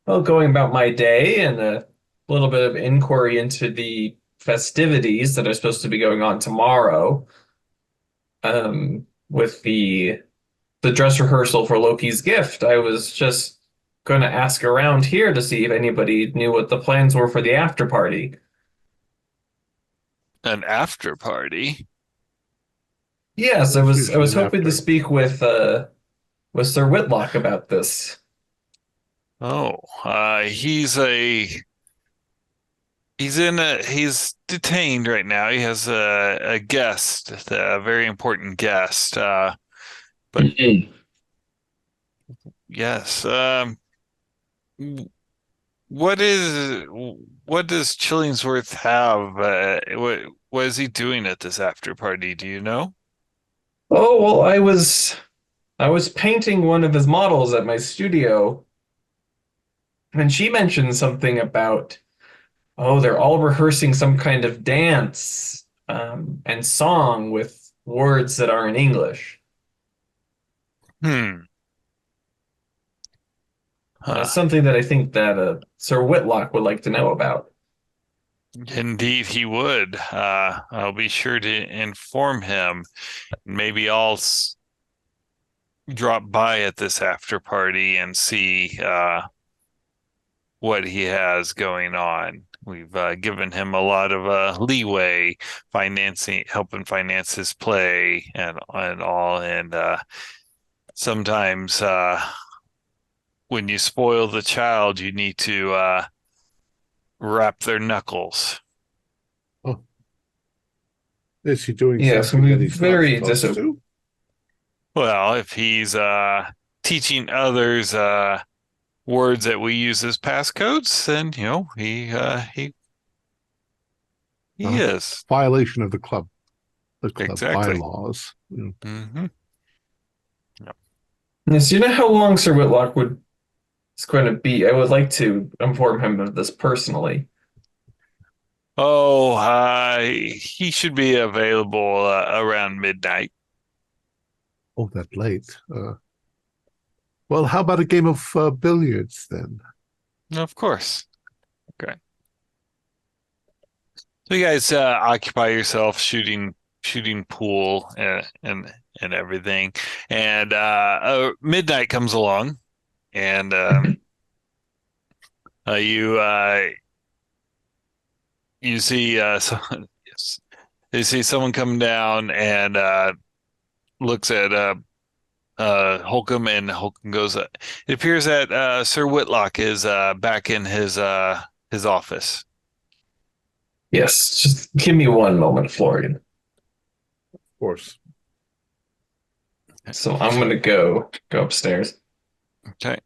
[SPEAKER 4] about my day and a little bit of inquiry into the festivities that are supposed to be going on tomorrow. With the dress rehearsal for Loki's gift. I was just going to ask around here to see if anybody knew what the plans were for the after party.
[SPEAKER 3] An after party?
[SPEAKER 4] Yes,
[SPEAKER 1] there's
[SPEAKER 4] I
[SPEAKER 1] usually
[SPEAKER 4] was
[SPEAKER 1] an
[SPEAKER 4] hoping to
[SPEAKER 1] after.
[SPEAKER 4] speak with Sir Whitlock about this.
[SPEAKER 3] Oh, he's detained right now. He has a guest, a very important guest. But yes, what does Chillingsworth have? What is he doing at this after party? Do you know?
[SPEAKER 4] Oh, well, I was painting one of his models at my studio, and she mentioned something about, oh, they're all rehearsing some kind of dance and song with words that are in English.
[SPEAKER 3] Hmm. Huh.
[SPEAKER 4] Something that I think that Sir Whitlock would like to know about.
[SPEAKER 3] Indeed, he would. I'll be sure to inform him. Maybe I'll drop by at this after party and see what he has going on. We've given him a lot of leeway, helping finance his play and all. And sometimes when you spoil the child, you need to wrap their knuckles.
[SPEAKER 1] Oh. Is he doing
[SPEAKER 4] Yes,
[SPEAKER 1] something that
[SPEAKER 4] we're
[SPEAKER 1] he's not
[SPEAKER 4] very
[SPEAKER 1] supposed to?
[SPEAKER 3] Well, if he's teaching others words that we use as passcodes, then he is.
[SPEAKER 1] Violation of the club
[SPEAKER 3] Exactly.
[SPEAKER 1] bylaws.
[SPEAKER 3] Mm-hmm. Yep.
[SPEAKER 4] Yes, you know how long Sir Whitlock is going to be? I would like to inform him of this personally.
[SPEAKER 3] Oh, he should be available around midnight.
[SPEAKER 1] Oh, that late. Well, how about a game of billiards then?
[SPEAKER 3] Of course. Okay. So you guys occupy yourself shooting pool and everything, and midnight comes along, and you you see yes, you see someone come down and looks at Holcomb, and Holcomb goes. It appears that Sir Whitlock is back in his office.
[SPEAKER 4] Yes, just give me one moment, Florian.
[SPEAKER 1] Of course.
[SPEAKER 4] So I'm going to go upstairs.
[SPEAKER 3] Okay.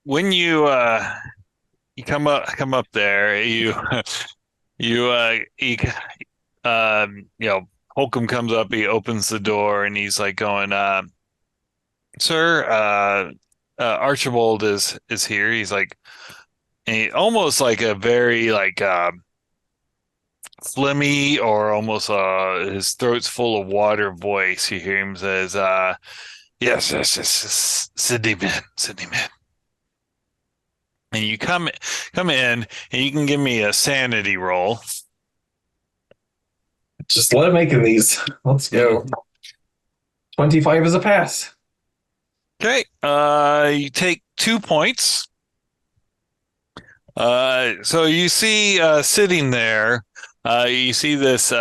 [SPEAKER 3] When you come up there, Holcomb comes up, he opens the door, and he's like going, "Sir, Archibald is here." He's like, almost like a very like phlegmy or almost his throat's full of water voice. You hear him says, yes, Sydney man. And you come in, and you can give me a sanity roll.
[SPEAKER 4] Just let him making these. Let's go. 25 is a pass.
[SPEAKER 3] Okay. You take 2 points. So you see sitting there, you see this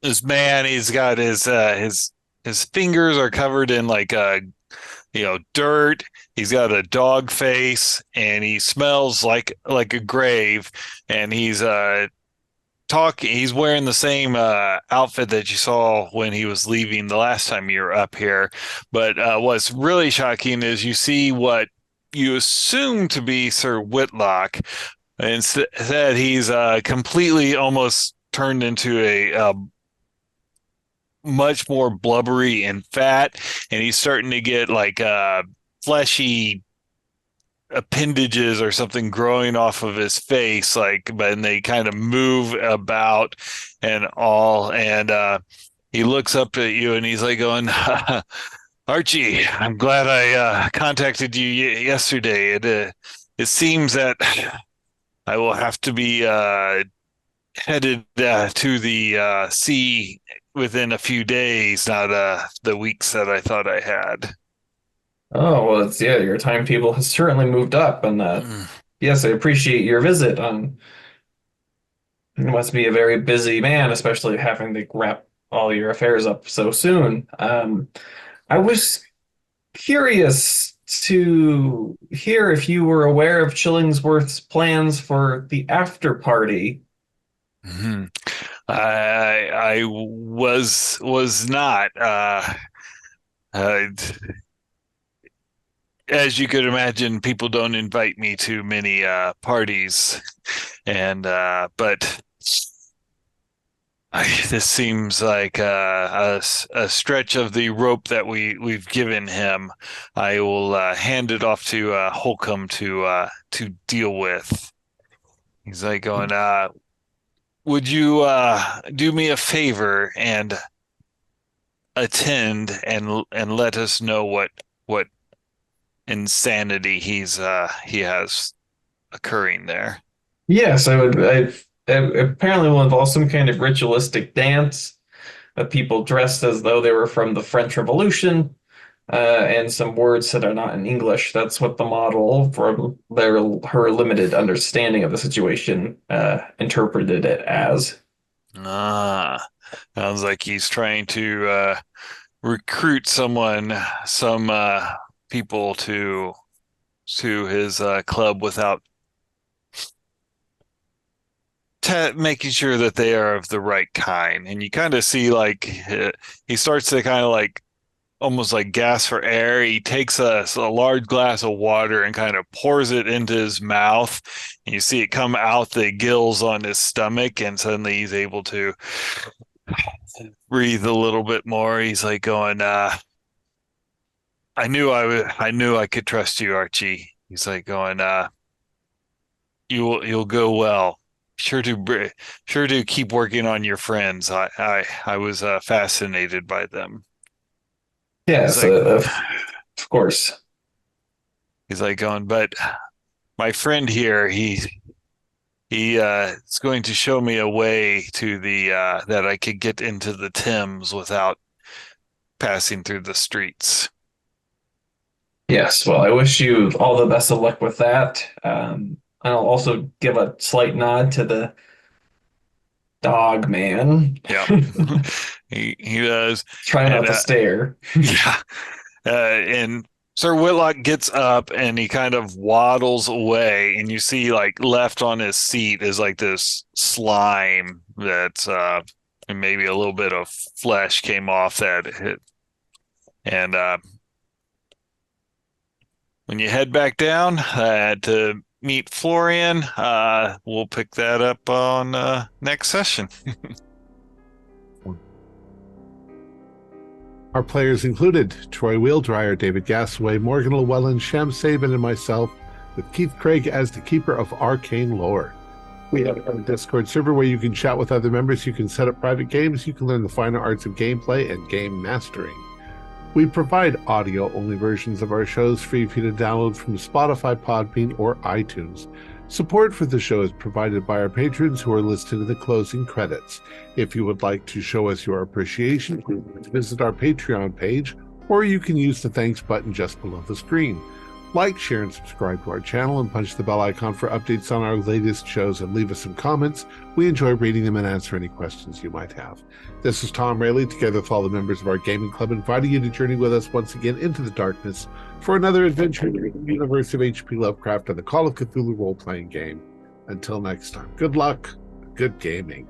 [SPEAKER 3] this man, he's got his fingers are covered in like dirt. He's got a dog face, and he smells like a grave. And he's He's wearing the same outfit that you saw when he was leaving the last time you were up here. But what's really shocking is you see what you assume to be Sir Whitlock. Instead, he's completely almost turned into a much more blubbery and fat, and he's starting to get like fleshy appendages or something growing off of his face, and they kind of move about and all. And he looks up at you and he's like going, Archie, I'm glad I contacted you yesterday. It seems that I will have to be headed to the sea within a few days, not the weeks that I thought I had.
[SPEAKER 4] Oh, well, your timetable has certainly moved up, and yes, I appreciate your visit. You must be a very busy man, especially having to wrap all your affairs up so soon. I was curious to hear if you were aware of Chillingsworth's plans for the after party.
[SPEAKER 3] Mm-hmm. I was not. As you could imagine, people don't invite me to many parties, and but this seems like a stretch of the rope that we've given him. I will hand it off to Holcomb to deal with. He's like going, would you do me a favor and attend and let us know what insanity he has occurring there?
[SPEAKER 4] Yes, I would. Apparently will involve some kind of ritualistic dance of people dressed as though they were from the French Revolution, and some words that are not in English. That's what the model, from her limited understanding of the situation, interpreted it as.
[SPEAKER 3] Sounds like he's trying to recruit some people to his club without making sure that they are of the right kind. And you kind of see he starts to kind of almost like gasp for air. He takes a large glass of water and kind of pours it into his mouth, and you see it come out the gills on his stomach, and suddenly he's able to breathe a little bit more. He's like going, I knew I could trust you, Archie. He's like going, you'll go well. Sure to keep working on your friends. I was fascinated by them.
[SPEAKER 4] Yes, of course.
[SPEAKER 3] He's like going, but my friend here, he is going to show me a way to that I could get into the Thames without passing through the streets.
[SPEAKER 4] Yes, well, I wish you all the best of luck with that. I'll also give a slight nod to the dog man.
[SPEAKER 3] Yeah, he does.
[SPEAKER 4] Try not to stare.
[SPEAKER 3] Yeah, and Sir Whitlock gets up and he kind of waddles away, and you see left on his seat is this slime that's and maybe a little bit of flesh came off that. And when you head back down to meet Florian, we'll pick that up on next session.
[SPEAKER 1] Our players included Troy Wheeldryer, David Gasaway, Morgan Llewellyn, Shem Sabin, and myself, with Keith Craig as the keeper of arcane lore. We have a Discord server where you can chat with other members, you can set up private games, you can learn the finer arts of gameplay and game mastering. We provide audio-only versions of our shows free for you to download from Spotify, Podbean, or iTunes. Support for the show is provided by our patrons who are listed in the closing credits. If you would like to show us your appreciation, visit our Patreon page, or you can use the thanks button just below the screen. Like, share, and subscribe to our channel, and punch the bell icon for updates on our latest shows, and leave us some comments. We enjoy reading them and answer any questions you might have. This is Thom Raley, together with all the members of our gaming club, inviting you to journey with us once again into the darkness for another adventure in the universe of H.P. Lovecraft and the Call of Cthulhu role-playing game. Until next time, good luck, good gaming.